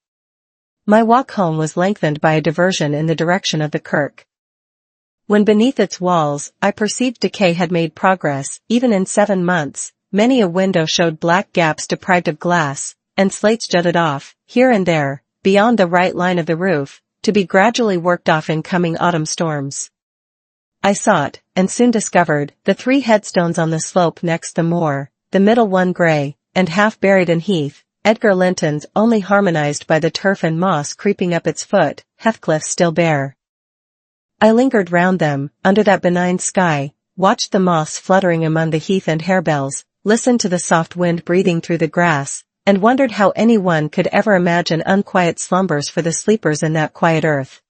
[SPEAKER 1] My walk home was lengthened by a diversion in the direction of the kirk. When beneath its walls, I perceived decay had made progress, even in 7 months, many a window showed black gaps deprived of glass, and slates jutted off, here and there, beyond the right line of the roof, to be gradually worked off in coming autumn storms. I sought, and soon discovered, the 3 headstones on the slope next the moor, the middle one grey, and half buried in heath, Edgar Linton's only harmonized by the turf and moss creeping up its foot, Heathcliff still bare. I lingered round them, under that benign sky, watched the moths fluttering among the heath and harebells, listened to the soft wind breathing through the grass, and wondered how anyone could ever imagine unquiet slumbers for the sleepers in that quiet earth.